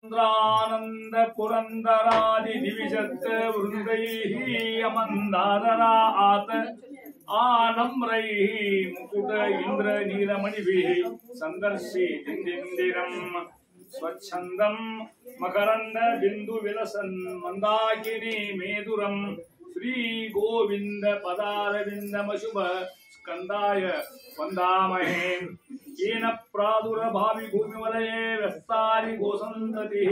चंद्रानंद पुरंदरादि दिविजत वृंदैः अमंदादरात आनम्रैः मुकुट इंद्र नीलमणिभिः संदर्शितिंदिरम् स्वच्छंदं मकरंद बिंदु विलसन् मंदाकिनी मेदुरम् श्री गोविंद पदारविंदमशुभ स्कंदाय वंदामहे येन प्रादुर्भावि भूमिवलये व्यस्तानि गोसन्ततिः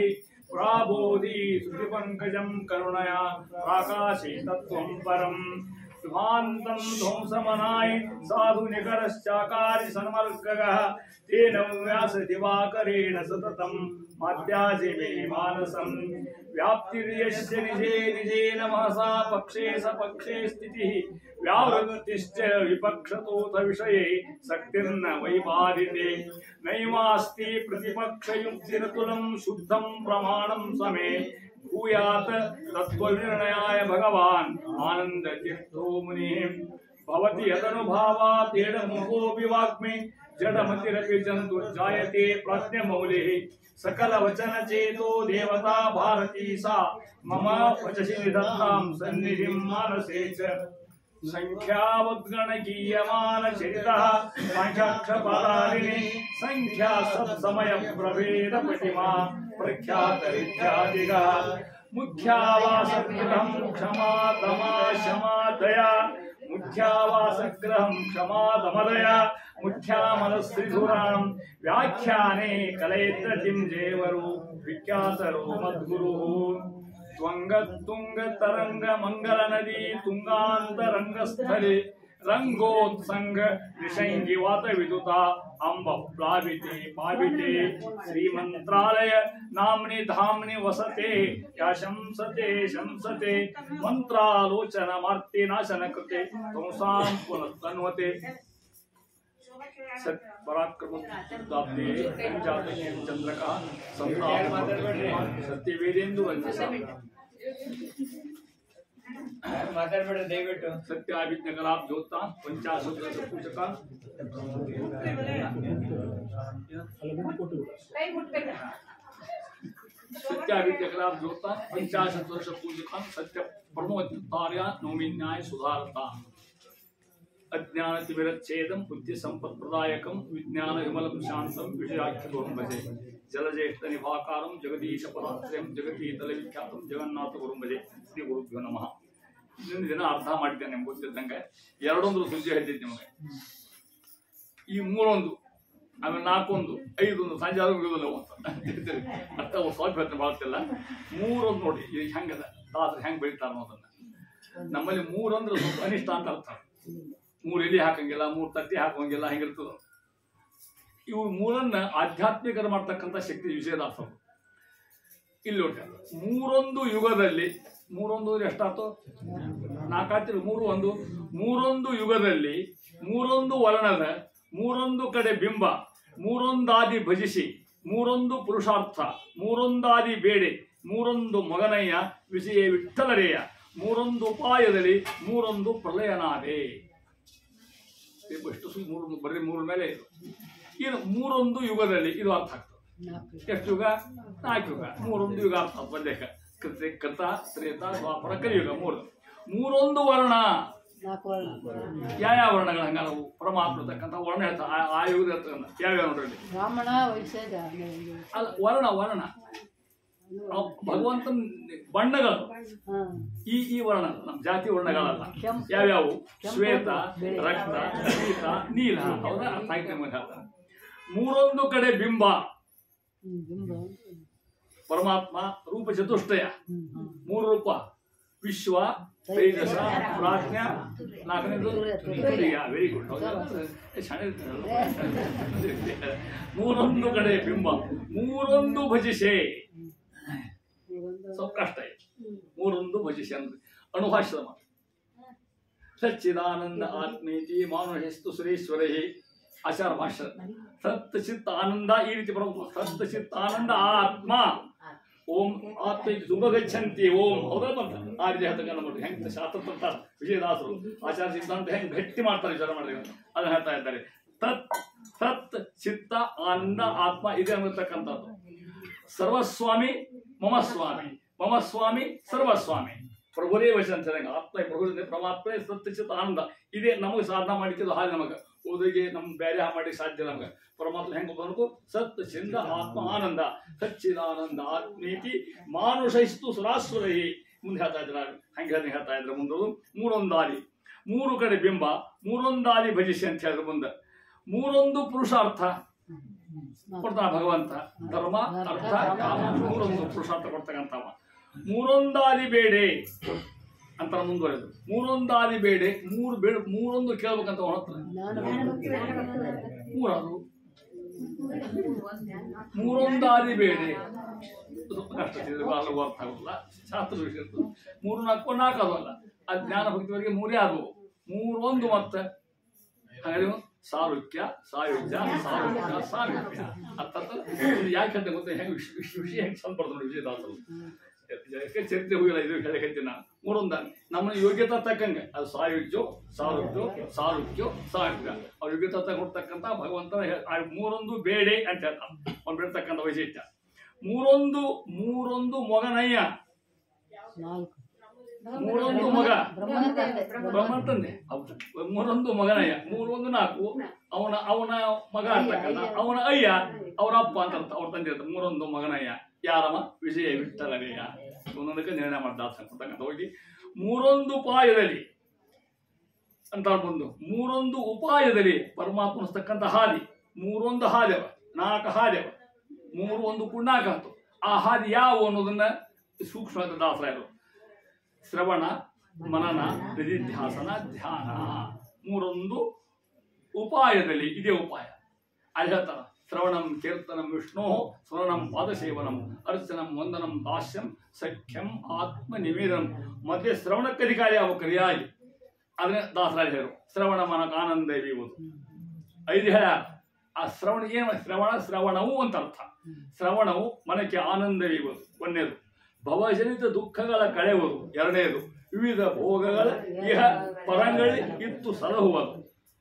प्राबोधि श्रुतिपङ्कजं करुणया प्राकाशे तत्त्वं परम् शुभान्तं ध्वंसमनाय साधु निकरश्चाकारि सन्मर्कगः तेन व्यास दिवाकरेण सततं माध्याजे मे मानसम् व्याप्तिर्यस्य निजे निजेन महसा पक्षे सपक्षे स्थितिः व्यावृत्तिश्च विपक्षतोऽथ विषये शक्तिर्न वैबाधिते नैवास्ति प्रतिपक्षयुक्तिरतुलं शुद्धं प्रमाणं समे भूयात् तत्त्वनिर्णयाय भगवान् आनन्दतीर्थो मुनिः भवति यदनुभावात् एडमुखोऽपि वाग्मे जडमतिरपि जन्तुर्जायते प्रज्ञमौलिः सकलवचनचेतो देवता भारती सा मम वचसि निधत्तां सन्निधिं मानसे च संख्यावद्गणकीयमानचरितः साङ्ख्याक्षपदारिणी संख्या सत्समयप्रभेदपटिमा प्रख्यातरित्यादिगः मुख्यावासगृहं क्षमादमा शमादया मुख्यावासगृहं क्षमादमदया मुख्यामलश्रीधुरां व्याख्याने कलयत्रतिं जेवरो विख्यातरो मद्गुरुः त्वंग तरंग मंगल नदी तुंगांतरंगस्थले रंगोत्संग निषंगी वात विदुता अंब प्लाविते पाविते श्रीमंत्रालय नाम्नि धाम्नि वसते या शंसते शंसते मंत्रालोचन मार्ति नाशन कृते तुमसां पुनस्तन्वते सत पराक्रम चंद्रका सत्यवेदेंदु वंशसा ಮಾತಾಡಬೇಡ ದಯವಿಟ್ಟು सत्याभिज्ञ कलाप ज्योता 50 वर्ष पूजक सत्याभिज्ञ कलाप ज्योता 50 वर्ष पूजक सत्य प्रणोत्तार्य नौमिन्याय सुधारता अज्ञान तिमिरच्छेदं बुद्धि संपत् प्रदायकं विज्ञान विमलं शांतं विषयाख्यतों भजे जलज्येष्ठ निभाकारं जगदीश पराश्रयं जगतीतल विख्यातं जगन्नाथ गुरुं भजे श्री गुरुभ्यो नमः ಇನ್ನೊಂದು ದಿನ ಅರ್ಥ ಮಾಡಿದ್ದೇನೆ ನಿಮ್ಗೆ ಗೊತ್ತಿದ್ದಂಗೆ ಎರಡೊಂದು ಸುದ್ದಿ ಹೇಳ್ತಿದ್ದೆ ನಿಮಗೆ ಈ ಮೂರೊಂದು ಆಮೇಲೆ ನಾಲ್ಕೊಂದು ಐದೊಂದು ಸಂಜೆ ಆದ್ರೂ ಮುಗಿಯೋದಿಲ್ಲ ಅಂತ ಅರ್ಥ ಸ್ವಲ್ಪ ಹೇಳ್ತೀನಿ ಬಾಳ್ತಿಲ್ಲ ಮೂರೊಂದು ನೋಡಿ ಈಗ ಹೆಂಗದ ದಾಸರು ಹೆಂಗೆ ಬೆಳಿತಾರ ಅನ್ನೋದನ್ನ ನಮ್ಮಲ್ಲಿ ಮೂರಂದ್ರೆ ಸ್ವಲ್ಪ ಅನಿಷ್ಟ ಅಂತ ಅರ್ಥ ಮೂರು ಎಲೆ ಹಾಕಂಗಿಲ್ಲ ಮೂರು ತಟ್ಟಿ ಹಾಕಂಗಿಲ್ಲ ಹೆಂಗಿರ್ತದ ಇವ್ರು ಮೂರನ್ನ ಆಧ್ಯಾತ್ಮಿಕರ ಮಾಡ್ತಕ್ಕಂಥ ಶಕ್ತಿ ವಿಜಯದಾಸರು ಇಲ್ಲಿ ನೋಡಿ ಮೂರೊಂದು ಯುಗದಲ್ಲಿ ಮೂರೊಂದು ಎಷ್ಟಾಯ್ತು ನಾಲ್ಕಾತಿರು ಮೂರೊಂದು ಯುಗದಲ್ಲಿ ಮೂರೊಂದು ವರ್ಣದ ಮೂರೊಂದು ಕಡೆ ಬಿಂಬ ಮೂರೊಂದಾದಿ ಭಜಿಸಿ ಮೂರೊಂದು ಪುರುಷಾರ್ಥ ಮೂರೊಂದಾದಿ ಬೇಡೆ ಮೂರೊಂದು ಮಗನಯ್ಯ ವಿಜಯ ವಿಠಲರೆಯ ಮೂರೊಂದು ಉಪಾಯದಲ್ಲಿ ಮೂರೊಂದು ಪ್ರಲಯನಾದೆ ಎಷ್ಟು ಮೂರು ಬರೀ ಮೂರ ಮೇಲೆ ಇದು ಇನ್ನು ಮೂರೊಂದು ಯುಗದಲ್ಲಿ ಇದು ಅರ್ಥ ಆಗ್ತದೆ ಎಷ್ಟು ಯುಗ 4 ಯುಗ ಮೂರೊಂದು ಯುಗ ಅರ್ಥ ಬಂದೇಕ ಕೃತ ತ್ರೇತ ದ್ವಾಪರ ಕಲಿಯುಗ ಮೂರೊಂದು ವರ್ಣ ಯಾವ ವರ್ಣಗಳು ಹಂಗ ನಾವು ಪರಮಾತ್ಮ ತಕ್ಕಂಥ ವರ್ಣ ಹೇಳ್ತಾರೆ ಆ ಯುಗದ ಇರ್ತಕ್ಕಂಥ ಯಾವ್ಯಾವ ನೋಡ್ರಿ ಅಲ್ಲ ವರ್ಣ ಭಗವಂತನ ಬಣ್ಣಗಳು ಈ ವರ್ಣ ನಮ್ಮ ಜಾತಿ ವರ್ಣಗಳಲ್ಲ ಯಾವ್ಯಾವು ಶ್ವೇತ ರಕ್ತ ಪೀತ ನೀಲ ಅವರ ಅರ್ಥ ಆಯ್ತು ಹೇಳ್ತಾರೆ ಮೂರೊಂದು ಕಡೆ ಬಿಂಬ ಪರಮಾತ್ಮ ರೂಪ ಚತುಷ್ಟಯ ಮೂರು ರೂಪ ವಿಶ್ವ ತೇಜಸ ಪ್ರಾಜ್ಞ ನಾಲ್ಕನೇದು ವೆರಿ ಗುಡ್ ಮೂರೊಂದು ಕಡೆ ಬಿಂಬ ಮೂರೊಂದು ಭಜಿಸೆ ಸ್ವಲ್ಪ ಕಷ್ಟ ಇದೆ ಮೂರೊಂದು ಭಜಿಸೆ ಅಂದ್ರೆ ಅಣುಭಾಷ್ಯದ ಮಾತು ಸಚ್ಚಿದಾನಂದ ಆತ್ಮೇತಿ ಮಾನುಷಸ್ತು ಸುರೇಶ್ವರೇ ಆಚಾರ ಭಾಷ್ಯ ಸತ್ ಚಿತ್ತ ಆನಂದ ಈ ರೀತಿ ಬರಬೇಕು ಸತ್ ಚಿತ್ತ ಆನಂದ ಆತ್ಮ ಓಂ ಆತ್ಮ ತುಂಬ ಗಚ್ಚಂತಿ ಓಂ ಹೌದಲ್ಲ ಬಂತ ಆ ರೀತಿ ಹೇಳ್ತಕ್ಕ ನೋಡ್ರಿ ಹೆಂಗ್ ಶಾಸ್ತ್ರ ತಂತಾರೆ ವಿಜಯದಾಸರು ಆಚಾರ ಸಿದ್ಧಾಂತ ಹೆಂಗ್ ಗಟ್ಟಿ ಮಾಡ್ತಾರೆ ವಿಚಾರ ಮಾಡ್ರಿ ಅದನ್ನ ಹೇಳ್ತಾ ಇದ್ದಾರೆ ತತ್ ಸತ್ ಚಿತ್ತ ಆನಂದ ಆತ್ಮ ಇದೆ ಅನ್ನತಕ್ಕಂಥದ್ದು ಸರ್ವಸ್ವಾಮಿ ಮಮ ಸ್ವಾಮಿ ಮಮ ಸ್ವಾಮಿ ಸರ್ವಸ್ವಾಮಿ ಪ್ರಭುರೇ ವಚನ ಚೆನ್ನಾಗಿ ಆತ್ಮ ಪ್ರಭು ಪರಮಾತ್ಮ ಸತ್ಯಚಿತ ಆನಂದ ಇದೇ ನಮಗೆ ಸಾಧನ ಮಾಡಿದ್ದು ಹಾಗೆ ನಮಗೆ ಓದಿಗೆ ನಮ್ ಬೇರೆ ಮಾಡಿ ಸಾಧ್ಯ ನಮಗೆ ಪರಮಾತ್ಮ ಹೆಂಗ ಬರಬೇಕು ಸತ್ ಚಿಂದ ಆತ್ಮ ಆನಂದ ಸಚ್ಚಿದಾನಂದ ಆತ್ಮೀತಿ ಮಾನುಷೈಸ್ತು ಸುರಾಸುರೈ ಮುಂದೆ ಹೇಳ್ತಾ ಇದ್ರ ಹಂಗೆ ಹೇಳ್ತಾ ಇದ್ರೆ ಮುಂದೆ ಮೂರೊಂದಾದಿ ಮೂರು ಕಡೆ ಬಿಂಬ ಮೂರೊಂದಾದಿ ಭಜಿಸಿ ಅಂತ ಹೇಳಿದ್ರು ಮುಂದೆ ಮೂರೊಂದು ಪುರುಷಾರ್ಥ ಕೊಡ್ತಾನ ಭಗವಂತ ಧರ್ಮ ಅರ್ಥ ಕಾಮ ಮೂರೊಂದು ಪುರುಷಾರ್ಥ ಕೊಡ್ತಕ್ಕಂಥವ ಮೂರೊಂದಾದಿ ಬೇಡೆ ಅಂತ ಮುಂದುವರೆದು ಮೂರೊಂದಾದಿ ಬೇಡೆ ಮೂರೊಂದು ಕೇಳ್ಬೇಕಂತ ಹೊರತ್ರ ಮೂರದು ಮೂರೊಂದಾದಿ ಬೇಡೆ ಕಷ್ಟ ಅರ್ಥ ಆಗೋಲ್ಲ ಶಾಸ್ತ್ರ ವಿಷಯ ಮೂರು ನಾಲ್ಕು ನಾಲ್ಕದಲ್ಲ ಆ ಜ್ಞಾನ ಭಕ್ತಿವರೆಗೆ ಮೂರೇ ಆದವು ಮೂರೊಂದು ಮತ್ತೆ ಹಾಗೆ ಸಾರುಕ್ಯ ಸಾಯುಜ್ಯ ಸಾರುಕ್ಯ ಸಾರುಕ್ಯ ಅರ್ಥ ಯಾಕೆ ಅಂತ ಗೊತ್ತ ಹೆಂಗೆ ವಿಷಯ ಹೆಂಗೆ ಸ್ವಲ್ಪ ಬರ್ತಾರೆ ವಿಜಯದಾಸರು ಚರಿತ್ರೆ ಹೋಗಿಲ್ಲ ಇದು ಹೇಳಕೈತಿ ನಾನು ಮೂರೊಂದ ನಮ್ಮ ಯೋಗ್ಯತಾ ತಕ್ಕಂಗೆ ಅದು ಸಾಯುಜ್ಯೋ ಸಾರುಕ್ಯೋ ಸಾರುಕ್ಯೋ ಸಾರುಕ್ಯ ಅವ್ರ ಯೋಗ್ಯತಾ ಕೊಡ್ತಕ್ಕಂಥ ಭಗವಂತನ ಮೂರೊಂದು ಬೇಡೆ ಅಂತ ಹೇಳ್ತಾನೆ ಅವ್ನು ಬಿಡ್ತಕ್ಕಂಥ ವೈಶಿಷ್ಟ್ಯ ಮೂರೊಂದು ಮೊಗನಯ್ಯ ಮೂರೊಂದು ಮಗ ಬ್ರಹ್ಮಂತಂದೆ ಮೂರೊಂದು ಮಗನಯ್ಯ ಮೂರೊಂದು ನಾಲ್ಕು ಅವನ ಮಗ ಅಂತಕ್ಕಂಥ ಅವನ ಅಯ್ಯ ಅವರ ಅಪ್ಪ ಅಂತ ಅವ್ರ ತಂದೆ ಇರ್ತಾರೆ ಮೂರೊಂದು ಮಗನಯ್ಯ ಯಾರಮ್ಮ ವಿಜಯ ವಿಠಲಯ್ಯ ಒಂದೊಂದಕ್ಕೆ ನಿರ್ಣಯ ಮಾಡ್ತಕ್ಕಂಥ ಹೋಗಿ ಮೂರೊಂದು ಉಪಾಯದಲ್ಲಿ ಅಂತ ಬಂದು ಮೂರೊಂದು ಉಪಾಯದಲ್ಲಿ ಪರಮಾತ್ಮಸ್ತಕ್ಕಂಥ ಹಾದಿ ಮೂರೊಂದು ಹಾದ್ಯವ ನಾಲ್ಕು ಹಾದ್ಯವ ಮೂರು ಒಂದು ಕುಣ್ಣಾಕ ಅಂತು ಆ ಹಾದಿ ಯಾವ ಅನ್ನೋದನ್ನ ಸೂಕ್ಷ್ಮವಾದ ದಾಸರಾಯರು ಶ್ರವಣ ಮನನ ನಿಧಿಧ್ಯಾಸನ ಧ್ಯಾನ ಮೂರೊಂದು ಉಪಾಯದಲ್ಲಿ ಇದೇ ಉಪಾಯ ಅಲ್ಲಿ ಹೇಳ್ತಾರ ಶ್ರವಣಂ ಕೀರ್ತನಂ ವಿಷ್ಣು ಸ್ಮರಣಂ ಪಾದಸೇವನಂ ಅರ್ಚನಂ ವಂದನಂ ದಾಸ್ಯಂ ಸಖ್ಯಂ ಆತ್ಮ ನಿವೇದನಂ ಮತ್ತೆ ಶ್ರವಣಕ್ಕೆ ಅಧಿಕಾರಿ ಯಾವ ಕ್ರಿಯಾಗಿ ಅದನ್ನ ದಾಸರಾಯ ಹೇಳು ಶ್ರವಣ ಮನಕ ಆನಂದ ಬೀವುದು ಐದು ಹೇಳ ಆ ಶ್ರವಣ ಏನು ಶ್ರವಣವು ಅಂತ ಅರ್ಥ ಶ್ರವಣವು ಮನಕ್ಕೆ ಆನಂದ ಬೀವುದು ಒಂದನೇದು ಭವಜನಿತ ದುಃಖಗಳ ಕಳೆಯುವುದು ಎರಡನೇದು ವಿವಿಧ ಭೋಗಗಳ ಇಹ ಪರಂಗಳಿ ಇತ್ತು ಸಲಹುವುದು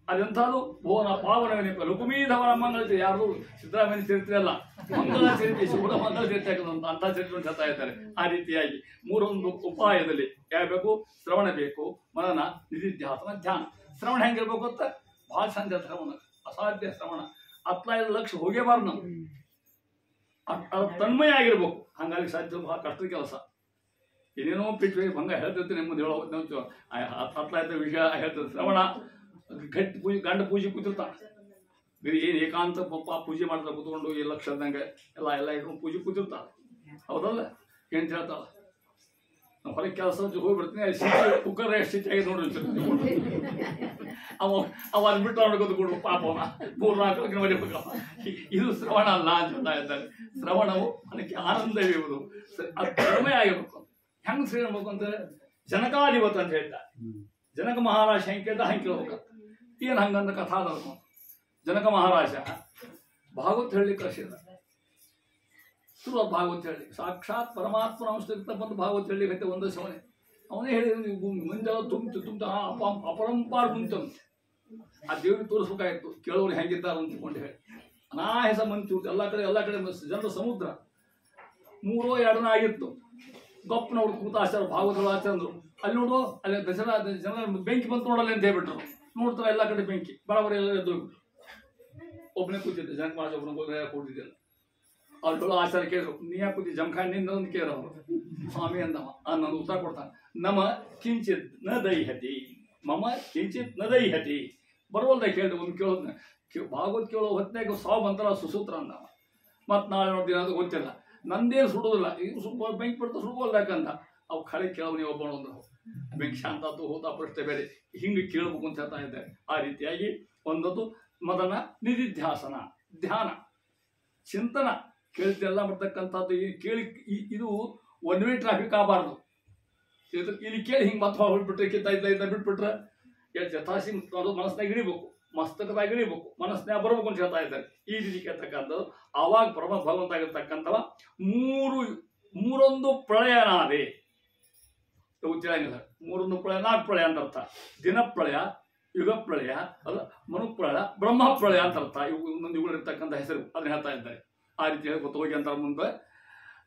ಅದೆಂಥದ್ದು ಭುವನ ಪಾವನ ಲುಕುಮೀಧವನ ಮಂಗಳ ಯಾರು ಸಿದ್ದರಾಮಯ್ಯ ಚರಿತ್ರೆ ಅಲ್ಲ ಮಂಗಳ ಚರಿತ್ರೆ ಶಿವನ ಮಂಗಳ ಚರಿತ್ರೆ ಅಂತ ಚರಿತ್ರೆ ಹೇಳ್ತಾ ಇದ್ದಾರೆ ಆ ರೀತಿಯಾಗಿ ಮೂರೊಂದು ಉಪಾಯದಲ್ಲಿ ಯಾವ್ಬೇಕು ಶ್ರವಣ ಬೇಕು ಮನನ ನಿಧಿಧ್ಯಾಸನ ಧ್ಯಾನ ಶ್ರವಣ ಹೆಂಗಿರ್ಬೇಕು ಅಂತ ಬಹಳ ಸಂಜೆ ಶ್ರವಣ ಅಸಾಧ್ಯ ಶ್ರವಣ 15 ಲಕ್ಷ ಹೋಗೇಬಾರ್ದು ನಾವು ತನ್ಮಯ ಆಗಿರ್ಬೇಕು ಹಂಗಾಗಿ ಸಾಧ್ಯ ಬಹಳ ಕಷ್ಟದ ಕೆಲಸ ಏನೇನೋ ಪಿಚ್ಚು ಭಂಗ ಹೇಳ್ತಿರ್ತೀನಿ ನಿಮ್ಮದು ಹೇಳೋ 15 ವಿಷಯ ಹೇಳ್ತದೆ ಶ್ರವಣ ಗಟ್ಟಿ ಪೂಜೆ ಗಂಡ ಪೂಜೆ ಕೂತಿರ್ತಾನೆ ಬರೀ ಏನು ಏಕಾಂತ ಪಪ್ಪ ಪೂಜೆ ಮಾಡ್ತಾ ಕೂತ್ಕೊಂಡು ಈ ಲಕ್ಷದಂಗೆ ಎಲ್ಲ ಇಟ್ಕೊಂಡು ಪೂಜೆ ಕೂತಿರ್ತಾಳೆ ಹೌದಲ್ಲ ಏನು ಹೇಳ್ತಾಳ ನಾವು ಹೊರಗೆ ಕೆಲಸ ಹೋಗ್ಬಿಡ್ತೀನಿ ಅಲ್ಲಿ ಸ್ಥಿತಿ ಕುಕ್ಕರ್ ಎಷ್ಟು ಸ್ಥಿತಿ ಆಗಿ ನೋಡಿ ಅವ ಬಿಟ್ಟು ಅವ್ರಿಗೆ ಕೂತ್ಕೊಂಡು ಪಾಪವನ 3-4 ಮರಿಬೇಕಪ್ಪ ಇದು ಶ್ರವಣ ಅಲ್ಲ ಅಂತ ಹೇಳ್ತಾ ಇದ್ದಾರೆ ಶ್ರವಣವು ಅದಕ್ಕೆ ಆನಂದವಿರುವುದು ಅದು ಕಡಿಮೆ ಆಗಿರ್ಬೇಕು ಹೆಂಗೆ ಸೇರ್ಬೇಕು ಅಂತ ಜನಕಾಧಿಪತ ಅಂತ ಹೇಳ್ತಾರೆ ಜನಕ ಮಹಾರಾಜ ಹೆಂಗೆ ಹೇಳ್ಬೇಕಂತ ಏನು ಹಂಗಂತ ಕಥಾದ ಜನಕ ಮಹಾರಾಜ ಭಾಗವತ್ ಹೇಳಿ ಕಳಿಸಿದ ಶುರು ಭಾಗವತ್ ಹೇಳಿ ಸಾಕ್ಷಾತ್ ಪರಮಾತ್ಮನ ಅಂಶದಿಂದ ಬಂದು ಭಾಗವತ್ ಹೇಳಲಿಕ್ಕೆ ಒಂದು ಸಮನೆ ಅವನೇ ಹೇಳಿದ ಮುಂದೆ ತುಂಬ ಅಪರಂಪಾರ ಮುಂತಂತೆ ಆ ದೇವ್ರಿಗೆ ತೋರಿಸ್ಬೇಕಾಗಿತ್ತು ಕೇಳೋರು ಹೆಂಗಿದ್ದಾರೆ ಅಂದ್ಕೊಂಡು ಹೇಳಿ ಅನಾಯಾಸ ಮಂಚು ಎಲ್ಲ ಕಡೆ ಜನರ ಸಮುದ್ರ 3-2 ಆಗಿತ್ತು ಗಪ್ಪನವ್ರು ಕೂತ ಆಚಾರ ಭಾಗವತಗಳು ಆಚಾರಂದ್ರು ಅಲ್ಲಿ ನೋಡು ಅಲ್ಲಿ ಜನ ಬೆಂಕಿ ಬಂತು ನೋಡಲ್ಲ ಅಂತ ಹೇಳ್ಬಿಟ್ರು ನೋಡ್ತಾರೆ ಎಲ್ಲ ಕಡೆ ಬೆಂಕಿ ಬರಬರ ಎಲ್ಲ ಎದ್ದು ಒಬ್ಬನೇ ಕೂತಿದ್ದೆ ಜನಕ ಮಹಾರಾಜ ಒಬ್ಬನ ಕೂತಿದ್ದಿಲ್ಲ ಅವ್ರು ಆಚಾರ ಕೇಳಿದ್ರು ನೀ ಯಾಕೆ ಕೂತಿ ಜಮಖಾನಿಂದ ಒಂದು ಕೇಳಿದ್ರು ಅವರು ಸ್ವಾಮಿ ಅಂದವ ನನ್ನ ಉತ್ತರ ಕೊಡ್ತಾನೆ ನಮ ಕಿಂಚಿತ್ ನ ದೈಹತಿ ಮಮ ಕಿಂಚಿತ್ ನ ದೈಹತಿ ಬರೋಲ್ದ ಕೇಳಿದ್ರು ಒಂದು ಕೇಳೋದನ್ನ ಭಾಗವತ್ ಕೇಳೋ ಹೊತ್ತಿನಾಗ ಸಾವು ಬಂತಲ್ಲ ಸುಸೂತ್ರ ಅಂದವ ಮತ್ತು ನಾಳೆ ನೋಡ್ತೀನಿ ಅದು ಗೊತ್ತಿಲ್ಲ ನಂದೇನು ಸುಡೋದಿಲ್ಲ ಈಗ ಸ್ವಲ್ಪ ಬೆಂಕಿ ಬಿಡ್ತಾ ಸುಡ್ಬೋಲ್ದಾಕಂತ ಅವು ಖಾಲಿ ಕೇಳೋನಿ ಒಬ್ಬನ ಒಂದು ಬೆಂಕಿ ಶಾಂತ ಆತು ಹೋದ ಪ್ರಶ್ನೆ ಬೇರೆ ಹಿಂಗೆ ಕೇಳಬೇಕು ಅಂತ ಹೇಳ್ತಾ ಇದ್ದಾರೆ ಆ ರೀತಿಯಾಗಿ ಒಂದೊಂದು ಮದನ ನಿಧಿಧ್ಯಾಸನ ಧ್ಯಾನ ಚಿಂತನ ಕೇಳ್ತಿಲ್ಲ ಬರ್ತಕ್ಕಂಥದ್ದು ಕೇಳಿ ಇದು ಒನ್ ವೇ ಟ್ರಾಫಿಕ್ ಆಗಬಾರ್ದು ಇಲ್ಲಿ ಕೇಳಿ ಹಿಂಗೆ ಮತ್ತೆ ಹೊರಬಿಟ್ರೆ ಕಿತ್ತ ಬಿಟ್ಬಿಟ್ರೆ ಎಷ್ಟು ಯಥಾಸಿ ಮನಸ್ಸಿನಾಗ ಇಳಿಬೇಕು ಮಸ್ತಕದಾಗ ಇಳಿಬೇಕು ಮನಸ್ಸಿನಾಗ ಬರ್ಬೇಕು ಅಂತ ಹೇಳ್ತಾ ಇದ್ದಾರೆ ಈ ರೀತಿ ಕೇಳ್ತಕ್ಕಂಥದ್ದು ಆವಾಗ ಭಗವಂತ ಆಗಿರ್ತಕ್ಕಂಥವ ಮೂರೊಂದು ಪ್ರಳಯನಾದೆ ತಿಳಿಯಂಗಿಲ್ಲ 3 ಪ್ರಳಯ 4 ಪ್ರಳಯ ಅಂತ ಅರ್ಥ ದಿನ ಪ್ರಳಯ ಯುಗ ಪ್ರಳಯ ಅಲ್ಲ ಮನು ಪ್ರಳಯ ಬ್ರಹ್ಮ ಪ್ರಳಯ ಅಂತ ಅರ್ಥ ಇವುಗಳಿರ್ತಕ್ಕಂಥ ಹೆಸರು ಅದನ್ನ ಹೇಳ್ತಾ ಇದ್ದಾರೆ ಆ ರೀತಿ ಹೇಳ್ಕೊತ ಹೋಗಿ ಅಂತ ಮುಂದೆ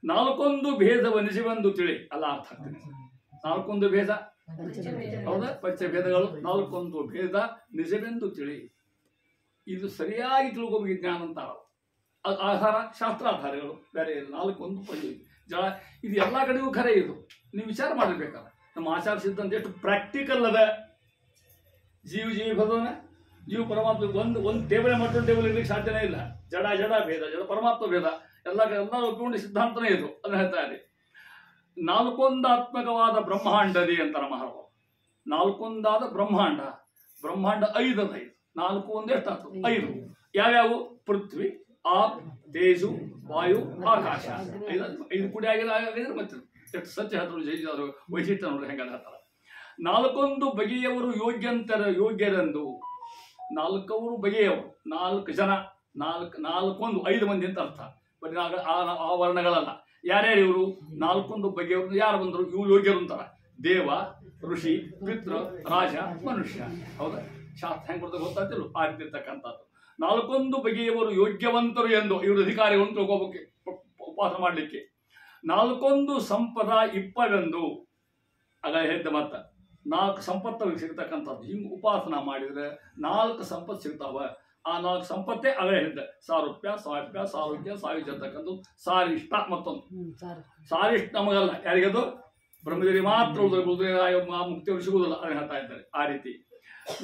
ನಾಲ್ಕೊಂದು ಭೇದವ ನಿಜವೆಂದು ತಿಳಿ ಅಲ್ಲ ಅರ್ಥ ಆಗ್ತದೆ. ನಾಲ್ಕೊಂದು ಭೇದ ಹೌದಾ, ಪಂಚಭೇದಗಳು ನಾಲ್ಕೊಂದು ಭೇದ ನಿಜವೆಂದು ತಿಳಿ. ಇದು ಸರಿಯಾಗಿ ತಿಳ್ಕೋಬೇಕು ಜ್ಞಾನ ಅಂತ ಆಧಾರ ಶಾಸ್ತ್ರಾಧಾರಗಳು ಬೇರೆ ನಾಲ್ಕೊಂದು ಜಳ ಇದು ಎಲ್ಲ ಕಡೆಗೂ ಖರೆ. ಇದು ನೀವು ವಿಚಾರ ಮಾಡಬೇಕಾದ್ರೆ ನಮ್ಮ ಆಚಾರ ಸಿದ್ಧಾಂತ ಎಷ್ಟು ಪ್ರಾಕ್ಟಿಕಲ್ ಅದ. ಜೀವ ಭೇದನ ಜೀವ ಪರಮಾತ್ಮ ಒಂದು ಟೇಬಲ್ ಮತ್ತೊಂದು ಟೇಬಲ್ ಇರ್ಲಿಕ್ಕೆ ಸಾಧ್ಯನೇ ಇಲ್ಲ. ಜಡ ಭೇದ, ಜಡ ಪರಮಾತ್ಮ ಭೇದ ಎಲ್ಲ ಒಪ್ಪಿಕೊಂಡು ಸಿದ್ಧಾಂತನೇ ಇದು. ಅದನ್ನ ಹೇಳ್ತಾ ಇದೆ. ನಾಲ್ಕೊಂದಾತ್ಮಕವಾದ ಬ್ರಹ್ಮಾಂಡದಿ ಅಂತಾರ ಮಹಾರಾಜ. ನಾಲ್ಕೊಂದಾದ ಬ್ರಹ್ಮಾಂಡ 5 ಅದ. 4 1 ಎಷ್ಟಾಯ್ತು? 5. ಯಾವ್ಯಾವು? ಪೃಥ್ವಿ, ಆಪ್, ತೇಜು, ವಾಯು, ಆಕಾಶ. 5 ಕೂಡಿ ಆಗಿದ್ರೆ ಮತ್ತೆ ಎಷ್ಟು ಸತ್ಯ ಹೇಳ್ತಾರೆ ವೈಶಿಷ್ಟ್ಯ ನೋಡ್ರಿ ಹೆಂಗ ಹೇಳ್ತಾರ. 4 ಬಗೆಯವರು ಯೋಗ್ಯರೆಂದು. 4 ಬಗೆಯವರು, 4 ಜನ, 4 5 ಮಂದಿ ಅಂತ ಅರ್ಥ. ಬರೀ ಆ ವರ್ಣಗಳಲ್ಲ. ಯಾರ್ಯಾರು ಇವರು? 4 ಬಗೆಯವರು ಯಾರು ಬಂದರು? ಇವು ಯೋಗ್ಯರು ಅಂತಾರ. ದೇವ, ಋಷಿ, ಪಿತೃ, ರಾಜ, ಮನುಷ್ಯ. ಹೌದಾ? ಶಾಸ್ತ್ರ ಹೆಂಗ್ ಕೊಡ್ತಾ ಗೊತ್ತಾಗ್ತಿಲ್ಲ ಆ ರೀತಿ ಇರ್ತಕ್ಕಂಥದ್ದು. 4 ಬಗೆಯವರು ಯೋಗ್ಯವಂತರು ಎಂದು ಇವರು ಅಧಿಕಾರಿಗಳು ತಿಳ್ಕೋಬೇಕು ಉಪವಾಸ ಮಾಡಲಿಕ್ಕೆ. 4 ಸಂಪದ ಇಪ್ಪವೆಂದು ಆಗ ಹೇಳಿದ್ದ ಮತ್ತ 4 ಸಂಪತ್ತು ಸಿಗ್ತಕ್ಕಂಥದ್ದು. ಹಿಂಗೆ ಉಪಾಸನ ಮಾಡಿದ್ರೆ 4 ಸಂಪತ್ತು ಸಿಗ್ತಾವ. ಆ 4 ಸಂಪತ್ತೇ ಆಗ ಹೇಳಿದ್ದ. ಸಾರೂಪ್ಯ, ಸ್ವಾರೂಪ್ಯ, ಸಾರೋಗ್ಯ, ಸಾಯುಜ್ಯ ಅಂತಕ್ಕಂಥದ್ದು. ಸಾರಿಷ್ಟ ಮತ್ತೊಂದು. ಸಾರಿಷ್ಟ ನಮಗಲ್ಲ, ಯಾರಿಗದು? ಬ್ರಹ್ಮದೇವಿ ಮಾತ್ರ ಮುಕ್ತಿಯವರು ಸಿಗುವುದಿಲ್ಲ ಅದನ್ನ ಹೇಳ್ತಾ ಇದ್ದಾರೆ. ಆ ರೀತಿ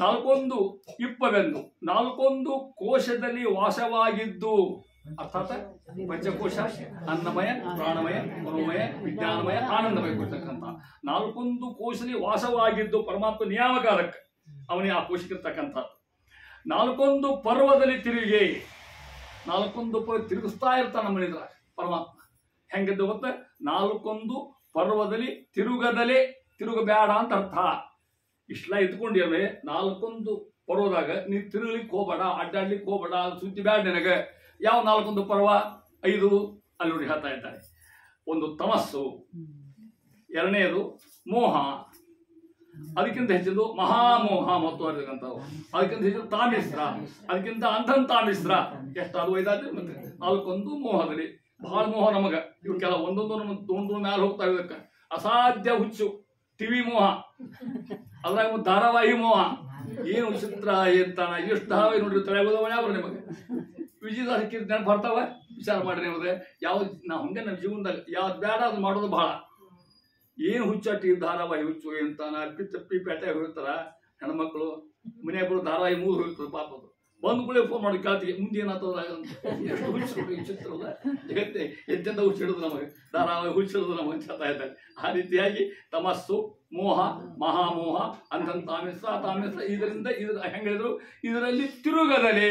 4 ಇಪ್ಪವೆಂದು. 4 ಕೋಶದಲ್ಲಿ ವಾಸವಾಗಿದ್ದು, ಅರ್ಥಾತ್ ಪಂಚಕೋಶ, ಅನ್ನಮಯ, ಪ್ರಾಣಮಯ, ಮನೋಮಯ, ವಿಜ್ಞಾನಮಯ, ಆನಂದಮಯ ಕೊಡ್ತಕ್ಕಂಥ 4 ಕೋಶದಲ್ಲಿ ವಾಸವಾಗಿದ್ದು ಪರಮಾತ್ಮ ನಿಯಾಮಕಾರಕ್ಕೆ ಅವನಿಗೆ ಆ ಕೋಶಕ್ಕಿರ್ತಕ್ಕಂಥದ್ದು. 4 ಪರ್ವದಲ್ಲಿ ತಿರುಗಿ. 4 ಪರ್ವ ತಿರುಗಿಸ್ತಾ ಇರ್ತಾನ ನಮ್ಮನಿದ್ರ ಪರಮಾತ್ಮ. ಹೆಂಗಿದ್ದು ಗೊತ್ತ? 4 ಪರ್ವದಲ್ಲಿ ತಿರುಗಬೇಡ ಅಂತ ಅರ್ಥ. ಇಷ್ಟೆಲ್ಲ ಇದ್ಕೊಂಡಿರ್ವೆ 4 ಪರ್ವದಾಗ ನೀ ತಿರುಗಲಿಕ್ಕೆ ಹೋಗಬೇಡ, ಅಡ್ಡಾಡ್ಲಿಕ್ಕೆ ಹೋಗಬೇಡ, ಸುದ್ದಿ ಬ್ಯಾಡ ನಿನಗೆ. ಯಾವ 4 ಪರ್ವ? 5 ಅಲ್ಲಿ ನೋಡಿ ಹೇಳ್ತಾ ಇದ್ದಾರೆ. ಒಂದು ತಮಸ್ಸು, 2ನೇದು ಮೋಹ, ಅದಕ್ಕಿಂತ ಹೆಚ್ಚಿದ್ದು ಮಹಾಮೋಹ ಮಹತ್ವವಾಗಿರ್ತಕ್ಕಂಥವು, ಅದಕ್ಕಿಂತ ಹೆಚ್ಚು ತಾಮಿಸ್ರ, ಅದಕ್ಕಿಂತ ಅಂಧಂತಾಮಿಸ್ರ. ಎಷ್ಟಾದ್ರು 5 ಮತ್ತೆ 4 ಮೋಹದಲ್ಲಿ ಬಹಳ ಮೋಹ ನಮಗ. ಇವು ಕೆಲ ಒಂದೊಂದು ನಮ್ಮ ತೊಗೊಂಡು ಮ್ಯಾಲ ಹೋಗ್ತಾ ಇದಕ್ಕೆ ಅಸಾಧ್ಯ ಹುಚ್ಚು. ಟಿವಿ ಮೋಹ, ಅದ್ರಾಗ ಧಾರಾವಾಹಿ ಮೋಹ. ಏನು ವಿಚಿತ್ರ ಅಂತಾನ. ಎಷ್ಟು ಧಾರಾವಾಹಿ ನೋಡ್ರಿ ತಲೆಗೋದವ ಯಾವ್ರು ನಿಮಗೆ? ವಿಜಯದಾಸಕ್ಕೆ ನೆನಪು ಬರ್ತಾವ. ವಿಚಾರ ಮಾಡ್ರಿ ನಿಮಗೆ. ಯಾವ್ದು ನಾವು ಹಂಗೆ ನಮ್ಮ ಜೀವನದಾಗ ಯಾವ್ದು ಬೇಡ ಅದು ಮಾಡೋದು ಬಹಳ. ಏನು ಹುಚ್ಚಟ್ಟಿ ಧಾರಾವಾಹಿ ಹುಚ್ಚು ಅಂತಾನ. ತಪ್ಪಿ ಪೇಟೆ ಹೋಗ್ತಾರ ಹೆಣ್ಮಕ್ಳು. ಮನೆಯೊಬ್ಬರು ಧಾರಾವಾಹಿ ಮೂರು ಹೋಗ್ತದೆ ಪಾಪದು. ಬಂದು ಕೂಡ ಫೋನ್ ಮಾಡಿ ಕೇಳ್ತೀವಿ ಮುಂದೆ ಏನಾಗ್ತದ. ಎಷ್ಟು ಹುಚ್ಚು ಚಿತ್ರಲ್ಲ ಜಗತ್ತೆ ಎಂತೆಂತ ಹುಚ್ಚಿಡುದು ನಮಗೆ. ಧಾರಾವಾಹಿ ಹುಚ್ಚಿಡುದು ನಮಗೆ ಹೇಳ್ತಾ ಇದ್ದಾರೆ. ಆ ರೀತಿಯಾಗಿ ತಮಸ್ಸು, ಮೋಹ, ಮಹಾಮೋಹ, ಅಂಧಂತಾಮಿಸ, ಇದರಿಂದ ಹೆಂಗ ಹೇಳಿದ್ರು, ಇದರಲ್ಲಿ ತಿರುಗದಲೇ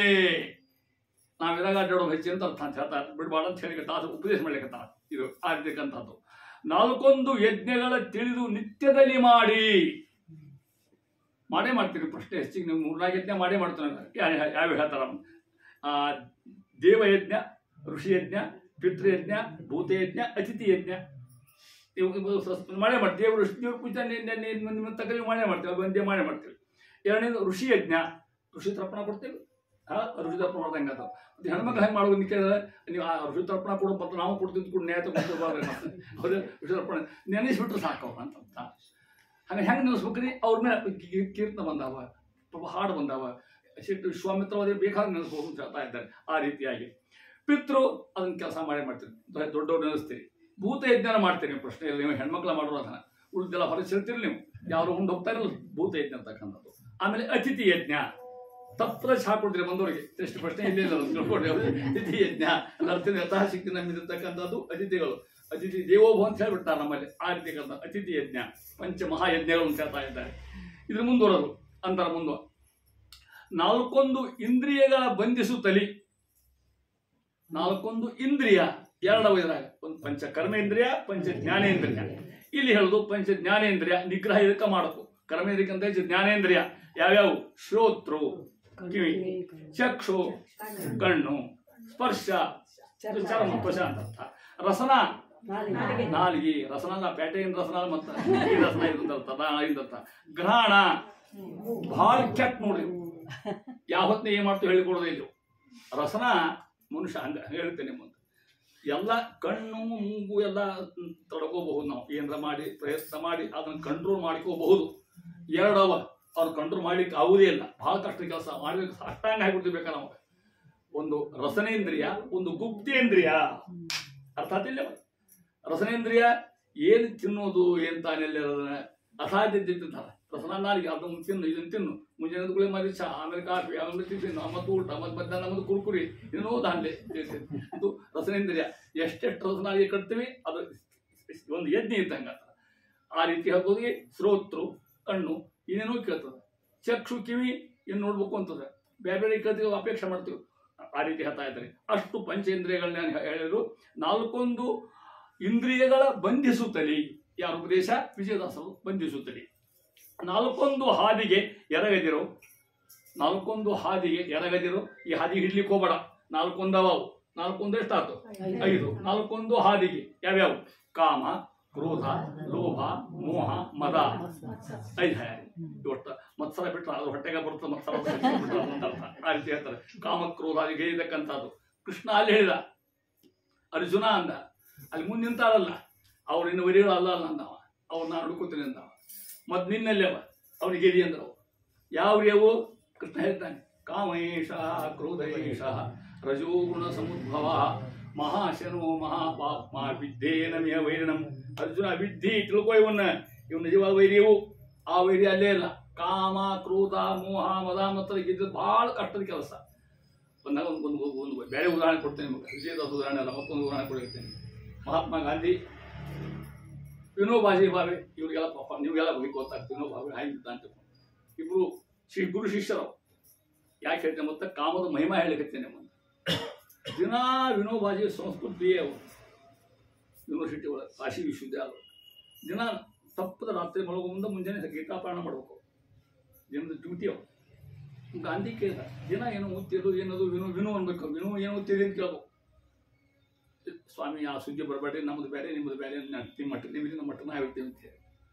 ನಾವು ಇರಾಗ ಅಡ್ಡಾಡೋ ಹೆಚ್ಚು ಅಂತ ಅರ್ಥ ಅಂತ ಹೇಳ್ತಾರೆ. ಬಿಡ್ಬಾರ್ದು ಅಂತ ಹೇಳಿ ತಾಸು ಉಪದೇಶ ಮಾಡ್ಲಿಕ್ಕಂತ. ಇದು ಆ ರೀತಿಕಂಥದ್ದು. 4 ಯಜ್ಞಗಳ ತಿಳಿದು ನಿತ್ಯದಲ್ಲಿ ಮಾಡೇ ಮಾಡ್ತೀರಿ. ಪ್ರಶ್ನೆ ಹೆಚ್ಚಿಗೆ ನೀವು 3-4 ಯಜ್ಞ ಮಾಡೇ ಮಾಡ್ತಾನೆ. ಯಾವ ಹೇಳ್ತಾರ? ದೇವಯಜ್ಞ, ಋಷಿಯಜ್ಞ, ಪಿತೃಯಜ್ಞ, ಭೂತಯಜ್ಞ, ಅತಿಥಿ ಯಜ್ಞ. ಮಾಡೇ ಮಾಡ್ತೀವಿ. ದೇವರು ದೇವ್ರ ಪೂಜೆ ನಿಮ್ಮ ತಕ್ಕ ಮಾಡೇ ಮಾಡ್ತೀವಿ. ಒಂದೇ ಮಾಡೇ ಮಾಡ್ತೀವಿ. 2ನೇದು ಋಷಿಯಜ್ಞ, ಋಷಿ ತರ್ಪಣ ಕೊಡ್ತೀವಿ. ಋಷಿ ತರ್ಪಣ ಮಾಡ್ದಂಗೆ ಅದು. ಮತ್ತೆ ಹೆಣ್ಮಕ್ಳು ಹೆಂಗೆ ಮಾಡೋದು ಕೇಳಿದ್ರೆ, ನೀವು ಆ ಋಷಿ ತರ್ಪಣ ಕೊಡೋ ಮತ್ತು ನಾವು ಕೊಡ್ತಿದ್ದು ಕೂಡ ನ್ಯಾಯ ತಗೊಂಡು ಹೌದು. ಋಷಿ ತರ್ಪಣ ನೆನೆಸ್ಬಿಟ್ರೆ ಸಾಕವ ಅಂತ. ಹಾಗೆ ಹೆಂಗೆ ನೆನೆಸ್ಬೇಕ್ರಿ? ಅವ್ರ ಮೇಲೆ ಕೀರ್ತನ ಬಂದಾವ, ಹಾಡು ಬಂದಾವ, ವಿಶ್ವಾಮಿತ್ರವಾದ ಬೇಕಾದ ನೆನೆಸ್ಬೋದು ಅಂತ ಹೇಳ್ತಾ ಇದ್ದಾರೆ. ಆ ರೀತಿಯಾಗಿ ಪಿತೃ ಅದನ್ನ ಕೆಲಸ ಮಾಡ್ತೀರಿ. ದೊಡ್ಡವ್ರು ನೆನೆಸ್ತೀರಿ. ಭೂತ ಯಜ್ಞಾನ ಮಾಡ್ತೀರಿ. ನೀವು ಪ್ರಶ್ನೆ ಇಲ್ಲ. ನೀವು ಹೆಣ್ಮಕ್ಳ ಮಾಡೋದು ಅದನ್ನ ಉಳಿದೆಲ್ಲ ಹೊರಗೆ ಸೇರ್ತೀರಿ. ನೀವು ಯಾರು ಉಂಡು ಹೋಗ್ತಾ ಇರಲ್ಲ. ಭೂತ ಯಜ್ಞ ಅಂತಕ್ಕಂಥದ್ದು. ಆಮೇಲೆ ಅತಿಥಿ ಯಜ್ಞ. ತಪ್ಪು ಹಾಕೊಡ್ತೀರಿ ಬಂದವರಿಗೆ. ಎಷ್ಟು ಪ್ರಶ್ನೆ ಇಲ್ಲೇ ಇಲ್ಲ ತಿಳ್ಕೊಡ್ರಿ. ಅತಿಥಿ ಯಜ್ಞ ಅರ್ಥ ಯಥಾಶಕ್ತಿ ನಮ್ಮಿರ್ತಕ್ಕಂಥದ್ದು ಅತಿಥಿಗಳು. ಅತಿಥಿ ದೇವೋಭವ ಅಂತ ಹೇಳ್ಬಿಡ್ತಾರೆ ನಮ್ಮಲ್ಲಿ. ಆ ರೀತಿ ಅತಿಥಿ ಯಜ್ಞ, ಪಂಚಮಹಾಯಜ್ಞಗಳು ಅಂತ ಹೇಳ್ತಾ ಇದ್ದಾರೆ. ಇದ್ರ ಮುಂದುವರೋದು ಅಂತಾರ. 4 ಇಂದ್ರಿಯಗಳ ಬಂಧಿಸುತ್ತಲಿ. 4 ಇಂದ್ರಿಯ 2 ಇದ್ರಾಗ. ಒಂದು ಪಂಚ ಕರ್ಮೇಂದ್ರಿಯ, ಪಂಚ ಜ್ಞಾನೇಂದ್ರಿಯ. ಇಲ್ಲಿ ಹೇಳುದು ಪಂಚ ಜ್ಞಾನೇಂದ್ರಿಯ ನಿಗ್ರಹ ಇದಕ್ಕೆ ಮಾಡಬೇಕು. ಕರ್ಮೇಂದ್ರಿಯಂತ ಹೆಚ್ಚು ಜ್ಞಾನೇಂದ್ರಿಯ ಯಾವ್ಯಾವು? ಶ್ರೋತೃ ಕಿವಿ, ಚಕ್ಷು ಕಣ್ಣು, ಸ್ಪರ್ಶ ಚರ್ಮ ತ್ವಚ ಅಂತ ಅರ್ಥ. ರಸನ ನಾಲಿಗೆ, ರಸನ ಪೇಟೆಯಿಂದ ರಸನ ಮತ್ತ ರಸನ ಇದರ್ಥ. ಗ್ರಹಣ ಬಹಳ ಕೆಟ್ಟ ನೋಡಿ. ಯಾವತ್ತೇ ಏನ್ ಮಾಡ್ತೀವಿ ಹೇಳಿಕೊಡೋದೇ ಇಲ್ಲ. ರಸನ ಮನುಷ್ಯ ಹಂಗ ಹೇಳ್ತೇನೆ ಮುಂದೆ. ಎಲ್ಲ ಕಣ್ಣು ಮೂಗು ಎಲ್ಲ ತಡ್ಕೋಬಹುದು. ನಾವು ಏನಾರ ಮಾಡಿ ಪ್ರಯತ್ನ ಮಾಡಿ ಅದನ್ನು ಕಂಟ್ರೋಲ್ ಮಾಡ್ಕೋಬಹುದು. ಎರಡವ ಅವ್ರು ಕಂಟ್ರೋಲ್ ಮಾಡ್ಲಿಕ್ಕೆ ಆಗುವುದೇ ಇಲ್ಲ. ಬಹಳ ಕಷ್ಟ ಕೆಲಸ ಮಾಡ್ಲಿಕ್ಕೆ ಅಷ್ಟಾಂಗ ಆಗಿಬಿಡ್ತಿರ್ಬೇಕ ನಾವು. ಒಂದು ರಸನೇಂದ್ರಿಯ, ಒಂದು ಗುಪ್ತೇಂದ್ರಿಯ. ಅರ್ಥ ಆತಿಲ್ಲ? ರಸನೇಂದ್ರಿಯ ಏನು ತಿನ್ನೋದು ಏನ್ ತಾನೆಲ್ಲ ಅಸಾಧ್ಯ ತಿಂತಾರೆ. ರಸನ ನಾಲಿಗೆ ಅದನ್ನು ತಿನ್ನು ಇದನ್ನು ತಿನ್ನು, ಮುಂಜಾನೆ ಗುಳಿ ಮರಿ ಚಾ, ಆಮೇಲೆ ಕಾಫಿ, ಆಮೇಲೆ ಟಿಫಿನ್, ಮತ್ತು ಊಟ, ಮತ್ತು ಮಧ್ಯಾಹ್ನ ಮತ್ತು ಕುರ್ಕುರಿ, ಇನ್ನೂ ದಾಂಡೆ. ಇದು ರಸನೇಂದ್ರಿಯ. ಎಷ್ಟೆಷ್ಟು ರಸನಾಲಿಗೆ ಕಟ್ತೀವಿ ಅದು ಒಂದು ಯಜ್ಞ ಇದ್ದಂಗೆ. ಆ ರೀತಿ ಹೇಳ್ಬೋದಿಗೆ ಶ್ರೋತೃ ಕಣ್ಣು ಇನ್ನೇನೋ ಕೇಳ್ತದೆ, ಚಕ್ಷು ಕಿವಿ ಏನು ನೋಡ್ಬೇಕು ಅಂತದೆ, ಬೇರೆ ಬೇರೆ ಕೇಳ್ತೀವಿ, ಅಪೇಕ್ಷೆ ಮಾಡ್ತೀವಿ. ಆ ರೀತಿ ಹೇಳ್ತಾ ಇದ್ದಾರೆ. ಅಷ್ಟು ಪಂಚೇಂದ್ರಿಯಗಳನ್ನ ಹೇಳಿದ್ರು. 4 ಇಂದ್ರಿಯಗಳ ಬಂಧಿಸುತ್ತಲಿ. ಯಾರ ಉಪದೇಶ? ವಿಜಯದಾಸರು. ಬಂಧಿಸುತ್ತಲಿ. 4 ಹಾದಿಗೆ ಎರಗದಿರೋ, 4 ಹಾದಿಗೆ ಎರಗದಿರೋ. ಈ ಹಾದಿ ಹಿಡ್ಲಿಕ್ಕೆ ಹೋಗಬೇಡ. 4 ಅವು. 4 ಎಷ್ಟಾಯ್ತು? 5. 4 ಹಾದಿಗೆ ಯಾವ್ಯಾವು? ಕಾಮ, ಕ್ರೋಧ, ಲೋಭ, ಮೋಹ, ಮದ. 5 ಒಟ್ಟು ಮತ್ಸರ ಬಿಟ್ರೆ ಅದು ಹೊಟ್ಟೆಗೆ ಬರುತ್ತೆ. ಮತ್ಸರ ಅಂತ ಅರ್ಥ. ಆ ರೀತಿ ಹೇಳ್ತಾರೆ. ಕಾಮ ಕ್ರೋಧ ಅಲ್ಲಿಗೆ ಹೇಳಿದಕ್ಕಂಥದ್ದು. ಕೃಷ್ಣ ಅಲ್ಲಿ ಹೇಳಿದ, ಅರ್ಜುನ ಅಂದ. ಅಲ್ಲಿ ಮುಂದೆ ನಿಂತಾರಲ್ಲ ಅವ್ರು ಇನ್ನು ವರಿಗಳು ಅಲ್ಲ ಅಂದವ. ಅವ್ರು ನಾನು ಹುಡುಕೋತೀನಿ ಅಂದವ. ಮತ್ತು ನಿನ್ನಲ್ಲಿ ಅವ ಅವನಿಗೆ ಗೆದಿ ಅಂದ್ರವು. ಯಾವ ರೇವು? ಕೃಷ್ಣ ಹೇಳ್ತಾನೆ, ಕಾಮೇಶ ಕ್ರೋಧೇಶ ರಜೋಗುಣ ಸಮುದ್ಭವ ಮಹಾಶನೋ ಮಹಾಪಾಪ್ಮ ವಿದ್ಯೇನ ಮೇಹ ವೈರಿಣಂ. ಅರ್ಜುನ ವಿದ್ಯೆ ತಿಳ್ಕೊ, ಇವನ್ನ ನಿಜವಾದ ವೈರಿಯವು. ಆ ವೈರಿ ಅಲ್ಲೇ ಇಲ್ಲ. ಕಾಮ ಕ್ರೋಧ ಮೋಹ ಮದ ಮತ್ತು ಗೆದ್ದು ಬಹಳ ಕಷ್ಟದ ಕೆಲಸ. ಒಂದು ಬೇರೆ ಉದಾಹರಣೆ ಕೊಡ್ತೇನೆ ನಿಮಗೆ. ವಿಜಯದಾಸ ಉದಾಹರಣೆ ಅಲ್ಲ, ಮತ್ತೊಂದು ಉದಾಹರಣೆ ಕೊಡಿರ್ತೇನೆ. ಮಹಾತ್ಮ ಗಾಂಧಿ, ವಿನೋಬಾಜಿ ಭಾವೆ, ಇವ್ರಿಗೆಲ್ಲ ಪಾಪ ನಿಮಗೆಲ್ಲ ಬಗ್ಗೆ ಗೊತ್ತಾಗ್ತದೆ. ವಿನೋಬಾವೆ ಹಾಗಿದ್ದ ಅಂತ ಇಬ್ರು ಗುರು ಶಿಷ್ಯರು. ಯಾಕೆ ಹೇಳ್ತೇನೆ ಮತ್ತೆ? ಕಾಮದ ಮಹಿಮಾ ಹೇಳಿಕತ್ತೇನೆ. ದಿನ ವಿನೋಬಾಜಿ ಸಂಸ್ಕೃತ ಬಿ ಎ ಅವರು ಯೂನಿವರ್ಸಿಟಿ ಒಳಗೆ, ಕಾಶಿ ವಿಶ್ವವಿದ್ಯಾಲಯ. ದಿನ ತಪ್ಪದ ರಾತ್ರಿ ಮಲಗೋ ಮುಂದೆ ಮುಂಜಾನೆ ಗೀತಾಪಾರಣ ಮಾಡಬೇಕು. ದಿನದ ಡ್ಯೂಟಿ ಅವರು. ಗಾಂಧಿ ಕೇಳಿದ, ದಿನ ಏನೋ ಓದ್ತಿರೋದು, ಏನದು ವಿನೋ ಅನ್ಬೇಕು. ವಿನೋ ಏನು ಓದ್ತಿರಿ ಅಂತ ಕೇಳ್ಬೇಕು. ಸ್ವಾಮಿ ಆ ಸುದ್ದಿ ಬರಬೇಡ್ರಿ, ನಮ್ಮದು ಬೇರೆ ನಿಮ್ಮದು ಬೇರೆ, ನಿಮ್ಮ ಮಟ್ಟ ನಿಮಗೆ ನಮ್ಮ ಮಟ್ಟ ನಾವು ಹೇಳ್ತೀವಿ ಅಂತ ಹೇಳಿ.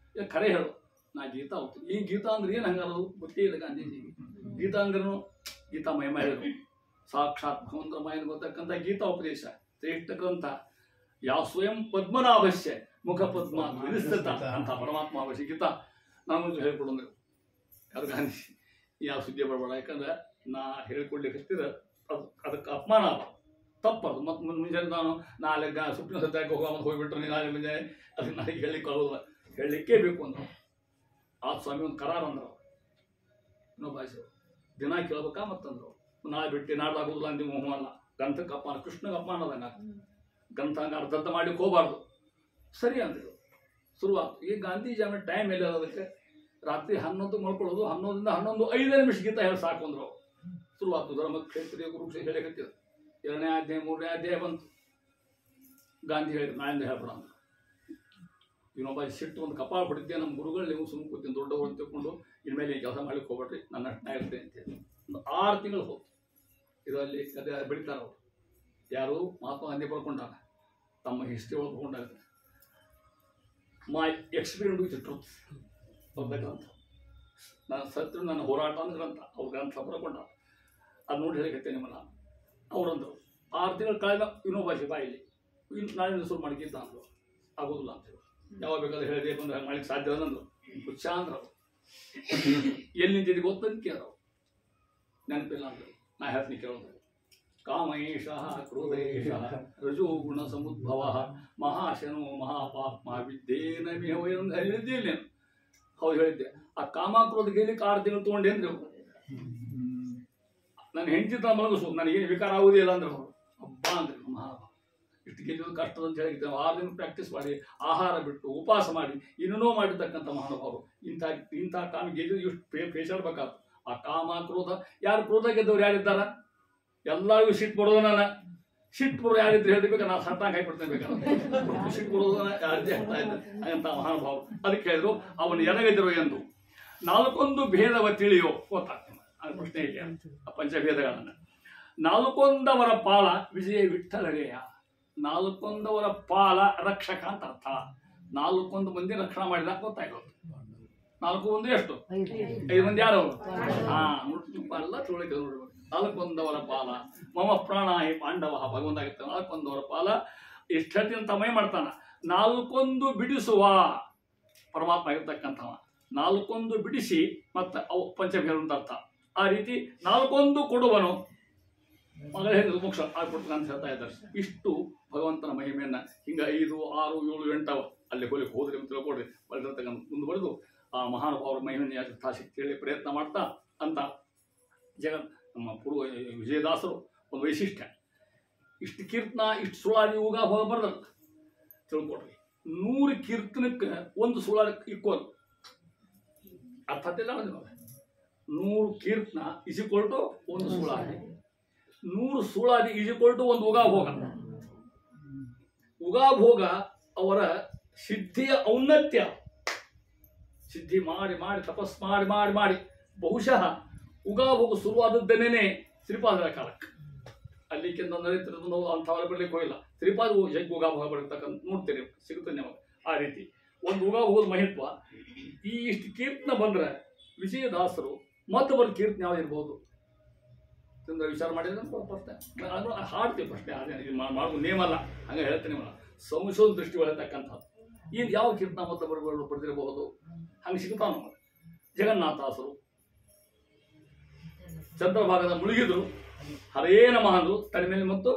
ಖರೆ ಹೇಳು, ನಾ ಗೀತಾ ಹೋಗ್ತೀನಿ. ಈ ಗೀತಾ ಅಂದ್ರೆ ಏನು ಹಂಗಾರದು ಗೊತ್ತೇ ಇಲ್ಲ ಗಾಂಧೀಜಿಗೆ. ಗೀತಾ ಅಂದ್ರೂ ಗೀತಾ ಮಹಿಮಾ ಹೇಳಿದ್ರು. ಸಾಕ್ಷಾತ್ ಭಗವಂತ ಮಾಯನ ಗೊತ್ತಕ್ಕಂಥ ಗೀತಾ ಉಪದೇಶ ಶ್ರೇಷ್ಠ ಗ್ರಂಥ. ಯಾವ ಸ್ವಯಂ ಪದ್ಮನಾಭಶ್ಯ ಮುಖ ಪದ್ಮ ವಿನಿಸ್ತತ ಅಂತ ಪರಮಾತ್ಮ ಅವಶ್ಯ ಗೀತಾ ನಾನು ಹೇಳ್ಕೊಡಂದ್ರೆ. ಯಾರು ಗಾಂಧಿ ಯಾವ ಸುದ್ದಿ ಬರಬೇಡ, ಯಾಕಂದ್ರೆ ನಾ ಹೇಳ್ಕೊಡ್ಲಿಕ್ಕೆ ಹತ್ತಿರ ಅದಕ್ಕೆ ಅಪಮಾನ ಅಲ್ಲ, ತಪ್ಪದು. ಮತ್ತು ಮುಂಜಾನೆ ನಾನು ನಾಳೆ ಸುಪ್ರೀಂ ಸತ್ಯಕ್ಕೆ ಹೋಗ್ಬಿಟ್ರೆ ನಾಳೆ ಮುಂಜಾನೆ ಅದಕ್ಕೆ ನನಗೆ ಹೇಳಲಿಕ್ಕೆ ಆಗೋದಿಲ್ಲ, ಹೇಳಲಿಕ್ಕೇ ಬೇಕು ಅಂದರು. ಆ ಸ್ವಾಮಿ ಒಂದು ಕರಾರ ಅಂದರು. ಇನ್ನೊಬ್ಬ ದಿನ ಕೇಳ್ಬೇಕಾ ಮತ್ತಂದ್ರು. ನಾಳೆ ಬಿಟ್ಟು ನಾಡ್ದಾಗೋದಿಲ್ಲ ಅಂದಿ ಅಲ್ಲ. ಗ್ರಂಥಕ್ಕೆ ಅಪಮಾನ, ಕೃಷ್ಣಗೆ ಅಪಮಾನ ಅದಂಗ. ಗ್ರಂಥ ಹಂಗೆ ಅರ್ಧರ್ಧ ಮಾಡ್ಲಿಕ್ಕೆ ಹೋಗಬಾರ್ದು. ಸರಿ ಅಂದರು. ಶುರುವಾತು. ಈ ಗಾಂಧೀಜಿ ಆಮೇಲೆ ಟೈಮ್ ಎಲ್ಲ ಅದಕ್ಕೆ ರಾತ್ರಿ 11 ಮಾಡ್ಕೊಳ್ಳೋದು. 11ರಿಂದ 11:05 ಗೀತಾ ಹೇಳಿ ಸಾಕು ಅಂದ್ರು. ಶುರುವಾತು. ಧರ್ಮ ಕ್ಷೇತ್ರೀಯ ಕುರುಕ್ಷೇತ್ರ ಹೇಳಿಕತ್ತಿದ್ರು. 2ನೇ ಅಧ್ಯಾಯ 3ನೇ ಅಧ್ಯಾಯ ಬಂತು. ಗಾಂಧಿ ಹೇಳಿದ್ರು, ನಾಯಿಂದ ಹೇಳ್ಬೇಡ ಅಂದ್ರು. ಇನ್ನೊಬ್ಬ ಸಿಟ್ಟು ಒಂದು ಕಪಾಳ ಬಿಡಿದ್ದೆ, ನಮ್ಮ ಗುರುಗಳು ನೀವು ಸುಮ್ಮನೆ ಕೂತೀನಿ ದೊಡ್ಡವರು ಅಂತ ತಿಳ್ಕೊಂಡು ಇನ್ಮೇಲೆ ಈ ಕೆಲಸ ಮಾಡ್ಲಿಕ್ಕೆ ಹೋಗ್ಬೇಡ್ರಿ, ನನ್ನ ಅಷ್ಟನ್ನ ಇರ್ತೇನೆ ಅಂತ ಹೇಳಿ. ಒಂದು 6 ತಿಂಗಳು ಹೋಗ್ತು. ಇದರಲ್ಲಿ ಅದೇ ಬೆಳಿತಾರೆ ಅವರು. ಯಾರು? ಮಹಾತ್ಮ ಗಾಂಧಿ ಬರ್ಕೊಂಡಾಗ ತಮ್ಮ ಹಿಸ್ಟ್ರಿ ಒಳಗೆ ಬರ್ಕೊಂಡಾಗ ಮೈ ಎಕ್ಸ್ಪೀರಿಯನ್ಸ್ ವಿತ್ ಟ್ರೂತ್ ಅಂತ ಗ್ರಂಥ. ನನ್ನ ಸತ್ಯ ನನ್ನ ಹೋರಾಟ ಅಂತ ಗ್ರಂಥ. ಅವ್ರ ಗ್ರಂಥ ಬರ್ಕೊಂಡ. ಅದು ನೋಡಿ ಹೇಳಿಕತ್ತೆ ನಿಮ್ಮನ್ನ. ಅವರಂದರು 6 ತಿಂಗಳು ಕಾಯ್ದ ಇನ್ನೊಬ್ಬಾಜಿ ಬಾಯಿಲಿ ನಾಳೆ ಶುರು ಮಾಡಿ ಗೀತಾ ಅಂದರು. ಆಗೋದಿಲ್ಲ ಅಂತ ಹೇಳಿ. ಯಾವಾಗ ಬೇಕಾದ್ರೆ ಹೇಳಿದೆ ಬಂದ್ರೆ ಮಾಡ್ಲಿಕ್ಕೆ ಸಾಧ್ಯ ಅಂದ್ರು. ಹುಚ್ಚ ಅಂದ್ರು. ಎಲ್ಲಿ ನಿಂತಿದ್ದು ಗೊತ್ತಂತ ಕೇಳೋ ನೆನಪಿಲ್ಲ ಅಂದರು. ನಾ ಹೇಳ್ತೀನಿ ಕೇಳೋದು. ಕಾಮೇಶ ಕ್ರೋಧೇಶ ರಜೋಗುಣ ಸಮುದ್ಭವ ಮಹಾಶನೋ ಮಹಾಪಾಪ್ಮ ವಿದ್ಯೇನ ಮೇಹ ವೈರಿಣಂ ಹೇಳಿದ್ದೆ ಇಲ್ಲಿ. ಹೌದು ಹೇಳಿದ್ದೆ. ಆ ಕಾಮ ಕ್ರೋಧ ಗೆಲ್ಲಿಕ್ಕೆ 6 ತಿಂಗಳು ತೊಗೊಂಡೆ ಅಂದ್ರೆ ನನ್ನ ಹೆಂಡತಿ ತ ಮಲಗಿಸು, ನನಗೇನು ವಿಕಾರ ಆಗುವುದೇ ಇಲ್ಲ ಅಂದ್ರೆ ಹಬ್ಬ ಅಂದ್ರೆ ಮಹಾ ಇಷ್ಟು ಗೆಲ್ಲೋದು ಕಷ್ಟದ ಅಂತ ಹೇಳಿದ್ದೆ. 6 ದಿನ ಪ್ರಾಕ್ಟೀಸ್ ಮಾಡಿ, ಆಹಾರ ಬಿಟ್ಟು, ಉಪವಾಸ ಮಾಡಿ, ಇನ್ನೂ ಮಾಡಿರ್ತಕ್ಕಂಥ ಮಹಾನುಭಾವರು. ಇಂಥ ಕಾಮ ಗೆದ್ದು ಇಷ್ಟು ಪೇಶಾಡ್ಬೇಕಾದ್ರು. ಆ ಕಾಮ ಕ್ರೋಧ, ಯಾರು ಕ್ರೋಧ ಗೆದ್ದವ್ರು ಯಾರಿದ್ದಾರ? ಎಲ್ಲರಿಗೂ ಸಿಟ್ಟು ಬರೋದು. ನಾನು ಸಿಟ್ಟು ಬರೋದು ಯಾರಿದ್ರು ಹೇಳ್ಬೇಕು, ನಾನು ಸಟ್ಟಾಗಿ ಹಾಕಿಬಿಡ್ತೇನೆ ಬೇಕಾದ್ರೆ. ಸಿಟ್ಟು ಬರೋದು ಯಾರದೇ ಹೇಳ್ತಾ ಇದ್ದೆ ಅಂತ ಮಹಾನುಭಾವರು. ಅದಕ್ಕೆ ಹೇಳಿದ್ರು ಅವನು ಎನಗದಿರೋ ಎಂದು 4 ಭೇದವ ತಿಳಿಯೋ ಗೊತ್ತಾಗ್ತದೆ. ಆ ಪ್ರಶ್ನೆ ಇದೆ. ಆ ಪಂಚಭೇದಗಳನ್ನು 4 ಪಾಲ ವಿಜಯ ವಿಠ್ಠಲರೇಯ. 4 ಪಾಲ ರಕ್ಷಕ ಅಂತ ಅರ್ಥ. 4 ಮಂದಿ ರಕ್ಷಣೆ ಮಾಡಿದ ಗೊತ್ತಾಯ್ತು. 4 ಎಷ್ಟು? 5 ಮಂದಿ ಯಾರು? ಎಲ್ಲ ತಿಳುವಳಿಕೆ ನೋಡ್ಬೇಕು. 4 ಪಾಲ ಮಮ ಪ್ರಾಣಾಹಿ ಪಾಂಡವ ಭಗವಂತ ಆಗಿರ್ತಾರೆ. 4 ಪಾಲ ಇಷ್ಟ ಹೇಳ್ತೀನಿ ತಮ್ಮೇ ಮಾಡ್ತಾನ. ನಾಲ್ಕೊಂದು ಬಿಡಿಸುವ ಪರಮಾತ್ಮ ಆಗಿರ್ತಕ್ಕಂಥವ, ನಾಲ್ಕೊಂದು ಬಿಡಿಸಿ ಮತ್ತೆ ಅವು ಪಂಚಭೇದ ಅಂತ ಅರ್ಥ. ಆ ರೀತಿ ನಾಲ್ಕೊಂದು ಕೊಡುವನು ಮಗಳ ಹೇಳಿದ್ರು ಮೋಕ್ಷ ಆಗ್ಬಿಡ್ತಾನೆ ಅಂತ ಹೇಳ್ತಾ ಇದ್ದಾರೆ. ಇಷ್ಟು ಭಗವಂತನ ಮಹಿಮೆಯನ್ನ ಹಿಂಗ 5, 6, 7, 8 ಅಲ್ಲಿ ಹೋದ್ರಿ ಅಂತ ತಿಳ್ಕೊಡ್ರಿ. ಬರೆದಿರ್ತಕ್ಕಂಥ ಮುಂದುವರೆದು ಆ ಮಹಾನುಭಾವರ ಮಹಿಮೆಯ ಯಥಾಶಕ್ತಿ ಹೇಳಿ ಪ್ರಯತ್ನ ಮಾಡ್ತಾ ಅಂತ ನಮ್ಮ ಪೂರ್ವ ವಿಜಯದಾಸರು ಒಂದು ವೈಶಿಷ್ಟ್ಯ, ಇಷ್ಟು ಕೀರ್ತನ ಇಷ್ಟು ಸುಳಾದಿ ಯುಗ ಹೋಗ ಬರ್ದಲ್ಲ ತಿಳ್ಕೊಡ್ರಿ. 100 ಕೀರ್ತನಕ್ಕೆ ಒಂದು ಸುಳಾದಿ ಈಕ್ವಲ್ ಅರ್ಥತಿಲ್ಲ. 100 ಕೀರ್ತನ ಇಸಿಕೊಳ್ಟು ಒಂದು ಸುಳಾದಿ, 100 ಸುಳಾದಿ ಇಸಿಕೊಳ್ಟು ಒಂದು ಉಗಾಭೋಗ. ಉಗಾಭೋಗ ಅವರ ಸಿದ್ಧಿಯ ಔನ್ನತ್ಯ. ಸಿದ್ಧಿ ಮಾಡಿ ಮಾಡಿ ತಪಸ್ ಮಾಡಿ ಮಾಡಿ ಮಾಡಿ ಬಹುಶಃ ಉಗಾಭೋಗ ಶುರುವಾದದ್ದನ್ನೇ ಶ್ರೀಪಾದರ ಕಾಲಕ್ಕೆ. ಅಲ್ಲಿಕ್ಕಿಂತ ನರೇಂದ್ರ ಅಂಥವೆಲ್ಲ ಬರ್ಲಿಕ್ಕೆ ಹೋಗಿಲ್ಲ. ಶ್ರೀಪಾದ ಜಗ್ ಉಗಾಭೋಗ ಬರ್ತಕ್ಕಂಥ ನೋಡ್ತೇನೆ, ಸಿಗುತ್ತೆ ನಮಗೆ. ಆ ರೀತಿ ಒಂದು ಉಗಾಭೋಗದ ಮಹತ್ವ. ಈ ಇಷ್ಟು ಕೀರ್ತನ ಬಂದ್ರೆ ವಿಜಯದಾಸರು ಮತ್ತೊಬ್ಬರ ಕೀರ್ತನೆ ಯಾವ್ದಿರ್ಬೋದು ಅಂದ್ರೆ ವಿಚಾರ ಮಾಡಿದ್ರೆ ಪ್ರಶ್ನೆ ಹಾಡ್ತೀವಿ. ಪ್ರಶ್ನೆ ಅದೇ ಮಾಡೋದು ನೇಮ ಅಲ್ಲ, ಹಂಗೆ ಹೇಳ್ತೇನೆ. ಸಂಶೋಧನ ದೃಷ್ಟಿ ಒಳತಕ್ಕಂಥದ್ದು ಏನು ಯಾವ ಕೀರ್ತನ ಮತ್ತೊಬ್ಬರು ಪಡೆದಿರಬಹುದು, ಹಂಗೆ ಸಿಗ್ತಾವ ನಮಗೆ. ಜಗನ್ನಾಥಾಸರು ಚಂದ್ರಭಾಗದ ಮುಳುಗಿದ್ರು, ಹರೇ ನಮಃ ಅಂದ್ರು, ತಲೆ ಮೇಲೆ ಮತ್ತು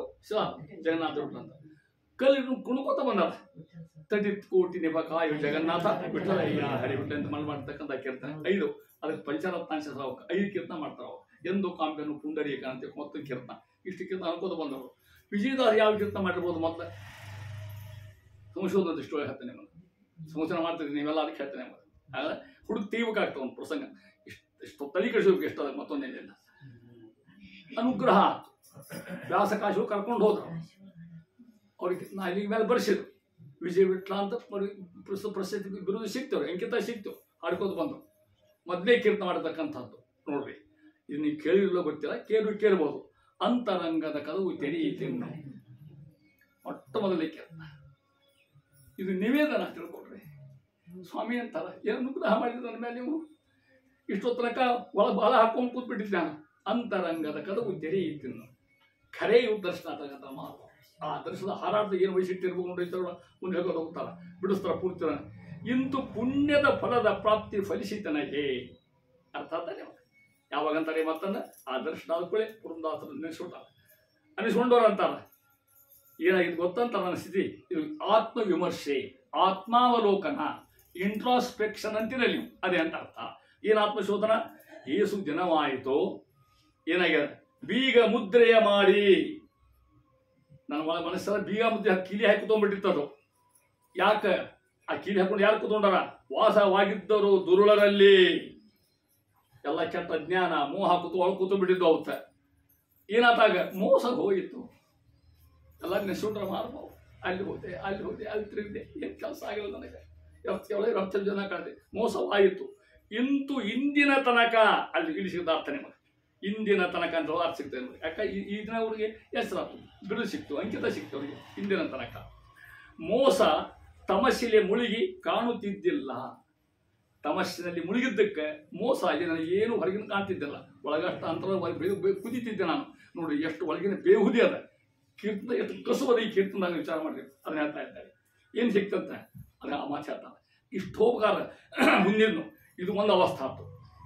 ಜಗನ್ನಾಥ ಅಂತ ಕಲ್ಲಿ ಕುಣ್ಕೋತ ಬಂದಾರ. ತಟಿತ್ ಕೋಟಿ ನಿಭಕಾಯು ಜಗನ್ನಾಥ ಬಿಟ್ಟಲಯ್ಯ ಹರಿ ಬಿಟ್ಟ ಅಂತ ಮಾಡ್ತಕ್ಕಂಥ ಕೀರ್ತನೆ 5. ಅದಕ್ಕೆ ಪಂಚರತ್ನಾಂಶ 5 ಕೀರ್ತನ ಮಾಡ್ತಾರ ಅವ್ರು. ಎಂದು ಕಾಂಬ್ಯನು ಪುಂಡರೀಕ ಅಂತ ಮತ್ತೊಂದು ಕೀರ್ತನ. ಇಷ್ಟು ಕೀರ್ತನ ಅನ್ಕೋತ ಬಂದವರು. ವಿಜಯದಾಸ ಯಾವ ಕೀರ್ತನ ಮಾಡಿರ್ಬೋದು ಮೊದಲ ಸಂಶೋಧನೆ ದೃಷ್ಟಿ ಒಳಗೆ ಹೇಳ್ತೇನೆ. ಸಂಶೋಧನೆ ಮಾಡ್ತಿದ್ದೀನಿ ನೀವೆಲ್ಲ ಅದಕ್ಕೆ ಹೇಳ್ತೇನೆ. ಆಗ ಹುಡುಗ ತೀವ್ರಕ್ಕಾಗ್ತವೆ ಒಂದು ಪ್ರಸಂಗ. ಇಷ್ಟು ತಲೆ ಕಳಿಸೋಕೆ ಎಷ್ಟು ಅದ ಮತ್ತೊಂದೇನಿಲ್ಲ. ಅನುಗ್ರಹ ವ್ಯಾಸಕಾಶವು ಕರ್ಕೊಂಡು ಹೋದ್ರು. ಅವ್ರಿಗೆ ನಾ ಇಲ್ಲಿಗೆ ಮೇಲೆ ಬರ್ಸಿದ್ರು. ವಿಜಯ ವಿಟ್ಲ ಅಂತ ಪ್ರಸಿದ್ಧಿ ಬಿರುದು ಸಿಗ್ತವ್ರು, ಎಂಕಿತ ಸಿಕ್ತು. ಹಾಡ್ಕೋದು ಬಂದರು. ಮೊದಲೇ ಕೀರ್ತನ ಮಾಡತಕ್ಕಂಥದ್ದು ನೋಡ್ರಿ. ಇದು ನೀವು ಕೇಳಿರಲೋ ಗೊತ್ತಿಲ್ಲ, ಕೇಳ್ಬೋದು. ಅಂತರಂಗದ ಕದವು ತೆರೆಯಿತೆನ್ನು ಮೊಟ್ಟ ಮೊದಲೇ ಕೀರ್ತನ. ಇದು ನಿವೇದನ ತಿಳ್ಕೊಡ್ರಿ. ಸ್ವಾಮಿ ಅಂತಾರ, ಏನು ಅನುಗ್ರಹ ಮಾಡಿದ್ರು ನನ್ನ ಮೇಲೆ ನೀವು. ಇಷ್ಟೊತ್ತು ತನಕ ಬಾಲ ಹಾಕೊಂಡು ಕೂತ್ಬಿಟ್ಟಿದ್ದೆ ನಾನು. ಅಂತರಂಗದ ಕದವು ತೆರೆಯಿತೆನ್ನು ಖರೆಯು ದರ್ಶನ ಆಗ್ತಕ್ಕಂಥ ಮಾತು. ಆ ದರ್ಶನದ ಹಾರಾಟದ ಏನು ವೈಶಿಷ್ಟ್ಯ ಇರ್ಬೇಕು ಮುಂದೆ ಹೇಗೋದು ಹೋಗ್ತಾರ, ಬಿಡಿಸ್ತಾರ ಪೂರ್ತಿನ. ಇಂತು ಪುಣ್ಯದ ಫಲದ ಪ್ರಾಪ್ತಿ ಫಲಿಸಿತನಗೆ ಅರ್ಥ ಆಗ್ತಾನೆ. ಯಾವಾಗಂತಾರೆ ಮತ್ತಂದ್ರೆ ಆ ದರ್ಶನ ಆದ್ಕೊಳ್ಳೆ ಪುರಂದಾಸರು ನೆನೆಸ್ಕೊಳ್ತಾರ. ಅನಿಸ್ಕೊಂಡವ್ರು ಅಂತಾರ ಏನಾಗಿದ್ದು ಗೊತ್ತಂತ ನನ್ನ ಸ್ಥಿತಿ. ಇದು ಆತ್ಮವಿಮರ್ಶೆ, ಆತ್ಮಾವಲೋಕನ, ಇಂಟ್ರಾಸ್ಪೆಕ್ಷನ್ ಅಂತಿರಲಿ ನೀವು. ಅದೇ ಅಂತ ಅರ್ಥ. ಏನು ಆತ್ಮಶೋಧನ? ಏಸು ದಿನವಾಯಿತು ಏನಾಗ್ಯದ ಬೀಗ ಮುದ್ರೆಯ ಮಾಡಿ ನನ್ನ ಮನಸ್ಸೆಲ್ಲ ಬೀಗ ಮುದ್ರೆ ಕೀಲಿ ಹಾಕಿ ಕುತ್ಕೊಂಡ್ಬಿಟ್ಟಿರ್ತದು. ಯಾಕೆ ಆ ಕೀಲಿ ಹಾಕೊಂಡು ಯಾರು ಕುತ್ಕೊಂಡಾರ? ವಾಸವಾಗಿದ್ದರು ದುರುಳರಲ್ಲಿ. ಎಲ್ಲ ಕೆಟ್ಟ ಜ್ಞಾನ ಮೋಹ ಕೂತ್ಬಿಟ್ಟಿದ್ದು ಅವತ್ತ. ಏನಾತಾಗ ಮೋಸ ಹೋಗಿತ್ತು. ಎಲ್ಲ ನೆಸುಂಡ್ರ ಮಾಡ್ಬೋದು. ಅಲ್ಲಿ ಹೋದೆ ಅಲ್ಲಿ ತಿರುಗಿದೆ, ಏನು ಕೆಲಸ ಆಗಿಲ್ಲ ನನಗೆ. 20 ಜನ ಕಾಣ್ದೆ ಮೋಸವಾಯಿತು. ಇಂತು ಇಂದಿನ ತನಕ ಅಲ್ಲಿ ಇಲ್ಲಿ ಸಿಗ್ದ ಅರ್ಥ ನಿಮಗೆ. ಇಂದಿನ ತನಕ ಅಂತ ಅರ್ಥ ಸಿಗ್ತದೆ ನೋಡಿ. ಯಾಕೆ ಈ ದಿನ ಅವ್ರಿಗೆ ಹೆಸರಾತು, ಬಿರುದು ಸಿಕ್ತು, ಅಂಕಿತ ಸಿಕ್ತು ಅವ್ರಿಗೆ. ಇಂದಿನ ತನಕ ಮೋಸ ತಮಸ್ಸಿಲೆ ಮುಳುಗಿ ಕಾಣುತ್ತಿದ್ದಿಲ್ಲ. ತಮಸ್ಸಿನಲ್ಲಿ ಮುಳುಗಿದ್ದಕ್ಕೆ ಮೋಸ ಆಗಿ ನನಗೆ ಏನು ಹೊರಗಿನ ಕಾಣ್ತಿದ್ದಿಲ್ಲ. ಒಳಗಷ್ಟ ಅಂತರ ಕುದಿತಿದ್ದೆ ನಾನು. ನೋಡಿ ಎಷ್ಟು ಒಳಗಿನ ಬೇಹುದಿ ಅದ. ಕೀರ್ತನ ಎಷ್ಟು ಕಸುವದ ಈ ಕೀರ್ತನದಾಗ ವಿಚಾರ ಮಾಡಿರಿ. ಅದನ್ನ ಹೇಳ್ತಾ ಇದ್ದಾರೆ. ಏನು ಸಿಕ್ತಂತೆ ಅದನ್ನ ಆ ಮಾತು ಹೇಳ್ತಾನೆ. ಇಷ್ಟು ಹೋಗ್ಕಾರ ಮುಂದಿನ ಇದು ಒಂದು ಅವಸ್ಥೆ ಆಯ್ತು.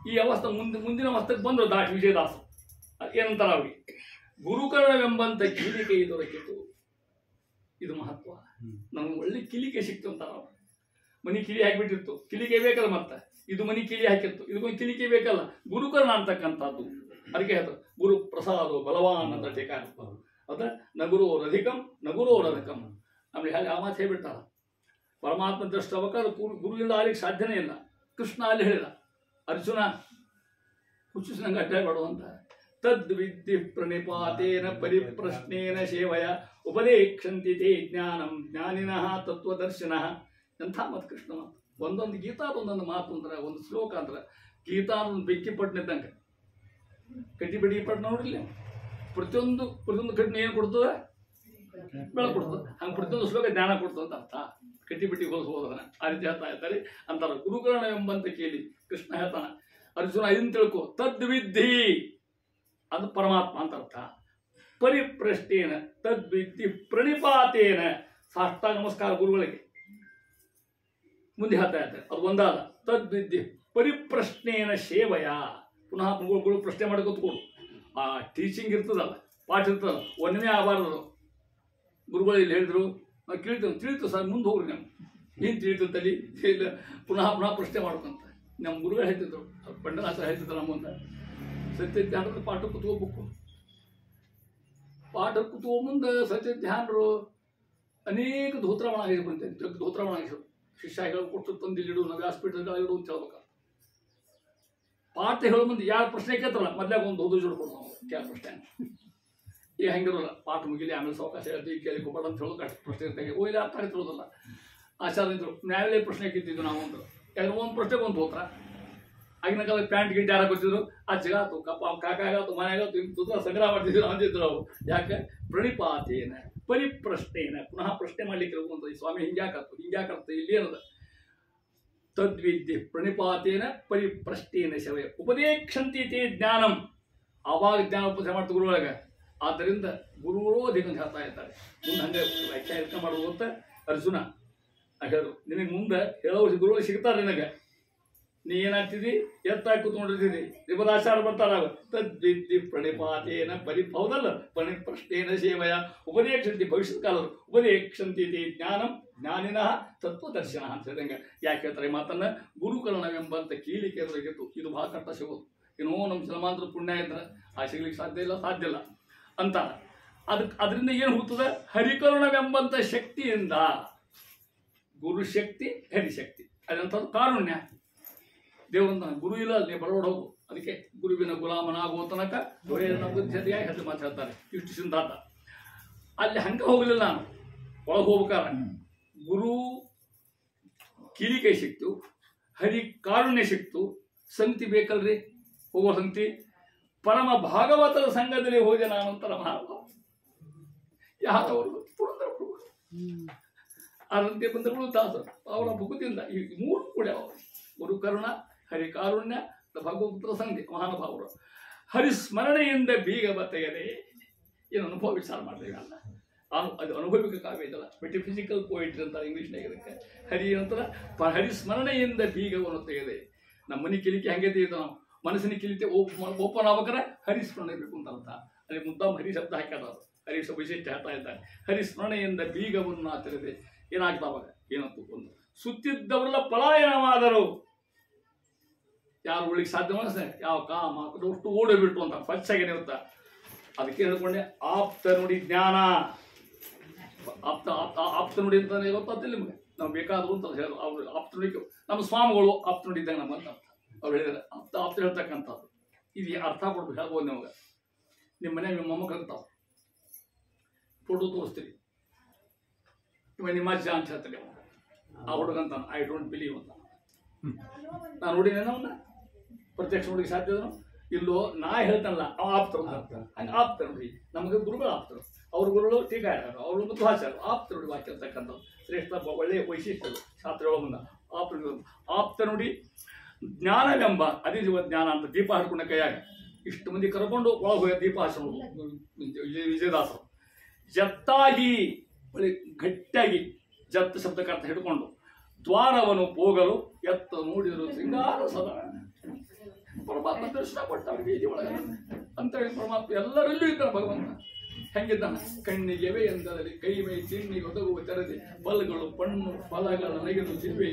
ಈ ಅವಸ್ಥೆ ಮುಂದಿನ ಅವಸ್ಥೆಗೆ ಬಂದರು ದಾಟಿ ವಿಜಯದಾಸ. ಏನಂತಾರ ಅವ್ರಿಗೆ? ಗುರುಕರಣವೆಂಬಂತ ಕಿಲಿಕೆ ದೊರಕಿತು. ಇದು ಮಹತ್ವ. ನಮ್ಗೆ ಒಳ್ಳೆ ಕಿಲಿಕೆ ಸಿಕ್ತು ಅಂತಾರ ಅವ್ರು. ಮನಿ ಕಿಲಿ ಹಾಕಿಬಿಟ್ಟಿರ್ತು, ಕಿಲಿಕೆ ಬೇಕಲ್ಲ. ಮತ್ತೆ ಇದು ಮನಿ ಕಿಲಿ ಹಾಕಿರ್ತು, ಇದಕ್ಕೊಂದು ಕಿಲಿಕೆ ಬೇಕಲ್ಲ. ಗುರುಕರ್ಣ ಅಂತಕ್ಕಂಥದ್ದು. ಅದಕ್ಕೆ ಹೇಳ್ತಾರೆ ಗುರು ಪ್ರಸಾದೋ ಬಲವಾನ್ ಅಂತ ಟೀಕಾ. ಅದ ನಗುರೋರಧಿಕಂ ನಗುರೋರಧಿಕಂ. ಆಮೇಲೆ ಆ ಮಾತು ಹೇಳ್ಬಿಟ್ಟಾರ. ಪರಮಾತ್ಮ ದೃಷ್ಟಬೇಕಾದ್ರೆ ಗುರುವಿಂದ ಆಗ್ಲಿಕ್ಕೆ ಸಾಧ್ಯನೇ ಇಲ್ಲ. ಕೃಷ್ಣ ಅಲ್ಲಿ ಹೇಳಿದ ಅರ್ಜುನ ಹುಚ್ಚಿಸಿನಂಗೆ ಅಡ್ಡಾಡ್ಬೇಡು ಅಂತ. ತದ್ವಿದ್ಧಿ ಪ್ರಣಿಪಾತೇನ ಪರಿಪ್ರಶ್ನೇನ ಸೇವಯ ಉಪದೇಕ್ಷಂತಿ ತೇ ಜ್ಞಾನಂ ಜ್ಞಾನಿನಃ ತತ್ವದರ್ಶಿನಃ. ಎಂಥ ಮಾತು ಕೃಷ್ಣ ಮಾತು. ಒಂದೊಂದು ಗೀತಾದ ಒಂದೊಂದು ಮಾತು ಅಂದ್ರೆ, ಒಂದು ಶ್ಲೋಕ ಅಂದ್ರೆ ಗೀತಾ ಒಂದು ಬೆಂಕಿ ಪಟ್ಟನಿದ್ದಂಗೆ. ಕಡ್ಡಿ ಬೆಡಿ ಪಟ್ಟು ನೋಡ್ರಿಲ್ಲ, ಪ್ರತಿಯೊಂದು ಕಡ್ಡಿ ಏನು ಕೊಡ್ತದೆ? ಬೆಳಕು ಕೊಡ್ತದೆ. ಹಂಗೆ ಪ್ರತಿಯೊಂದು ಶ್ಲೋಕ ಜ್ಞಾನ ಕೊಡ್ತದೆ ಅಂತ ಅರ್ಥ. ಕಟ್ಟಿ ಬಿಟ್ಟಿ ಹೋಲಿಸೋದನ್ನ ಆ ರೀತಿ ಹೇಳ್ತಾ ಇರ್ತಾರೆ ಅಂತಾರೆ. ಗುರುಕರಣ ಎಂಬಂತ ಕೇಳಿ ಕೃಷ್ಣ ಹೇಳ್ತಾನ, ಅರ್ಜುನ ಇದನ್ನು ತಿಳ್ಕೊ. ತದ್ವಿದ್ಧಿ ಅದು ಪರಮಾತ್ಮ ಅಂತ ಅರ್ಥ. ಪರಿಪ್ರಶ್ನೇನ ತದ್ವಿದ್ಧಿ ಪ್ರಣಿಪಾತೇನ ಸಾಷ್ಟಾಂಗ ನಮಸ್ಕಾರ ಗುರುಗಳಿಗೆ. ಮುಂದೆ ಹೇಳ್ತಾ ಇದ್ದಾರೆ ಅದು ಒಂದಾದ ತದ್ವಿದ್ಯೆ ಪರಿಪ್ರಶ್ನೇನ ಸೇವಯ. ಪುನಃ ಗುರುಗಳು ಪ್ರಶ್ನೆ ಮಾಡಿ ಕೂತ್ಕೊಡು. ಆ ಟೀಚಿಂಗ್ ಇರ್ತದಲ್ಲ, ಪಾಠ ಇರ್ತದಲ್ಲ, ಒಂದನೇ ಆಗಬಾರ್ದು. ಗುರುಗಳು ಇಲ್ಲಿ ಹೇಳಿದ್ರು, ನಾವು ಕೇಳ್ತೇವೆ, ತಿಳಿತು ಸರ್, ಮುಂದೆ ಹೋಗ್ರಿ ನಾವು ಏನು ತಿಳಿತು ತಲೆ ಇಲ್ಲ, ಪುನಃ ಪ್ರಶ್ನೆ ಮಾಡ್ಕೊಂತ. ನಮ್ಮ ಗುರುಗಳು ಹೇಳ್ತಿದ್ರು, ಪಂಡನಾಚಾರ್ಯ ಹೇಳ್ತಿದ್ರು ನಮ್ಮ ಮುಂದೆ, ಸತ್ಯ ಧ್ಯಾನದ ಪಾಠ ಕೂತ್ಕೋಬೇಕು. ಪಾಠ ಕೂತ್ಕೋ ಮುಂದೆ ಸತ್ಯ ಧ್ಯಾನರು ಅನೇಕ ಧೋತ್ರವಣ ಆಗಿ ಬಂತೇನೆ, ಜಗ್ ಧೋತ್ರವಣ ಆಗಿದ್ರು. ಶಿಷ್ಯ ಹೇಳಿ ಕೊಟ್ಟು ತಂದು ಇಲ್ಲಿಡು, ನಾವು ವ್ಯಾಸಪೀಠದಲ್ಲಿಡು ಅಂತ ಹೇಳ್ಬೇಕು. ಪಾಠ ಹೇಳೋ ಮುಂದೆ ಯಾರು ಪ್ರಶ್ನೆ ಕೇಳ್ತಾರಲ್ಲ, ಮೊದಲಾಗ ಒಂದು ಹೋದು ಜೋಡ್ಕೊಡು ನಾವು ಕೇಳ ಪ್ರಶ್ನೆ. ಈಗ ಹೆಂಗಿರೋಲ್ಲ, ಪಾಠ ಮುಗಿಲಿ ಆಮೇಲೆ ಸಾವಕಾಶ ಹೇಳ್ತೀವಿ, ಕೇಳಿಕೊಬೇಡ ಅಂತ ಹೇಳೋದು ಕಷ್ಟ. ಪ್ರಶ್ನೆ ಇರ್ತಾಗೆ ಓ ಇಲ್ಲ ಅರ್ಥ ಆಗ್ತಿರೋದಲ್ಲ. ಆಚಾರ್ಯ ಇದ್ರು, ನ್ಯಾಯಾಲಯ ಪ್ರಶ್ನೆ ಕೇಳ್ತಿದ್ವಿ ನಾವು ಅಂತ. ಯಾಕಂದ್ರೆ ಒಂದು ಪ್ರಶ್ನೆಗೆ ಒಂದು ಹೋತ್ರ. ಆಗಿನ ಕಾಲ ಪ್ಯಾಂಟ್ ಗಿಂಟ್ ಯಾರು ಗೊತ್ತಿದ್ರು, ಅಜ್ಜಗಾತು ಕಾಕಾಗಾತು ಮನೆಗಾತು ಇಂಥ ಸಂಗ್ರಹ ಮಾಡ್ತಿದ್ರು ಅಂತಿದ್ರು ಅವರು. ಯಾಕೆ ಪ್ರಣಿಪಾತೇನ ಪರಿಪ್ರಶ್ನೇನ, ಪುನಃ ಪ್ರಶ್ನೆ ಮಾಡ್ಲಿಕ್ಕೆ ಅಂತ. ಈ ಸ್ವಾಮಿ ಹಿಂಗ್ಯಾಕತ್ತು ಇಲ್ಲಿ ಅನ್ನೋದು. ತದ್ವಿದ್ಯೆ ಪ್ರಣಿಪಾತೇನ ಪರಿಪ್ರಶ್ನೇನ ಶವಯ ಉಪದೇಕ್ಷಂತೀತೆ ಜ್ಞಾನಂ. ಆವಾಗ ಜ್ಞಾನ ಉಪದೇಶ ಮಾಡ್ತು ಗುರುವೊಳಗೆ. ಆದ್ದರಿಂದ ಗುರುಗಳು ಅಧಿಕ ಹೇಳ್ತಾ ಇರ್ತಾರೆ. ಮುಂದೆ ಹಂಗೆ ವ್ಯಾಖ್ಯಾನ ಮಾಡುವುದು ಅಂತ ಅರ್ಜುನ ಹೇಳಿದ್ರು. ನಿನಗೆ ಮುಂದೆ ಹೇಳೋರು ಗುರುಗಳು ಸಿಗ್ತಾರೆ. ನಿನಗೆ ನೀ ಏನಾಗ್ತಿದ್ದಿ, ಎತ್ತಾಗಿ ಕೂತ್ಕೊಂಡಿದ್ದೀರಿ, ನಿಬದಾಚಾರ ಬರ್ತಾರ. ತದ್ವಿದ್ಯೆ ಪ್ರಣಿಪಾತೇನ ಹೌದಲ್ಲ, ಪರಿಪ್ರಶ್ನೇನ ಸೇವಯ ಉಪದೇಕ್ಷಂತಿ. ಭವಿಷ್ಯದ ಕಾಲರು ಉಪದೇಕ್ಷಂತೀತಿ ಜ್ಞಾನಂ ಜ್ಞಾನಿನಃ ತತ್ವದರ್ಶನ ಅಂತ ಹೇಳಿದಂಗೆ. ಯಾಕೆ ಹೇಳ್ತಾರೆ ಮಾತನ್ನ, ಗುರುಕರಣವೆಂಬಂತ ಕೀಲಿಕೆ ಎದುರಾಗಿತ್ತು. ಇದು ಭಾಳ ಕಷ್ಟ ಸಿಗೋದು. ಏನೋ ನಮ್ಮ ಜನ್ಮಾಂತರ ಪುಣ್ಯ ಇದ್ರೆ ಆ ಸಿಗ್ಲಿಕ್ಕೆ ಸಾಧ್ಯ ಇಲ್ಲ ಅಂತ. ಅದರಿಂದ ಏನು ಹುಟ್ಟುತ್ತದೆ, ಹರಿಕರುಣವೆಂಬಂತ ಶಕ್ತಿಯಿಂದ. ಗುರುಶಕ್ತಿ ಹರಿಶಕ್ತಿ ಅದಂಥದ್ದು ಕಾರುಣ್ಯ. ದೇವರನ್ನ ಗುರು ಇಲ್ಲ ಅಲ್ಲಿ ಬರೋಡ್ ಹೋಗು. ಅದಕ್ಕೆ ಗುರುವಿನ ಗುಲಾಮನಾಗುವ ತನಕ ದೊರೆಯನ ಬುದ್ಧಿಯಾಗಿ ಹೆಸರು ಮಾತಾಡ್ತಾರೆ ಇಷ್ಟು ಸಿದ್ಧಾಂತ. ಅಲ್ಲಿ ಹಂಗೆ ಹೋಗಲಿಲ್ಲ ನಾನು. ಒಳಗೆ ಹೋಗ್ಬೇಕಾರ ಗುರು ಕಿರಿಕೈ ಸಿಕ್ತು, ಹರಿ ಕಾರುಣ್ಯ ಸಿಕ್ತು. ಸಂಗತಿ ಬೇಕಲ್ರಿ, ಹೋಗೋ ಸಂಗತಿ. ಪರಮ ಭಾಗವತರ ಸಂಘದಲ್ಲಿ ಹೋದೆ ನಾನು ಅಂತರ ಮಹಾನುಭಾವ. ಯಾರವರು ಪುರಂದರ ಪ್ರಭು, ಅನಂತ್ಯ ಬಂಧಗಳು ದಾಸರು ಅವರ ಭುಗುತಿಯಿಂದ ಈ ಮೂರು ಕೂಡ ಗುರು ಕರುಣ, ಹರಿ ಕಾರುಣ್ಯ, ಭಗವಂತರ ಸಂಧಿ ಮಹಾನುಭಾವರು. ಹರಿಸ್ಮರಣೆಯಿಂದ ಬೀಗ ಬತ್ತೆಯದೆ. ಏನು ಅನುಭವ ವಿಚಾರ ಮಾಡ್ತೇವೆ ಅಲ್ಲ, ಅದು ಅನುಭವಿಕ ಕಾವ್ಯ ಇದಲ್ಲ, ಮೆಟಿಫಿಸಿಕಲ್ ಪೋಯಿಟ್ರಿ ಅಂತಾರೆ ಇಂಗ್ಲೀಷ್ನಾಗ. ಇದಕ್ಕೆ ಹರಿ ಅಂತರ ಹರಿಸ್ಮರಣೆಯಿಂದ ಬೀಗವನ್ನು ತೆಗೆದೆ. ನಮ್ಮ ಮನೆ ಕಿಲಿಕೆ ಹಂಗೆ ತೆಗೆದ ನಾವು ಮನಸ್ಸಿನ ಕಿಲಿತೆ ಓಪನ್ ಆಗ್ಬೇಕಾರೆ ಹರಿಸ್ಮರಣೆ ಬೇಕು ಅಂತ ಅರ್ಥ. ಅಲ್ಲಿ ಮುದ್ದಾಮ್ ಹರಿ ಶಬ್ದ ಹಾಕ್ಯಾರ. ಹರಿ ವೈಶಿಷ್ಟ್ಯ ಹೇಳ್ತಾ ಇದ್ದಾರೆ. ಹರಿಸ್ಮರಣೆಯಿಂದ ಬೀಗವನ್ನು ತೆರೆದೆ. ಏನಾಗ್ತಾವಾಗ ಏನಂತ ಒಂದು ಸುತ್ತಿದ್ದವರೆಲ್ಲ ಪಲಾಯನವಾದರು. ಯಾರು ಉಳಿಗೆ ಸಾಧ್ಯ ಮನಸ್ಸೆ ಯಾವ ಕಾಮ ಅಷ್ಟು ಓಡೋಗ್ಬಿಟ್ಟು ಅಂತ ಫಚ್ಚಾಗೇನೆ ಇರುತ್ತ. ಅದಕ್ಕೆ ಹೇಳ್ಕೊಂಡೆ ಆಪ್ತ ನುಡಿ ಜ್ಞಾನ. ಆಪ್ತ ನುಡಿ ಅಂತ ಗೊತ್ತಿಲ್ಲ ನಿಮಗೆ. ನಾವು ಬೇಕಾದ್ರು ಅಂತ ಹೇಳೋದು ಅವ್ರು ಆಪ್ತ ನುಡಿ. ನಮ್ಮ ಸ್ವಾಮಿಗಳು ಆಪ್ತ ನುಡಿ ಇದ್ದಾಗ ನಮ್ಮಂತ ಅವ್ರು ಹೇಳಿದಾರೆ. ಆಪ್ತ ಹೇಳ್ತಕ್ಕಂಥದ್ದು ಇದು ಅರ್ಥ ಕೊಡ್ಬೇಕು. ಹೇಳ್ಬೋದು ನಿಮಗೆ. ನಿಮ್ಮ ಮನೆ ನಿಮ್ಮ ಮೊಮ್ಮಗ ಅಂತಾವ ಫೋಟೋ ತೋರಿಸ್ತೀರಿ, ನಿಮ್ಮ ಅಜ್ಜ ಅಂತ ಹೇಳ್ತಾರೆ. ಆ ಹುಡುಗಂತ ಐ ಡೋಂಟ್ ಬಿಲೀವ್ ಅಂತ. ನಾನು ನೋಡಿನೇನ ಅವನ್ನ ಪ್ರತ್ಯಕ್ಷ ನೋಡಿಗೆ ಸಾಧ್ಯ ಇಲ್ಲೋ. ನಾ ಹೇಳ್ತಾನಲ್ಲ ಅವ ಆಪ್ತರು ಹಂಗೆ ಆಪ್ತ ನೋಡಿ. ನಮಗೆ ಗುರುಗಳು ಆಪ್ತರು, ಅವ್ರ ಗುರುಗಳು ಟೀಕಾಯರು, ಅವರು ಮಧ್ವಾಚಾರ್ಯರು. ಆಪ್ತ ನುಡಿ ವಾಕ್ಯ ಅಂತಕ್ಕಂಥದ್ದು ಶ್ರೇಷ್ಠ ಒಳ್ಳೆಯ ವೈಶಿಷ್ಟ್ಯಗಳು ಶಾಸ್ತ್ರಗಳ ಮುಂದೆ. ಆಪ್ತ ನುಡಿ ಜ್ಞಾನವೆಂಬ ಅದೇ ಜ್ಞಾನ ಅಂತ ದೀಪ ಹಡ್ಕೊಂಡ ಕೈಯಾಗ ಇಷ್ಟು ಮಂದಿ ಕರ್ಕೊಂಡು ಒಳಗೆ ಹೋಗಿ ದೀಪ ಹಚ್ಚೋದು ವಿಜಯದಾಸರು. ಜತ್ತಾಗಿ ಒಳ್ಳೆ ಗಟ್ಟಿಯಾಗಿ ಜತ್ತ ಶಬ್ದಕ್ಕೆ ಅರ್ಥ ಹಿಡ್ಕೊಂಡು ದ್ವಾರವನ್ನು ಹೋಗಲು ಎತ್ತ ನೋಡಿದರು ಸಿಂಗಾರ ಸದಾ. ಪರಮಾತ್ಮ ದರ್ಶನ ಕೊಟ್ಟ ಬೀದಿ ಒಳಗೆ ಅಂತ ಹೇಳಿ ಪರಮಾತ್ಮ ಎಲ್ಲರಲ್ಲೂ ಇದ್ದಾನೆ ಭಗವಂತ. ಹೆಂಗಿದ್ದಾನೆ, ಕಣ್ಣಿಗೆವೆ ಎಂದರಲ್ಲಿ ಕೈ ಮೈ ಚಿಣ್ಣಿ ಒದಗುವ ತೆರೆದಿ ಬಲ್ಗಳು ಪಣ್ಣು ಫಲಗಳ ನಗೆದು ಜಿಲ್ವೆ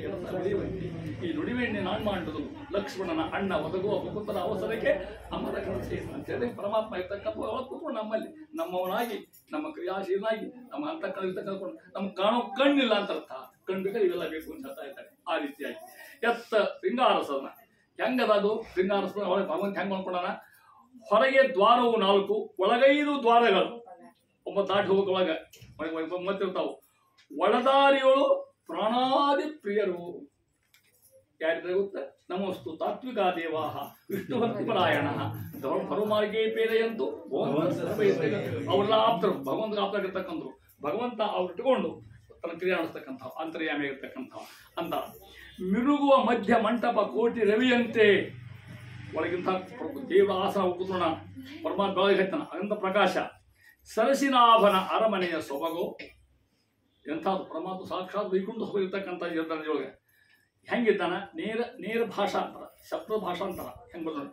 ಈ ನುಡಿವೆಣ್ಣೆ ನಾನ್ ಮಾಡುವುದು ಲಕ್ಷ್ಮಣನ ಅಣ್ಣ ಒದಗುವ ಮುಕುತರ ಅವಸರಕ್ಕೆ ಅಮರ ಕಳಿಸಿ ಅಂತ ಹೇಳಿ ಪರಮಾತ್ಮ ಇರ್ತಕ್ಕಂಥ ಕೂತ್ಕೊಂಡು ನಮ್ಮಲ್ಲಿ ನಮ್ಮವನಾಗಿ ನಮ್ಮ ಕ್ರಿಯಾಶೀಲನಾಗಿ ನಮ್ಮ ಅಂತ ಕಲಿತಕ್ಕಂಥ ನಮ್ಗೆ ಕಾಣೋ ಕಣ್ಣಿಲ್ಲ ಅಂತ ಅರ್ಥ. ಕಣ್ ಬೇಕಾದ್ರೆ ಇವೆಲ್ಲ ಬೇಕು ಅಂತ ಹೇಳ್ತಾ ಇದ್ದಾರೆ. ಆ ರೀತಿಯಾಗಿ ಎತ್ತ ಶೃಂಗಾರಸನ ಹೆಂಗದ ಅದು ಶೃಂಗಾರಸನ ಒಳಗೆ ಭಗವಂತ ಹೆಂಗ್ ಮಾಡ್ಕೊಂಡಾನ. ಹೊರಗೆ ದ್ವಾರವು 4, ಒಳಗೈದು ದ್ವಾರಗಳು. ಒಬ್ಬ ದಾಟಿ ಹೋಗೋಳಗ ಮತ್ತಿರ್ತಾವು. ಒಳದಾರಿಯೊಳು ಪ್ರಾಣಾದಿ ಪ್ರಿಯರು ಯಾರಿದ್ರೆ ಗೊತ್ತ. ನಮಸ್ತು ತಾತ್ವಿಕಾ ದೇವಾಹ ವಿಷ್ಣು ಭಕ್ತಿಪರಾಯಣ ಪರಮಾರ್ಗೇ ಪೇರೆಯಂತೂ ಅವ್ರೆಲ್ಲ ಆಪ್ತರು, ಭಗವಂತನ ಆಪ್ತರಾಗಿರ್ತಕ್ಕಂಥವ್ರು. ಭಗವಂತ ಅವ್ರು ಇಟ್ಕೊಂಡು ತನ್ನ ಕ್ರಿಯೆ ನಡೆಸ್ತಕ್ಕಂಥ ಅಂತರ್ಯಾಮಿ ಆಗಿರ್ತಕ್ಕಂಥ ಅಂತ. ಮಿರುಗುವ ಮಧ್ಯ ಮಂಟಪ ಕೋಟಿ ರವಿಯಂತೆ ಒಳಗಿಂತ ದೇವ ಆಸನ ಕೂತ್ರೋಣ ಪರಮಾತ್ಮ ಬೆಳಗ್ಗೆ ಹೇಳ್ತಾನ. ಅನಂತ ಪ್ರಕಾಶ ಸರಸಿನಾಭನ ಅರಮನೆಯ ಸೊಬಗು ಎಂಥದ್ದು ಪರಮಾತ್ಮ ಸಾಕ್ಷಾತ್ ವೈಕುಂಠ ಹೋಗಿರ್ತಕ್ಕಂಥ ದರ್ಜೆಯೊಳಗೆ ಹೆಂಗಿದ್ದಾನ ನೇರ ಭಾಷಾಂತರ ಶಬ್ದ ಭಾಷಾಂತರ ಹೆಂಗೆ ಬರ್ತದೆ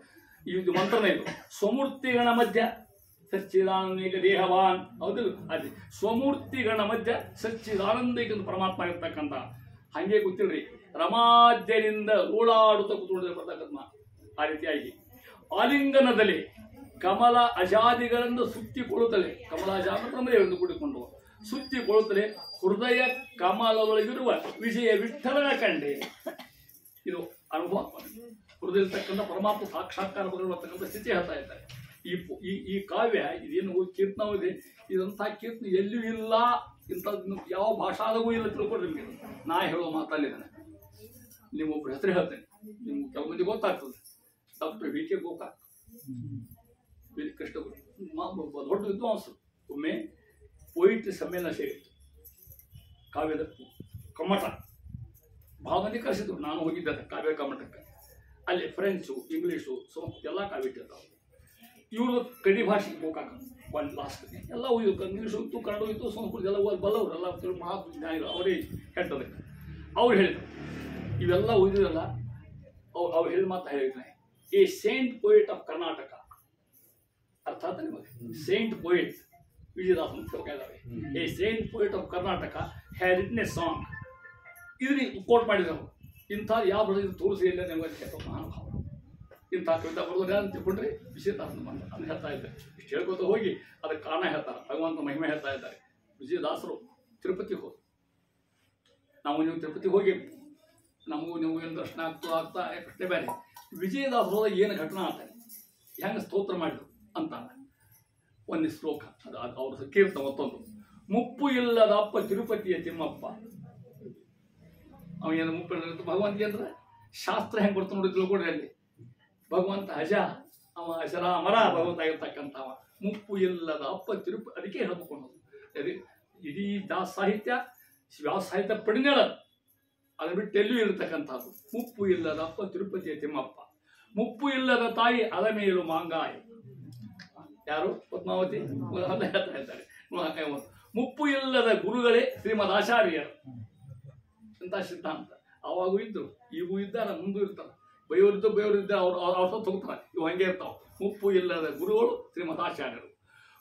ಇದು ಮಂತ್ರನೇ ಇದು ಸ್ವಮೂರ್ತಿಗಳ ಮಧ್ಯ ಸಚ್ಚಿದಾನಂದಿಕ ದೇಹವಾನ್ ಹೌದು ಅದೇ ಸ್ವಮೂರ್ತಿಗಳ ಮಧ್ಯ ಸಚ್ಚಿದಾನಂದಿಕ ಪರಮಾತ್ಮ ಇರ್ತಕ್ಕಂಥ ಹಂಗೆ ಗೊತ್ತಿಲ್ರಿ ರಮಾದ್ಯರಿಂದ ಓಡಾಡುತ್ತಾ ಕೂತ್ಕೊಂಡಿದ್ರೆ ಬರ್ತಕ್ಕಂಥ ಆ ರೀತಿಯಾಗಿ ಆಲಿಂಗನದಲ್ಲಿ ಕಮಲ ಅಜಾದಿಗಳನ್ನು ಸುತ್ತಿಕೊಳ್ಳುತ್ತಲೇ ಕಮಲ ಅಜಾದಗಳನ್ನು ಕೂಡಿಕೊಂಡು ಸುತ್ತಿಕೊಳ್ಳುತ್ತಲೇ ಹೃದಯ ಕಮಲದೊಳಗಿರುವ ವಿಜಯ ವಿಠಲನ ಕಂಡೆ. ಇದು ಅನುಭವ ಹೃದಯತಕ್ಕಂಥ ಪರಮಾತ್ಮ ಸಾಕ್ಷಾತ್ಕಾರ ಬರ್ತಕ್ಕಂಥ ಸ್ಥಿತಿ ಹೇಳ್ತಾ ಇದ್ದಾರೆ. ಈ ಕಾವ್ಯ ಇದೇನು ಕೀರ್ತನ ಇದೆ, ಇದಂಥ ಕೀರ್ತನ ಎಲ್ಲಿಯೂ ಇಲ್ಲ, ಇಂಥದ್ದು ಯಾವ ಭಾಷಾದಾಗೂ ಇಲ್ಲ ತಿಳ್ಕೊಡ್ರಿ. ನಿಮಗೆ ನಾ ಹೇಳೋ ಮಾತಲ್ಲಿದ್ದಾನೆ, ನಿಮ್ಮೊಬ್ಬರು ಹೆಸರು ಹೇಳ್ತೇನೆ, ನಿಮ್ಗೆ ಕೆಲವು ಮಂದಿ ಗೊತ್ತಾಗ್ತದೆ. Doctor V K Gokak, Krishna ದೊಡ್ಡ ವಿದ್ವಾಂಸರು. ಒಮ್ಮೆ ಪೊಯಿಟ್ರಿ ಸಮ್ಮೇಳನ ಸೇರಿತ್ತು, ಕಾವ್ಯದ ಕಮ್ಮಟ. ಭಾಳ ಮಂದಿ ಕರೆಸಿದ್ರು, ನಾನು ಹೋಗಿದ್ದೆ ಕಾವ್ಯ ಕಮ್ಮಟಕ್ಕೆ. ಅಲ್ಲಿ ಫ್ರೆಂಚು, ಇಂಗ್ಲೀಷು, ಸಂಸ್ಕೃತ ಎಲ್ಲ ಕಾವ್ಯ ಇಟ್ಟಿರ್ತಾವೆ. ಇವರು ಕಡಿ ಭಾಷೆ ಗೋಕಾಕ ಒಂದು ಲಾಸ್ಟ್ ಎಲ್ಲ ಹೋಗಿದ್ದು, ಇಂಗ್ಲೀಷು ಇತ್ತು, ಕನ್ನಡ ಇತ್ತು, ಸಂಸ್ಕೃತ ಎಲ್ಲ ಬಲ್ಲವರು ಎಲ್ಲ ಮಹಾಜ್ಞಾನಿಗಳು ಅವರೇ ಹೆಟ್ಟದಕ್ಕೆ. ಅವ್ರು ಹೇಳಿದ್ರು ಇವೆಲ್ಲ ಓದಿದ್ರಲ್ಲ, ಅವ್ರು ಹೇಳಿದ ಮಾತು ಹೇಳಿದ್ರೆ a saint poet of Karnataka. ಅರ್ಥ ಆಯ್ತಾ ನಿಮಗೆ? ಸೇಂಟ್ ಪೊಯಿಟ್ ವಿಜಯದಾಸ್ ಅಂತ ಇದ್ದಾರೆ. A saint poet of Karnataka had written a song. ಇದನ್ನ ಕೋಟ್ ಮಾಡಿದ್ರು. ಇಂಥ ಯಾವ ಬರೋದು ತೋರಿಸಿ ಇಲ್ಲ ನಿಮಗೆ ಮಹಾನುಭಾವ. ಇಂಥ ಕವಿತಾ ಬರೋದು ಯಾರು ತಿಳ್ಕೊಂಡ್ರೆ ವಿಜಯದಾಸನ ಬಂದ ಅಂತ ಹೇಳ್ತಾ ಇದ್ದಾರೆ. ಇಷ್ಟು ಹೇಳ್ಕೊತ ಹೋಗಿ ಅದಕ್ಕೆ ಕಾರಣ ಹೇಳ್ತಾರೆ, ಭಗವಂತ ಮಹಿಮೆ ಹೇಳ್ತಾ ಇದ್ದಾರೆ. ವಿಜಯದಾಸರು ತಿರುಪತಿಗೆ ಹೋದ್ರು. ನಾವು ನೀವು ತಿರುಪತಿಗೆ ಹೋಗಿ ನಮಗೂ ನೀವು ಏನು ದರ್ಶನ ಆಗ್ತಾ ಪ್ರಶ್ನೆ ಬೇರೆ. ವಿಜಯದಾಸರು ಹೋದಾಗ ಏನು ಘಟನಾ ಆಗ್ತಾರೆ, ಹೆಂಗೆ ಸ್ತೋತ್ರ ಮಾಡಿದ್ರು ಅಂತ ಒಂದು ಶ್ಲೋಕ. ಅದು ಅವ್ರ ಕೀರ್ತನ ಮತ್ತೊಂದು. ಮುಪ್ಪು ಇಲ್ಲದ ಅಪ್ಪ ತಿರುಪತಿಯ ತಿಮ್ಮಪ್ಪ. ಅವನೇನು ಮುಪ್ಪು ಭಗವಂತ ಅಂದ್ರೆ ಶಾಸ್ತ್ರ ಹೆಂಗೆ ಬರ್ತ ನೋಡಿ ತಿಳ್ಕೊಡ್ರಿ. ಅಲ್ಲಿ ಭಗವಂತ ಅಜ, ಅವ ಅಜರ ಅಮರ ಭಗವಂತ ಆಗಿರ್ತಕ್ಕಂಥವ. ಮುಪ್ಪು ಇಲ್ಲದ ಅಪ್ಪ ಅದಕ್ಕೆ ಹೇಳ್ಕೊಂಡು ಇಡೀ ದಾಸ ಸಾಹಿತ್ಯ ವ್ಯಾಸ ಸಾಹಿತ್ಯ ಪಡಿನೇಳ ಅದನ್ನ ಬಿಟ್ಟು ಎಲ್ಲಿಯೂ ಇರತಕ್ಕಂಥದ್ದು. ಮುಪ್ಪು ಇಲ್ಲದ ಅಪ್ಪ ತಿರುಪತಿಯ ತಿಮ್ಮಪ್ಪ, ಮುಪ್ಪು ಇಲ್ಲದ ತಾಯಿ ಅಲಮೇಲು ಮಾಂಗಾಯ. ಯಾರು? ಪದ್ಮಾವತಿ ಹೇಳ್ತಾ ಇದ್ದಾರೆ. ಮುಪ್ಪು ಇಲ್ಲದ ಗುರುಗಳೇ ಶ್ರೀಮದ್ ಆಚಾರ್ಯರು ಅಂತ ಸಿದ್ಧಾಂತ. ಅವಾಗೂ ಇದ್ರು, ಈಗೂ ಇದ್ದಾರೆ, ಮುಂದೂ ಇರ್ತಾರೆ. ಬೈಯವರಿದ್ದು ಬೈಯವರಿದ್ದ ಅವ್ರ ತಗೋತಾರೆ. ಇವು ಹಂಗೆ ಇರ್ತಾವ. ಮುಪ್ಪು ಇಲ್ಲದ ಗುರುಗಳು ಶ್ರೀಮದ್ ಆಚಾರ್ಯರು,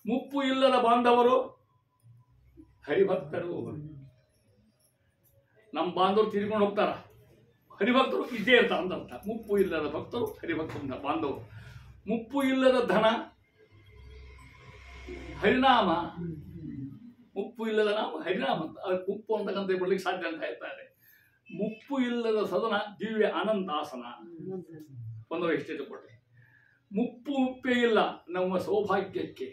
ಮುಪ್ಪು ಇಲ್ಲದ ಬಾಂಧವರು ಹರಿಭಕ್ತರು. ನಮ್ಮ ಬಾಂಧವರು ತಿರ್ಕೊಂಡು ಹೋಗ್ತಾರ, ಹರಿಭಕ್ತರು ಇದ್ದೇ ಇರ್ತಾರ ಅಂತ. ಮುಪ್ಪು ಇಲ್ಲದ ಭಕ್ತರು ಹರಿಭಕ್ತರು ಬಾಂಧವರು. ಮುಪ್ಪು ಇಲ್ಲದ ಧನ ಹರಿನಾಮ. ಮುಪ್ಪು ಇಲ್ಲದ ನಾಮ ಹರಿನಾಮ ಅಂತ. ಅದಕ್ಕೆ ಮುಪ್ಪು ಅಂತಕ್ಕಂಥ ಬಿಡ್ಲಿಕ್ಕೆ ಸಾಧ್ಯ ಅಂತ ಹೇಳ್ತಾರೆ. ಮುಪ್ಪು ಇಲ್ಲದ ಸದನ ದಿವ್ಯ ಆನಂದಾಸನ. ಒಂದು ವೈಶಿಷ್ಟ್ಯತೆ ಕೊಟ್ಟೆ. ಮುಪ್ಪು ಮುಪ್ಪೇ ಇಲ್ಲ ನಮ್ಮ ಸೌಭಾಗ್ಯಕ್ಕೆ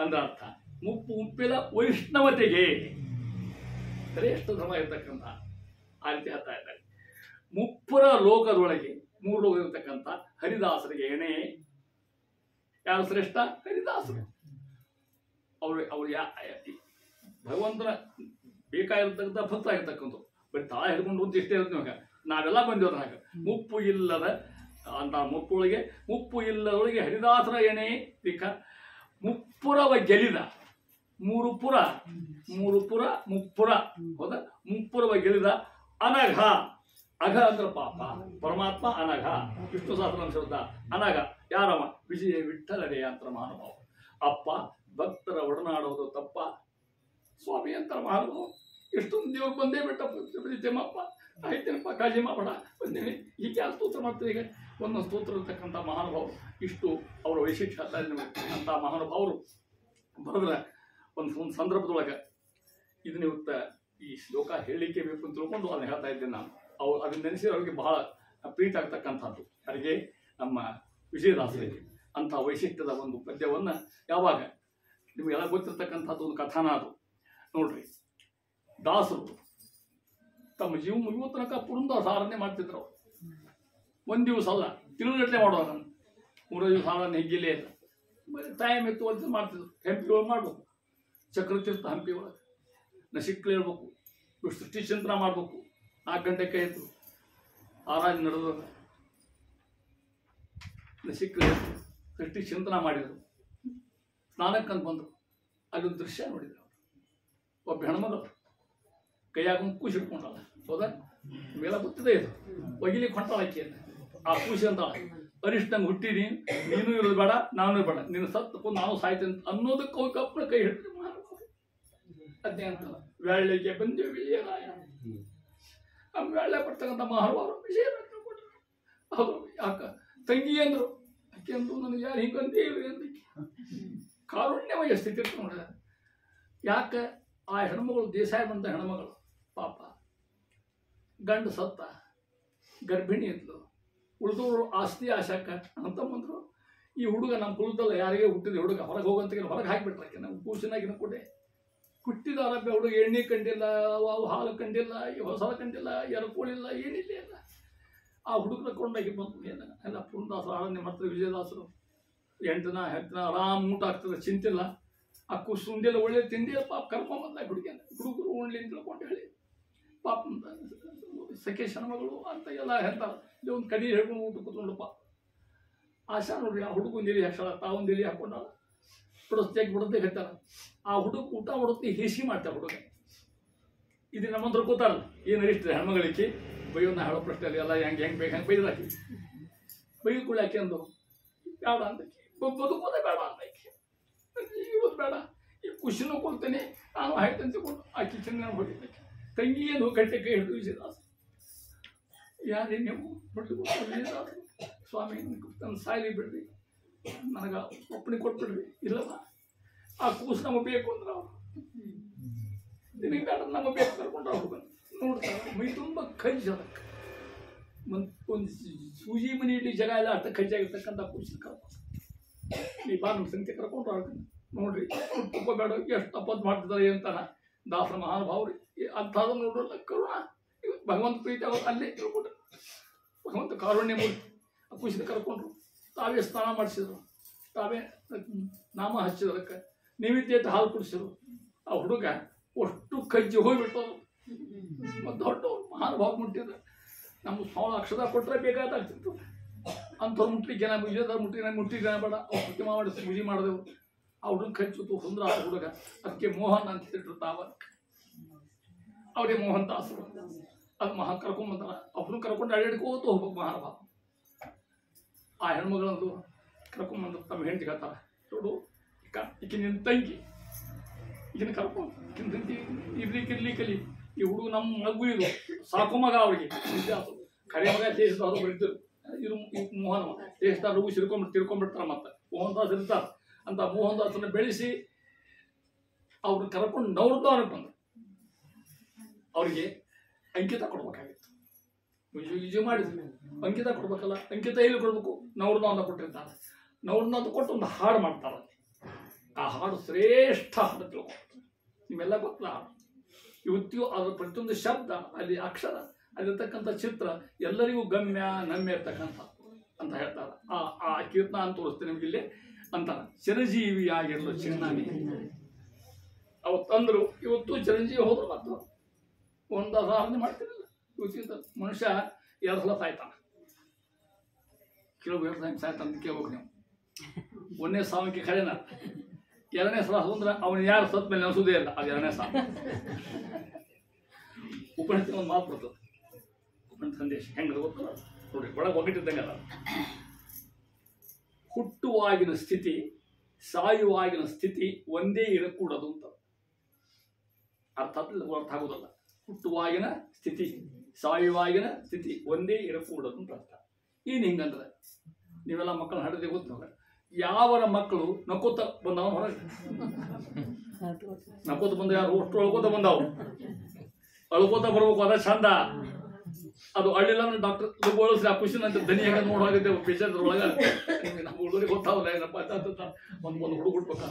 ಅಂದ್ರೆ ಅರ್ಥ. ಮುಪ್ಪು ಮುಪ್ಪಿಲ್ಲ ವೈಷ್ಣವತೆಗೆ, ಶ್ರೇಷ್ಠ ಧರ್ಮ ಇರ್ತಕ್ಕಂಥ ಆ ರೀತಿ ಹೇಳ್ತಾ ಇದ್ದಾರೆ. ಮುಪ್ಪುರ ಲೋಕದೊಳಗೆ ಮೂರು ಲೋಕ ಇರ್ತಕ್ಕಂಥ ಹರಿದಾಸರಿಗೆ ಎಣೆ. ಯಾರು ಶ್ರೇಷ್ಠ? ಹರಿದಾಸರು. ಅವ್ರು ಭಗವಂತನ ಬೇಕಾಗಿರ್ತಕ್ಕಂಥ ಭಕ್ತ ಆಗಿರ್ತಕ್ಕಂಥ ಬರೀ ತಾಳ ಹಿಡ್ಕೊಂಡು ಅಂತ ಇಷ್ಟೇ ಇರುತ್ತೆ ನಿಮಗೆ. ನಾವೆಲ್ಲ ಬಂದಿವ್ರ ಹಾಗೆ. ಮುಪ್ಪು ಇಲ್ಲದ ಅಂತ ಮುಪ್ಪೊಳಗೆ, ಮುಪ್ಪು ಇಲ್ಲದೊಳಗೆ ಹರಿದಾಸರ ಎಣೆ ಪಿಕ. ಮುಪ್ಪುರವ ಗೆಲಿದ ಮೂರು ಪುರ ಮುಪ್ಪುರ ಹೌದಾ? ಮುಪ್ಪುರವ ಗೆಲಿದ ಅನಘ. ಅಘ ಅಂದ್ರೆ ಪಾಪ, ಪರಮಾತ್ಮ ಅನಘ. ವಿಷ್ಣು ಸಹಸ್ರ ಶಬ್ದ ಅನಘ. ಯಾರವ? ವಿಜಯ ವಿಠಲನೇ ಅಂತ ಮಹಾನುಭಾವ. ಅಪ್ಪ ಭಕ್ತರ ಒಡನಾಡೋದು ತಪ್ಪ ಸ್ವಾಮಿ ಅಂತ ಮಹಾನುಭಾವ. ಎಷ್ಟೊಂದು ದೇವ್ರು ಬಂದೇ ಬಿಟ್ಟ ತಿಮ್ಮಪ್ಪ ಆಯ್ತೇನಪ್ಪ ಕಾಳಜಿ ಮಾಡಬೇಡ ಬಂದೇನೆ. ಈಗ ಯಾರು ಸ್ತೋತ್ರ ಮಾಡ್ತಾರೆ? ಈಗ ಒಂದೊಂದು ಸ್ತೋತ್ರ ಇರ್ತಕ್ಕಂಥ ಮಹಾನುಭಾವರು. ಇಷ್ಟು ಅವರ ವೈಶಿಷ್ಟ್ಯ ಅಂತ ಮಹಾನುಭಾವರು ಬರೆದ್ರೆ ಒಂದು ಸಂದರ್ಭದೊಳಗೆ ಇದನ್ನ ಇವತ್ತು ಈ ಶ್ಲೋಕ ಹೇಳಲಿಕ್ಕೆ ಬೇಕು ಅಂತ ತಿಳ್ಕೊಂಡು ಅದನ್ನ ಹೇಳ್ತಾ ಇದ್ದೇನೆ ನಾನು. ಅದನ್ನ ನೆನೆಸಿ ಅವ್ರಿಗೆ ಬಹಳ ಪ್ರೀತಿ ಆಗ್ತಕ್ಕಂಥದ್ದು. ಅವರಿಗೆ ನಮ್ಮ ವಿಜಯದಾಸರಿಗೆ ಅಂಥ ವೈಶಿಷ್ಟ್ಯದ ಒಂದು ಪದ್ಯವನ್ನು ಯಾವಾಗ ನಿಮಗೆಲ್ಲ ಗೊತ್ತಿರ್ತಕ್ಕಂಥದ್ದು ಒಂದು ಕಥಾನ ಅದು ನೋಡ್ರಿ. ದಾಸರು ತಮ್ಮ ಜೀವ ಮುಗಿಯುವ ತನಕ ಪುರಂದರ ಸಾರನ್ನೇ ಮಾಡ್ತಿದ್ರು. ಅವರು ಒಂದು ದಿವಸ ಅಲ್ಲ, ತಿಂಗಳಗಟ್ಟಲೆ ಮಾಡೋರು. 3 ದಿವಸ ಸಾರನ್ನು ಹೆಗ್ಗಿಲೇ ಇಲ್ಲ, ಟೈಮ್ ಎತ್ತು ಅಂತ ಮಾಡ್ತಿದ್ರು. ಹಂಪಿ ಒಳಗೆ ಮಾಡ್ಬೇಕು, ಚಕ್ರತೀರ್ಥ ಹಂಪಿ ಒಳಗೆ ನಸಿಕ್ಳು ಹೇಳ್ಬೇಕು, ಸೃಷ್ಟಿ ಚಿಂತನ ಮಾಡ್ಬೇಕು. 4 ಗಂಟೆಗೆ ಎದ್ದು ಆರಾಧನೆ ನಡೆದ ನಸಿಕ್ಳು ಸೃಷ್ಟಿ ಚಿಂತನ ಮಾಡಿದರು. ಸ್ನಾನಕ್ಕಂತ ಬಂದರು. ಅಲ್ಲೊಂದು ದೃಶ್ಯ ನೋಡಿದ್ರು. ಒಬ್ಬ ಹೆಣ್ಮಗಳು ಕೈಯಾಗ ಒಂದು ಕೂಸು ಇಟ್ಕೊಂಡಾಳ. ಹೌದಾ? ನಿಮಗೆಲ್ಲ ಗೊತ್ತಿದೆ ಇದು. ಒಗಿಲಿಕ್ಕೆ ಹೊಂಟಾಳ ಆಕೆ. ಆ ಕೂಸಿ ಅಂತಾಳ, ಅರಿಷ್ಟಂಗೆ ಹುಟ್ಟಿನಿ, ನೀನು ಇರೋದು ಬೇಡ, ನಾನು ಬೇಡ, ನೀನು ಸತ್ತು ನಾನು ಸಾಯ್ತೇನೆ ಅನ್ನೋದಕ್ಕೆ ಹೋಗಿ ಕಪ್ಪಳ ಕೈ ಹಿಡಿದ್ರೆ ಅದೇ ಅಂತ ವ್ಯಾಳ್ಳಿಗೆ ಬಂದು ವಿಜಯರಾಯ ನಮ್ಮ ವ್ಯಾಳ್ಯ ಬರ್ತಕ್ಕಂಥ ಹಲವಾರು ವಿಷಯ ಹೌದು. ಯಾಕ ತಂಗಿ ಅಂದ್ರು ಆಕೆ ಅಂದ್ರು ನನಗೆ ಯಾರು ಹಿಂಗಂದೇ ಇವ್ರಿ ಅಂತ ಕಾರುಣ್ಯಮಯ ಸ್ಥಿತಿ ಇರ್ತ ನೋಡ್ರಿ. ಯಾಕೆ ಆ ಹೆಣ್ಮಗಳು ದೇಸಾಯ ಬಂದ ಹೆಣ್ಮಗಳು ಪಾಪ ಗಂಡು ಸತ್ತ, ಗರ್ಭಿಣಿ ಇದ್ಲು, ಉಳಿದವರು ಆಸ್ತಿ ಆಶಾಕ ಅಂತ ಬಂದರು. ಈ ಹುಡುಗ ನಮ್ಮ ಕುಲದಲ್ಲ ಯಾರಿಗೆ ಹುಟ್ಟಿದ ಹುಡುಗ ಹೊರಗೆ ಹೋಗಂತ ಹೊರಗೆ ಹಾಕಿಬಿಟ್ರೆ ನಾವು ಕೂಸಿನಾಗಿನ ಕೊಡೆ ಹುಟ್ಟಿದ ಆರೋಗ್ಯ ಹುಡುಗ ಎಣ್ಣೆ ಕಂಡಿಲ್ಲ, ಅವು ಹಾಲು ಕಂಡಿಲ್ಲ, ಹೊಸ ಕಂಡಿಲ್ಲ, ಎರಕೋಳಿಲ್ಲ, ಏನಿಲ್ಲ ಇಲ್ಲ. ಆ ಹುಡುಗನ ಕೊಂಡಾಗಿ ಬಂದು ಏನ ಎಲ್ಲ ಪುರಂದಾಸರು ಆರಣ್ಯ ಮಾಡ್ತಾರೆ, ವಿಜಯದಾಸರು 8 ದಿನ 10 ದಿನ ಆರಾಮ್ ಊಟ ಆಗ್ತದೆ, ಚಿಂತಿಲ್ಲ. ಆ ಕೂಸು ಉಂಡೆಲ್ಲ ಒಳ್ಳೆ ತಿಂಡಿಲ್ಲ ಪಾಪ ಕರ್ಕೊಂಬಂದ ಹುಡುಗಿಯನ್ನ. ಹುಡುಗರು ಉಣ್ಲಿ ಅಂತ ತಿಳ್ಕೊಂಡು ಹೇಳಿ ಪಾಪ ಸಖೆ ಶನಮಗಳು ಅಂತ ಎಲ್ಲ ಹೇಳ್ತಾರೆ. ಇಲ್ಲಿ ಒಂದು ಕಡಿ ಹೇಳ್ಕೊಂಡು ಊಟ ಕೂತ್ಕೊಂಡಪ್ಪ ಆಶಾ ನೋಡ್ರಿ. ಆ ಹುಡುಗ ನೀರಿ ಹಾಕ್ಸಾಳ, ತಾವೊಂದು ನೀರಿ ಹಾಕೊಂಡಾಳ, ಬಿಡಿಸ್ತಾಗ ಬಿಡತ್ತೆ ಹೇಳ್ತಾರ. ಆ ಹುಡುಗ ಊಟ ಬಿಡುತ್ತೆ ಹೇಸಿ ಮಾಡ್ತಾರೆ ಹುಡುಗ. ಇದು ನಮ್ಮಂದ್ರ ಕೂತಾರಲ್ಲ ಏನು ಇಷ್ಟ ಹೆಣ್ಮಗಳಿಗೆ ಬೈಯೋನ ಹೇಳೋ ಪ್ರಶ್ನೆ ಅಲ್ಲಿ ಎಲ್ಲ ಹೆಂಗೆ ಬೇಕು ಹಂಗೆ ಬೈದಾಕಿ ಬೈದು ಕೂಡ ಯಾಕೆ ಅಂದು ಬೇಡ ಅಂತ ಬದುಕೋದೇ ಬೇಡ ಅಂತ ಇವತ್ತು ಬೇಡ ಈ ಖುಷಿನೂ ಕೊಡ್ತೇನೆ ನಾನು ಆಯ್ತು ಅಂತಕೊಂಡು ಆಕಿ ಚೆನ್ನ ಹೊಡಿತಕ್ಕೆ ತಂಗಿಯೇನು ಗಂಟೆ ಕೈ ಹಿಡಿದು ವಿಜಯದಾಸ ಯಾರೇ ನೀವು ಹೊಟ್ಟು ವಿಜಯದಾಸ ಸ್ವಾಮಿ ನನ್ನ ಸಾಯ್ಲಿ ಬಿಡ್ರಿ, ನನಗೆ ಒಪ್ಪಣೆ ಕೊಟ್ಬಿಡ್ರಿ. ಇಲ್ಲವ ಆ ಕೂಸು ನಮಗೆ ಬೇಕು ಅಂದ್ರೆ ಅವ್ರು ನಿನಗೆ ಬೇಡ ನಮಗೆ ಬೇಕು ಕರ್ಕೊಂಡ್ರೆ ಅವ್ರು ಬಂದು ನೋಡ್ತಾರೆ ಮೈ ತುಂಬ ಕಜ್ಜಿ ಅದಕ್ಕೆ ಒಂದು ಸೂಜಿ ಮನೆ ಇಡ್ಲಿ ಜಾಗ ಎಲ್ಲ ಅರ್ಥ ಕಜ್ಜಾಗಿರ್ತಕ್ಕಂಥ ಕೂಸಿನ ಕರ್ಕೊಂಡು ಈ ಬಾ ನಮ್ಮ ಸಂಖ್ಯೆ ಕರ್ಕೊಂಡು ಆಡ್ತಾನೆ ನೋಡ್ರಿ. ತುಪ್ಪ ಬೇಡ ಎಷ್ಟು ತಪ್ಪತ್ತು ಮಾಡ್ತಿದ್ದಾರೆ ಅಂತಾನ ದಾಸರ ಮಹಾನುಭಾವ್ರಿ ಅಂಥದ್ದು ನೋಡ್ರಲ್ಲ ಕರುಣ ಭಗವಂತ ಪ್ರೀತಿ ಅವರು ಅಲ್ಲೇ ತಿಳ್ಕೊಟ್ರು. ಭಗವಂತ ಕಾರುಣ್ಯ ಮೂರ್ತಿ ಆ ಖುಷಿದ ಕರ್ಕೊಂಡ್ರು. ತಾವೇ ಸ್ನಾನ ಮಾಡಿಸಿದ್ರು, ತಾವೇ ನಾಮ ಹಚ್ಚಿದ್ರು, ಅದಕ್ಕೆ ನೈವೇದ್ಯ ಹಾಲು ಕುಡಿಸಿದ್ರು. ಆ ಹುಡುಗ ಅಷ್ಟು ಕಜ್ಜಿ ಹೋಗಿಬಿಟ್ಟರು. ಮತ್ತು ದೊಡ್ಡ ಮಹಾನುಭಾವ ಮುಟ್ಟಿದ್ರು. ನಮ್ಮ ಸ್ವಾಮಿ ಅಕ್ಷರ ಕೊಟ್ಟರೆ ಬೇಕಾದಾಗ್ತಿತ್ತು. ಅಂಥವ್ರು ಮುಟ್ಲಿಕ್ಕೆ ನಾವು ವಿಜಯದಾರ ಮುಟ್ಟಿಗೆ ಬೇಡ ಅವ್ರು ಪ್ರತಿಮಾ ಮಾಡಿ ಪೂಜೆ ಮಾಡಿದೆವು. ಆ ಹುಡುಗ ಕಚ್ಚುತ್ತು ಸುಂದರ ಆ ಹುಡುಗ, ಅದಕ್ಕೆ ಮೋಹನ್ ಅಂತ ಹೇಳಿದ್ರು ತಾವ. ಅವರೇ ಮೋಹನ್ ದಾಸರು. ಅದು ಮಹಾ ಕರ್ಕೊಂಬಂದಾರ. ಅವ್ರನ್ನ ಕರ್ಕೊಂಡು ಅಡ್ಯಾಡ್ಕೋತ ಹೋಗ್ಬೇಕು ಮಹಾನುಭಾವ. ಆ ಹೆಣ್ಮಗಳಂದು ಕರ್ಕೊಂಬಂದು ತಮ್ಮ ಹೆಂಡತಿ ಹೇಳ್ತಾರ, ನೋಡು ಈಕೆ ನಿನ್ನ ತಂಗಿ, ಈಗಿನ ಕರ್ಕೊಂಡು ಈಗಿನ ತಂಗಿ ಇರ್ಲಿಕ್ಕೆ ಕಲಿ. ಈ ಹುಡುಗ ನಮ್ಮ ಮಗು ಇದು ಸಾಕು ಮಗ ಅವ್ರಿಗೆ ಕರೆ ಮಗ ದೇಶದವರು ಬರೀತಾರೆ. ಇದು ಮೋಹನ್ ದೇಶದವ್ರು ತಿರ್ಕೊಂಡ್ಬಿಡ್ತಾರೆ. ಮತ್ತೆ ಮೋಹನ್ ದಾಸ್ ಇರ್ತಾರೆ ಅಂತ ಮೋಹನ್ ದಾಸನ್ನ ಬೆಳೆಸಿ ಅವ್ರನ್ನ ಕರ್ಕೊಂಡು ನವ್ರದವ್ರಿಗೆ ಬಂದು ಅವ್ರಿಗೆ ಅಂಕಿತ ಕೊಡ್ಬೇಕಾಗಿತ್ತು. ವಿಜಯ ಮಾಡಿದ್ರು ಅಂಕಿತ ಕೊಡ್ಬೇಕಲ್ಲ, ಅಂಕಿತ ಎಲ್ಲಿ ಕೊಡ್ಬೇಕು? ನವ್ರದಾಂತ ಕೊಟ್ಟಿರ್ತಾರೆ. ನವ್ರದಾಂತ ಕೊಟ್ಟು ಒಂದು ಹಾಡು ಮಾಡ್ತಾರೆ. ಆ ಹಾಡು ಶ್ರೇಷ್ಠ ಹಾಡು ತಿಳ್ಕೊಂಡು ನಿಮ್ಮೆಲ್ಲ ಗೊತ್ತಲ್ಲ ಹಾಡು. ಇವತ್ತಿಗೂ ಅದರ ಪ್ರತಿಯೊಂದು ಶಬ್ದ, ಅಲ್ಲಿ ಅಕ್ಷರ, ಅಲ್ಲಿರ್ತಕ್ಕಂಥ ಚಿತ್ರ ಎಲ್ಲರಿಗೂ ಗಮ್ಯ ನಮ್ಯ ಇರ್ತಕ್ಕಂಥ ಅಂತ ಹೇಳ್ತಾರೆ. ಆ ಕೀರ್ತನ ಅಂತ ತೋರಿಸ್ತೀನಿ ನಿಮ್ಗೆ ಇಲ್ಲಿ ಅಂತಾರೆ. ಚಿರಂಜೀವಿಯಾಗಿರಲು ಚಿನ್ನಾನಿ ಅವತ್ತಂದ್ರು. ಇವತ್ತು ಚಿರಂಜೀವಿ ಹೋದ್ರು ಮತ್ತು ಒಂದು ಸಾಧನೆ ಮಾಡ್ತಿರಲಿಲ್ಲ. ಇವತ್ತಿನ ಮನುಷ್ಯ 2 ಸಲ ಸಾಯ್ತಾನೆ. ಕೇಳ್ಬೇಕು 2 ಸಲ ಸಾಯ್ತಾನೆ ಕೇಳ್ಬೇಕು ನೀವು. 1ನೇ ಸಾವಕ್ಕೆ ಖರೇನ, 2ನೇ ಸಲ ಅಂದ್ರೆ ಅವನು ಯಾರು ಸತ್ ಮೇಲೆ ನೆನೆಸೋದೇ ಇಲ್ಲ. ಅದು 2ನೇ ಸಾವ. ಉಪನಿಷತ್ತಿನ ಒಂದು ಮಾತು ಬರ್ತದೆ, ಉಪನಿಷತ್ ಸಂದೇಶ ಹೆಂಗದ ಗೊತ್ತಲ್ಲ ನೋಡಿ, ಒಳಗೆ ಒಗ್ಗಟ್ಟಿದ್ದಂಗಲ್ಲ. ಹುಟ್ಟುವಾಗಿನ ಸ್ಥಿತಿ ಸಾಯುವಾಗಿನ ಸ್ಥಿತಿ ಒಂದೇ ಇರಕೂಡದು ಅಂತ ಅರ್ಥ ಆಗೋದಲ್ಲ. ಹುಟ್ಟುವಾಗಿನ ಸ್ಥಿತಿ ಸಾಯುವಾಗಿನ ಸ್ಥಿತಿ ಒಂದೇ ಇರಕೂಡದು ಅಂತ ಅರ್ಥ. ಏನು ಹಿಂಗಂದ್ರೆ ನೀವೆಲ್ಲ ಮಕ್ಕಳನ್ನ ಹಡದೆ ಗೊತ್ತ, ಯಾವರ ಮಕ್ಕಳು ನಕ್ಕೋತ ಬಂದವ ಹೊರಗೆ, ನಕ್ಕೋತ ಬಂದ ಯಾರು ಅಷ್ಟು ಅಳ್ಕೋತ ಬಂದವು, ಅಳ್ಕೋತ ಬರ್ಬೇಕು, ಅದ ಚಂದ. ಅದು ಅಳ್ಳಿಲ್ಲ ಡಾಕ್ಟರ್ ಬೋಳಿಸ್ರಿ ಆ ಖುಷಿನ ಅಂತ ದನಿ ಹೆಂಗ ನೋಡಾಗಿದ್ದೇವೆ ಪೇಷಂಟ್ರೊಳಗೆ. ನಮ್ಮ ಹುಡುಗರಿಗೆ ಗೊತ್ತಾಗಲ್ಲ ಏನಪ್ಪ ಒಂದು ಹುಡುಗ ಹುಡ್ಬೇಕ.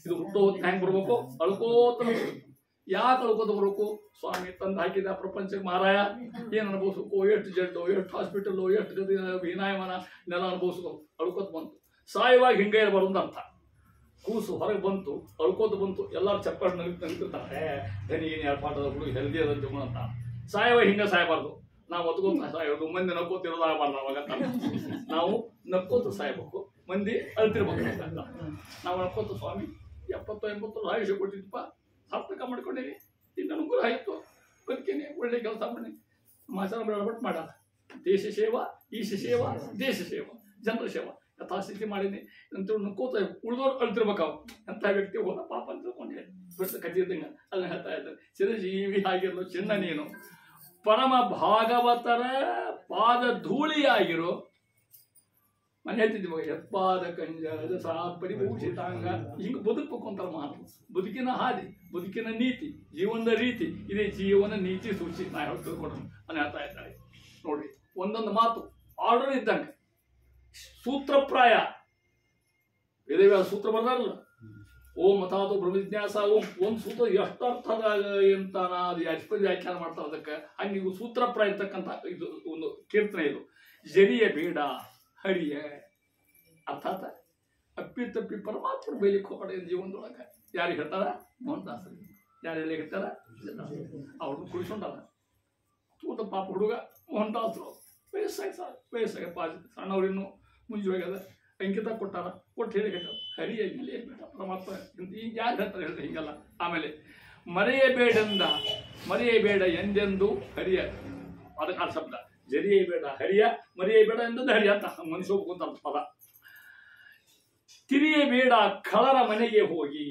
ಇದು ಹುಟ್ಟೋ ಹೆಂಗೆ ಬರ್ಬೇಕು? ಅಳ್ಕೋತ ಯಾಕೆ ಅಳ್ಕೋತ ಬರ್ಬೇಕು? ಸ್ವಾಮಿ ತಂದು ಹಾಕಿದ ಪ್ರಪಂಚಕ್ಕೆ ಮಾರಾಯ ಏನು ಅನುಭವಿಸ್ಬೇಕು? ಎಷ್ಟು ಜಡ್ಡು, ಎಷ್ಟು ಹಾಸ್ಪಿಟಲ್ಲು, ಎಷ್ಟು ಗದಿ ವಿನಾಯಮಾನ ನೆಲ ಅನುಭವಿಸ್ಕೊ ಅಳ್ಕೋತ ಬಂತು. ಸಾಯುವಾಗ ಹಿಂಗೆ ಇರಬಾರ್ದು ಅಂತ ಅರ್ಥ. ಕೂಸು ಹೊರಗೆ ಬಂತು, ಅಳ್ಕೋತ ಬಂತು, ಎಲ್ಲರೂ ಚಪ್ಪಾಳೆ ನಿಂತಿರ್ತಾರೆ. ಧನಿ ಏನು ಎರಡು ಪಾಠದ ಹುಡುಗ ಹೆಲ್ದಿ ಅದ ಅಂತ. ಸಾಯುವಾಗ ಹಿಂಗೆ ಸಾಯಬಾರ್ದು. ನಾವು ಒತ್ಕೋತ ಸಾಯೋದು, ಮಂದಿ ನಕ್ಕೋತಿರೋದು ಆಗಬಾರ್ದು. ಅವಾಗ ನಾವು ನಕ್ಕೋತ ಸಾಯ್ಬೇಕು, ಮಂದಿ ಅಳ್ತಿರ್ಬೇಕು. ನಾವು ನಕ್ಕೋತ ಸ್ವಾಮಿ 70-80 ಆಯುಷ್ಯ ಕೊಟ್ಟಿದ್ದಪ್ಪ, ಸಾರ್ಥಕ ಮಾಡ್ಕೊಂಡೇವಿ, ಇನ್ನು ಅನುಕೂಲ ಆಯಿತು ಬದುಕೇನೆ ಒಳ್ಳೆ ಕೆಲಸ ಮಾಡಿ ಸಮಾಚಾರ ಬೆಳವಟ್ಟು ಮಾಡ ದೇಶ ಸೇವಾ ಈಶ ಸೇವಾ ದೇಶ ಸೇವಾ ಜನರ ಸೇವಾ ಯಥಾಸ್ಥಿತಿ ಮಾಡೀನಿ ಅಂತ ನುಕ್ಕೋತ ಉಳಿದವ್ರು ಅಳ್ತಿರ್ಬೇಕಾವು ಅಂತ ವ್ಯಕ್ತಿ ಹೋದ ಪಾಪ ಅಂತ ತಿಳ್ಕೊಂಡೆ ಬಿಡ್ತ ಕದ್ದಿದ್ದಂಗ ಅಲ್ಲಿ ಹೇಳ್ತಾ ಇದ್ದಾರೆ ಚಿರಜೀವಿ ಆಗಿರಲು ಚಿನ್ನ ನೀನು ಪರಮ ಭಾಗವತರ ಪಾದ ಧೂಳಿಯಾಗಿರೋ ಮನೆ ಹೇಳ್ತಿದ್ವಿ ಮಗ ಯತ್ಪಾದ ಕಂಜ ಸಾ ಪರಿಭೂಷಿತಾಂಗ ಹಿಂಗೆ ಬದುಕಬೇಕು ಅಂತಾರೆ ಮಾತು ಬದುಕಿನ ಹಾದಿ ಬದುಕಿನ ನೀತಿ ಜೀವನದ ರೀತಿ ಇದೇ ಜೀವನ ನೀತಿ ಸೂಚಿ ನಾ ಹೇಳಿ ತಿಳ್ಕೊಡ್ರಿ ಮನೆ ಹೇಳ್ತಾ ಇದ್ದಾರೆ ನೋಡ್ರಿ ಒಂದೊಂದು ಮಾತು ಆರ್ಡರ್ ಇದ್ದಂಗೆ ಸೂತ್ರಪ್ರಾಯ ವೇದವ್ಯಾಸ ಸೂತ್ರ ಬರ್ದಾರಲ್ಲ ಓಂ ಅಥಾತು ಬ್ರಹ್ಮಜಿಜ್ಞಾಸ ಓಂ ಒಂದು ಸೂತ್ರ ಎಷ್ಟು ಅರ್ಥದ ಅಂತ ಅದು ಎಷ್ಟು ವ್ಯಾಖ್ಯಾನ ಮಾಡ್ತಾರೆ ಅದಕ್ಕೆ ಹಂಗೆ ಇವು ಸೂತ್ರಪ್ರಾಯ ಇರ್ತಕ್ಕಂಥ ಇದು ಒಂದು ಕೀರ್ತನೆ ಇದು ಜರಿಯ ಬೇಡ ಹರಿಯ ಅರ್ಥಾತ್ ಅಪ್ಪಿ ತಪ್ಪಿ ಪರಮಾತ್ಮ ಬೈಲಿಕ್ಕೆ ಹೋಗಬೇಡ ಜೀವನದೊಳಗೆ ಯಾರಿಗೆ ಹೇಳ್ತಾರ ಮೋಹನದಾಸರಿಗೆ ಯಾರು ಹೇಳಿ ಹೇಳ್ತಾರ ಅವ್ರನ್ನ ಕುಡಿಸ್ಕೊಂಡಾರ ತೂತ ಪಾಪ ಹುಡುಗ ಮೋಹನದಾಸರು ವಯಸ್ಸಾಗಿ ಸಣ್ಣವ್ರಿನ್ನು ಮುಂಜೆ ಹೋಗ್ಯದ ಅಂಕಿತ ಕೊಟ್ಟಾರ ಕೊಟ್ಟು ಹೇಳಿ ಹೇಳ್ತಾರೆ ಹರಿಯಲ್ಲಿ ಬೇಡ ಪರಮಾತ್ಮ ಈಗ ಯಾರು ಹೇಳ್ತಾರೆ ಹೇಳ್ತಾರೆ ಹಿಂಗಲ್ಲ ಆಮೇಲೆ ಮರೆಯಬೇಡ ಎಂದೆಂದು ಹರಿಯ ಅದಕ್ಕೆ ಆ ಶಬ್ದ ಜರಿಯಬೇಡ ಹರಿಯ ಮರೆಯಬೇಡ ಎಂದೆಂದು ಹರಿಯ ಅಂತ ಮನುಷ್ಯ ಹೋಗ್ಕೊಂತ ಪದ ತಿರಿಯಬೇಡ ಕಳರ ಮನೆಗೆ ಹೋಗಿ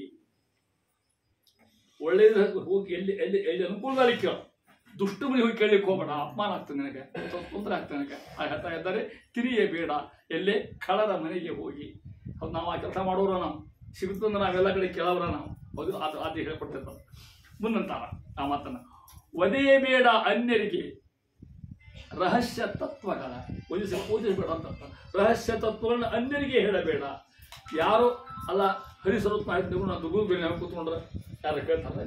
ಒಳ್ಳೇದು ಹೋಗಿ ಎಲ್ಲಿ ಎಲ್ಲಿ ಎಲ್ಲಿ ಅನುಕೂಲದಲ್ಲಿ ಕೇಳು ದುಷ್ಟ ಮನೆ ಹೋಗಿ ಕೇಳಲಿಕ್ಕೆ ಹೋಗಬೇಡ ಅಪಮಾನ ಆಗ್ತದೆ ನನಗೆ ತೊಂದರೆ ಆಗ್ತದೆ ನನಗೆ ಹೇಳ್ತಾ ಇದ್ದಾರೆ ತಿರಿಯಬೇಡ ಎಲ್ಲೇ ಕಳರ ಮನೆಗೆ ಹೋಗಿ ಅದು ನಾವು ಆ ಕೆಲಸ ಮಾಡೋರ ನಾವು ಸಿಗುತ್ತಂದ್ರೆ ನಾವೆಲ್ಲ ಕಡೆ ಕೇಳೋರ ನಾವು ಹೌದು ಅದು ಹೇಳ್ಕೊಡ್ತಿರ್ತಾರೆ ಮುಂದಂತಾರ ಆ ಮಾತನ್ನ ಒದೆಯಬೇಡ ಅನ್ಯರಿಗೆ ರಹಸ್ಯ ತತ್ವಗಳ ಓದಿಸಬೇಡ ಅಂತ ರಹಸ್ಯ ತತ್ವಗಳನ್ನ ಅನ್ಯರಿಗೆ ಹೇಳಬೇಡ ಯಾರು ಅಲ್ಲ ಹರಿಸರೋತ್ ಮಾಹಿತಿ ನಾವು ದುರ್ಗು ಬೇರೆ ಕೂತ್ಕೊಂಡ್ರೆ ಯಾರು ಕೇಳ್ತಾರೆ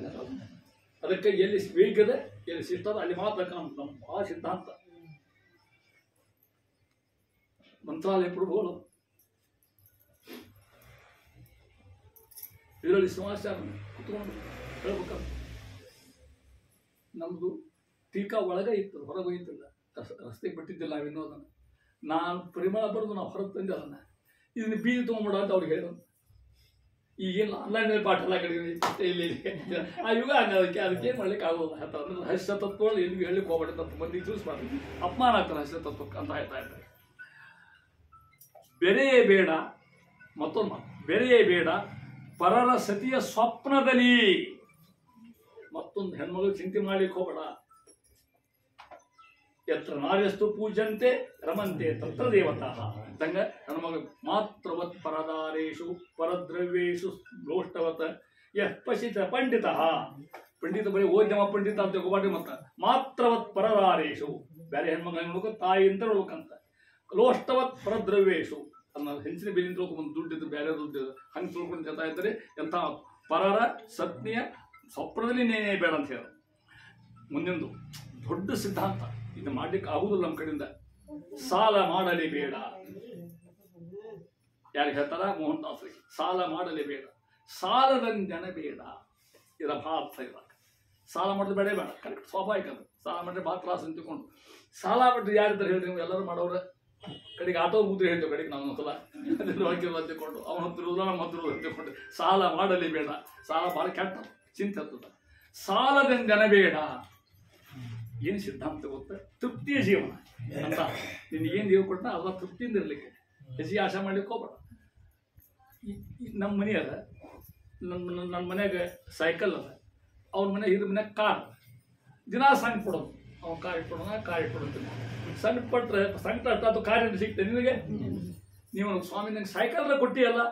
ಅದಕ್ಕೆ ಎಲ್ಲಿ ವೇಗದೆ ಎಲ್ಲಿ ಸಿಗ್ತದ ಅಲ್ಲಿ ಮಾತ್ರ ನಮ್ಮ ಆ ಸಿದ್ಧಾಂತ ಮಂತ್ರಾಲಯ ಪ್ರಭುಗಳು ಇದರಲ್ಲಿ ಸಮಾಚಾರ ಕುತ್ಕೊಂಡು ಹೇಳ್ಬೇಕಂತ ನಮ್ದು ಟೀಕಾ ಒಳಗೆ ಇತ್ತು ಹೊರಗೆ ಇತ್ತಿಲ್ಲ ರಸ್ತೆಗೆ ಬಿಟ್ಟಿದ್ದಿಲ್ಲ ನಾವಿನ್ನೂ ಅದನ್ನು ನಾನು ಪರಿಮಳ ಬರೆದು ನಾವು ಹೊರಗೆ ತಂದೆ ಅದನ್ನು ಇದನ್ನು ಬೀದಿ ತೊಗೊಂಬಿಡ ಅಂತ ಅವ್ರಿಗೆ ಹೇಳೋದು ಈಗೇನು ಆನ್ಲೈನಲ್ಲಿ ಪಾಠ ಎಲ್ಲ ಕಡೆ ಇಲ್ಲಿ ಆ ಯುಗ ಅದಕ್ಕೆ ಏನು ಮಾಡ್ಲಿಕ್ಕೆ ಆಗೋಲ್ಲ ಹೇಳ್ತಾರೆ ರಹಸ್ಯ ತತ್ವಗಳು ಎಲ್ಲಿಗೆ ಹೇಳಲಿಕ್ಕೆ ಹೋಗ್ಬೇಡ ಅಂತ ಮಂದಿಗೆ ತಿಳಿಸ್ಬಾರ್ದು ಅಪಮಾನ ಆಗ್ತಾರೆ ರಹಸ್ಯ ತತ್ವಕ್ಕೆ ಅಂತ ಹೇಳ್ತಾ ಇದ್ದಾರೆ ಬೆರೆಯೇ ಬೇಡ ಮತ್ತೊಂದು ಮಾತು ಬೆರೆಯೇ ಬೇಡ ಪರರ ಸತಿಯ ಸ್ವಪ್ನದಲ್ಲಿ ಮತ್ತೊಂದು ಹೆಣ್ಮಗಳು ಚಿಂತೆ ಮಾಡ್ಲಿಕ್ಕೆ ಹೋಗಬೇಡ ಯತ್ರ ನಾರ್ಯಸ್ತು ಪೂಜಂತೆ ರಮಂತೆ ತತ್ರ ದೇವತಾ ಅಂಗ ನನ್ನ ಮಗ ಮಾತ್ರವತ್ ಪರದಾರೇಶು ಪರದ್ರವ್ಯೇಶು ಗೋಷ್ಠವತ್ ಯಃ ಪಶಿತ ಪಂಡಿತ ಪಂಡಿತ ಬರೀ ಓದ್ಯಮ ಪಂಡಿತ ಅಂತ ಹೋಗ್ಬಾರ್ದು ಮತ್ತ ಮಾತ್ರವತ್ ಪರದಾರೇಶು ಬೇರೆ ಹೆಣ್ಮಗಳ ನೋಡ್ಬೇಕು ತಾಯಿಯಿಂದ ನೋಡ್ಬೇಕಂತ ಲೋಷ್ಟವತ್ ಪರದ್ರವ್ಯೇಶು ಅನ್ನ ಹೆಂಚಿನ ಬೇಲಿಂದ ಒಂದು ದುಡ್ಡಿದ್ದು ಬೇರೆ ದುಡ್ಡು ಹಂಗೆ ತಿಳ್ಕೊಂಡು ಜೊತೆ ಇದ್ದಾರೆ ಎಂಥ ಪರರ ಸತ್ನಿಯ ಸ್ವಪ್ನದಲ್ಲಿ ನೇನೇ ಬೇಡ ಅಂತ ಹೇಳ ಮುಂದಿಂದು ದೊಡ್ಡ ಸಿದ್ಧಾಂತ ಇದು ಮಾಡ್ಲಿಕ್ಕೆ ಆಗುದಿಲ್ಲ ನಮ್ಮ ಕಡೆಯಿಂದ ಸಾಲ ಮಾಡಲೇ ಬೇಡ ಯಾರಿಗೆ ಹೇಳ್ತಾರ ಮೋಹನ್ ದಾಸರಿಗೆ ಸಾಲ ಮಾಡಲೇ ಬೇಡ ಸಾಲದಂಜನ ಬೇಡ ಇದರ ಭಾರ್ಥ ಇದಾಗ ಸಾಲ ಮಾಡಿದ್ರೆ ಬೇಡ ಬೇಡ ಕರೆಕ್ಟ್ ಸ್ವಾಭಾವಿಕ ಅದು ಸಾಲ ಮಾಡಿದ್ರೆ ಭಾಳ ತ್ರಾಸ ಅಂತಿಕೊಂಡು ಸಾಲ ಮಾಡಿದ್ರೆ ಯಾರಿದ್ದಾರೆ ಹೇಳಿ ನೀವು ಎಲ್ಲರೂ ಮಾಡೋರ ಕಡೆಗೆ ಆಟೋ ಮುದ್ರೆ ಹೇಳ್ತೇವೆ ಕಡೆಗೆ ನಾವು ಒಂದ್ಸಲ ಅಂತಿಕೊಂಡು ಅವನ ಹತ್ತಿರದ ನಮ್ಮ ಹತ್ತಿರ ಅಂತಿಕೊಂಡು ಸಾಲ ಮಾಡಲೇ ಬೇಡ ಸಾಲ ಭಾಳ ಕೆಟ್ಟ ಚಿಂತೆ ಹತ್ತದ ಸಾಲದಂಜನ ಬೇಡ ಏನು ಸಿದ್ಧಾಂತ ಗೊತ್ತ ತೃಪ್ತಿಯ ಜೀವನ ಅಂತ ನಿನಗೇನು ದೇವ್ ಕೊಟ್ಟ ಅದ ತೃಪ್ತಿಯಿಂದ ಇರಲಿಕ್ಕೆ ಹೆಚ್ಚಿಗೆ ಆಶೆ ಮಾಡ್ಲಿಕ್ಕೆ ಹೋಗ್ಬೇಡ ನಮ್ಮ ಮನೆ ಅದ ನನ್ನ ಮನೆಯಾಗ ಸೈಕಲ್ ಅದ ಅವ್ರ ಮನೆ ಇದ್ರ ಮನ್ಯಾಗ ಕಾರ್ ದಿನ ಸಣ್ಣ ಕೊಡೋದು ಅವ್ನು ಕಾರ್ ಇಟ್ಕೊಡೋದು ಸಣ್ಣ ಪಟ್ರೆ ಸಂಕಟ ಅಷ್ಟ ಅದು ಕಾರ್ಯ ಸಿಗ್ತದೆ ನಿನಗೆ ನೀವು ಸ್ವಾಮಿ ನಂಗೆ ಸೈಕಲ್ ಕೊಟ್ಟಿಯಲ್ಲ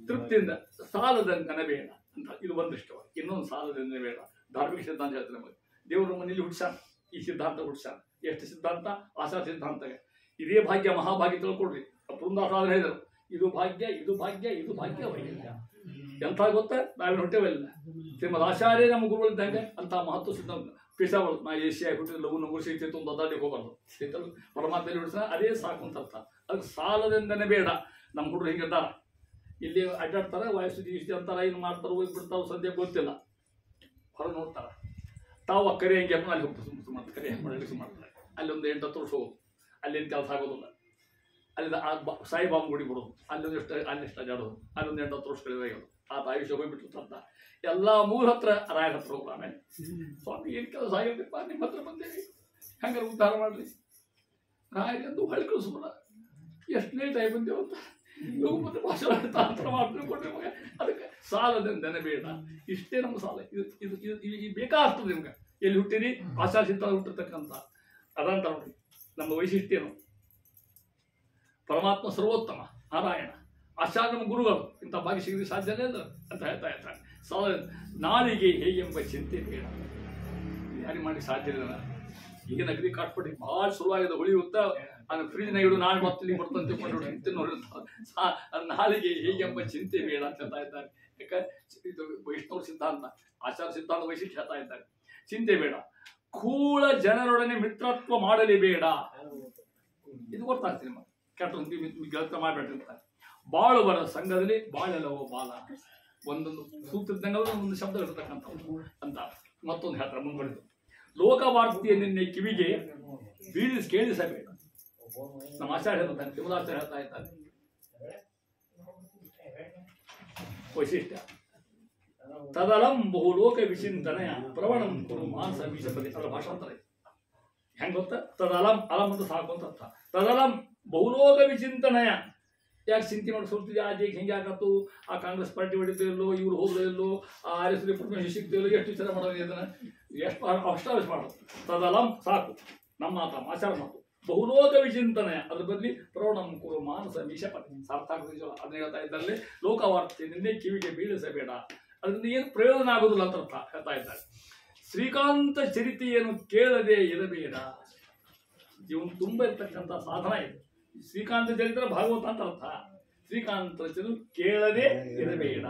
ತೃಪ್ತಿಯಿಂದ ಸಾಲದಂಗನ ಬೇಡ ಅಂತ ಇದು ಒಂದಿಷ್ಟು ಇನ್ನೊಂದು ಸಾಲದಂಗನ ಬೇಡ ಧಾರ್ಮಿಕ ಸಿದ್ಧಾಂತ ಹೇಳ್ತಾರೆ ನಮಗೆ ದೇವರು ಮನೇಲಿ ಹುಡ್ಸಾನ ಈ ಸಿದ್ಧಾಂತ ಹುಡ್ಸಾನ ಎಷ್ಟು ಸಿದ್ಧಾಂತ ಆಶಾ ಸಿದ್ಧಾಂತ ಇದೇ ಭಾಗ್ಯ ಮಹಾಭಾಗ್ಯ ತಿಳ್ಕೊಡ್ರಿ ಪುರಂದಾಸಾದ್ರೆ ಹೇಳಿದರು ಇದು ಭಾಗ್ಯ ಇದು ಭಾಗ್ಯ ಇದು ಭಾಗ್ಯ ವೈದ್ಯ ಎಂಥ ಗೊತ್ತಾ ನಾವೇನು ಹೊಟ್ಟೆವಲ್ಲ ಶ್ರೀಮದ್ ಆಚಾರ್ಯ ನಮ್ಮ ಗುರುಗಳಿದ್ದಂಗೆ ಅಂತ ಮಹತ್ವ ಸಿದ್ಧಾಂತ ಪಿಸಾವಳು ನಾ ಏಷ್ಯಾ ಹುಟ್ಟಿದ ಲಘು ನಗು ಸಿಗ್ತೈತೆ ಒಂದು ಅದಾಡಿ ಹೋಗಬಾರ್ದು ಸಿಗ್ತಲ್ಲ ಪರಮಾತ್ಮಲ್ಲಿ ಹುಡ್ಸ ಅದೇ ಸಾಕು ಅಂತ ಅರ್ಥ ಅದಕ್ಕೆ ಸಾಲದಿಂದನೇ ಬೇಡ ನಮ್ಮ ಹುಡುಗರು ಹಿಂಗಿರ್ತಾರ ಇಲ್ಲಿ ಅಡ್ಡಾಡ್ತಾರೆ ವಯಸ್ಸು ಇಷ್ಟು ಅಂತಾರ ಏನು ಮಾಡ್ತಾರೆ ಹೋಗಿ ಬಿಡ್ತಾವೆ ಸದ್ಯ ಗೊತ್ತಿಲ್ಲ ಹೊರಗೆ ನೋಡ್ತಾರೆ ತಾವು ಕರೆ ಹಂಗೆ ಅಲ್ಲಿ ಹೋಗ್ತಾರೆ ಕರೆ ಹೆಂಗೆ ಮಾಡಿ ಮಾಡ್ತಾರೆ ಅಲ್ಲಿ ಒಂದು 8-10 ವರ್ಷ ಹೋಗೋದು ಅಲ್ಲೇನು ಕೆಲಸ ಆಗೋದಿಲ್ಲ ಅಲ್ಲಿ ಸಾಯಿಬಾಬಾ ಗುಡಿ ಬಿಡೋದು, ಅಲ್ಲಿಷ್ಟು ಅಡ್ಡಾಡೋದು, ಅಲ್ಲೊಂದು 8-10 ವರ್ಷಗಳಿವೆ. ಆತ ಆಯುಷ್ಯ ಹೋಗ್ಬಿಟ್ಟು ಅಂತ ಎಲ್ಲ ಮೂಲ ಹತ್ರ ರಾಯರ ಹತ್ರ ಹೋಗ್ಲ. ಆಮೇಲೆ ಸ್ವಾಮಿ ಏನು ಕೆಲಸ ಆಗಿರ್ಬೇಕಪ್ಪ, ನಿಮ್ಮ ಹತ್ರ ಬಂದೇವಿ, ಹಂಗಾರೆ ಉದ್ಧಾರ ಮಾಡಲಿ ರಾಯರೆಂದು ಹೊಳ್ಳಿ ಕಳಿಸ್ಬೋದ. ಎಷ್ಟು ಲೇಟ್ ಆಗಿ ಬಂದೇವು ಅಂತ ಇವು ಮತ್ತೆ ಭಾಷಣ ತಾಂತ್ರ ಮಾಡ್ಕೊಂಡು ಕೊಟ್ಟರೆ ಮಗ ಅದಕ್ಕೆ ಸಾಲದ ಬೇಡ. ಇಷ್ಟೇ ನಮ್ಮ ಸಾಲ. ಇದು ಇದು ಇದು ಬೇಕಾಗ್ತದೆ ನಿಮ್ಗೆ. ಎಲ್ಲಿ ಹುಟ್ಟಿರಿ? ಆಚಾರ ಚಿಂತನ ಹುಟ್ಟಿರ್ತಕ್ಕಂಥ ಅದಂತ ನೋಡ್ರಿ ನಮ್ಮ ವೈಶಿಷ್ಟ್ಯನು. ಪರಮಾತ್ಮ ಸರ್ವೋತ್ತಮ ನಾರಾಯಣ, ಆಚಾರ್ಯ ನಮ್ಮ ಗುರುಗಳು, ಇಂಥ ಭಾಗ್ಯ ಸಿಗಲಿಕ್ಕೆ ಸಾಧ್ಯನೇ ಇಲ್ಲ ಅಂತ ಹೇಳ್ತಾ ಇರ್ತಾರೆ. ಸಾಲ ನಾಳಿಗೆ ಹೇಗೆಂಬ ಚಿಂತೆ ಬೇಡ. ಯಾರಿಗೆ ಮಾಡಿ ಸಾಧ್ಯ ಇಲ್ಲ. ಈಗ ನಗದಿ ಕಾಟ್ಪಟ್ಟಿ ಭಾಳ ಶುರುವಾಗಿದೆ, ಉಳಿಯುತ್ತಾ ಅದನ್ನು ಫ್ರಿಜ್ನ ಇಡು, ನಾಳೆ ಮತ್ತೆ ಬರ್ತಂತೆ ತಿಂದು ನೋಡಿ. ನಾಳಿಗೆ ಹೇಗೆಂಬ ಚಿಂತೆ ಬೇಡ ಅಂತ ಹೇಳ್ತಾ ಇದ್ದಾರೆ. ಯಾಕಂದ್ರೆ ಇದು ವೈಷ್ಣವ ಸಿದ್ಧಾಂತ, ಆಚಾರ ಸಿದ್ಧಾಂತ ವೈಶಿಷ್ಟ್ಯ ಹೇಳ್ತಾ ಇದ್ದಾರೆ. ಚಿಂತೆ ಬೇಡ, ಕೂಳ ಜನರೊಡನೆ ಮಿತ್ರತ್ವ ಮಾಡಲಿ ಬೇಡ. ಇದು ಗೊತ್ತಾಗ್ತದೆ ನಿಮಗೆ. ಕೆಟ್ಟ ಗೆಳತ ಮಾಡಬೇಡ್ರಿ ಅಂತ. ಬಾಳುವರ ಸಂಘದಲ್ಲಿ ಬಾಳೆಲ್ಲವೋ ಬಾಲ. ಒಂದೊಂದು ಸೂತ್ರದಂಗ ಒಂದು ಶಬ್ದ ಇರ್ತಕ್ಕಂಥ ಅಂತ ಮತ್ತೊಂದು ಹೇಳ್ತಾರೆ ಮುಂದುವರೆದು. ಲೋಕವಾರ್ತೆಯ ನಿನ್ನೆ ಕಿವಿಗೆ ಬೀಳಿಸಿ ಕೇಳಿಸಬೇಡ. ನಮ್ಮ ಆಚಾರ್ಯ ಹೇಳ್ತಾನೆ, ತಿಮ್ಮಲಾಚಾರ್ಯ ಹೇಳ್ತಾ ಇದ್ದಾರೆ ವೈಶಿಷ್ಟ್ಯ. ತದಲಂ ಬಹುಲೋಕ ವಿಚಿಂತನೆಯ ಪ್ರವಣಂ ಕುರು ಮಾನಸ ಬೀಜಪದಿ. ಅದರ ಭಾಷಾಂತರ ಹೆಂಗ್ ಗೊತ್ತ? ತದಲಂ, ಅಲಂ ಅಂತ ಸಾಕು ಅಂತ ಅರ್ಥ. ತದಲಂ ಬಹುಲೋಕ ವಿಚಿಂತನೆಯ. ಯಾಕೆ ಚಿಂತೆ ಮಾಡಿ ಸುರ್ತಿದೆ, ಆ ಜೀಗೆ ಹಿಂಗೆ ಆಗತ್ತು, ಆ ಕಾಂಗ್ರೆಸ್ ಪಾರ್ಟಿ ಹೊಡಿತೋ ಇಲ್ಲೋ, ಇವ್ರು ಹೋದ್ರೋ ಇಲ್ಲೋ, ಆ RS ರಿಪೋರ್ಟ್ ಸಿಗ್ತೋ ಇಲ್ಲೋ, ಎಷ್ಟು ವಿಚಾರ ಮಾಡೋದು ಇದನ್ನ, ಎಷ್ಟು ಅಷ್ಟಾವಿಷ ಮಾಡೋದು. ತದಲಂ ಸಾಕು, ನಮ್ಮ ಮಾತ ಆಚಾರ ಮಾತು. ಬಹುಲೋಕ ವಿಚಿಂತನೆಯ, ಅದ್ರ ಬದಲಿ ಪ್ರವಣಂ ಕುರು ಮಾನಸ ಮೀಶಪತಿ. ಸಾರ್ಥಕ ಅದನ್ನ ಹೇಳ್ತಾ ಇದ್ದಲ್ಲಿ ಲೋಕವಾರ್ತೆ ನಿನ್ನೆ ಕಿವಿಗೆ ಬೀಳಿಸಬೇಡ. ಅದರಿಂದ ಏನು ಪ್ರಯೋಜನ ಆಗೋದಿಲ್ಲ ಅಂತ ಅರ್ಥ ಹೇಳ್ತಾ ಇದ್ದಾರೆ. ಶ್ರೀಕಾಂತ ಚರಿತೆಯನ್ನು ಕೇಳದೆ ಇರಬೇಡ. ಜೀವನ ತುಂಬ ಇರ್ತಕ್ಕಂಥ ಸಾಧನ ಇದೆ. ಶ್ರೀಕಾಂತ ಚರಿತ್ರೆ ಭಾಗವತ ಅಂತ ಅರ್ಥ. ಶ್ರೀಕಾಂತ ಚರಿತ್ರೆ ಕೇಳದೆ ಇರಬೇಡ.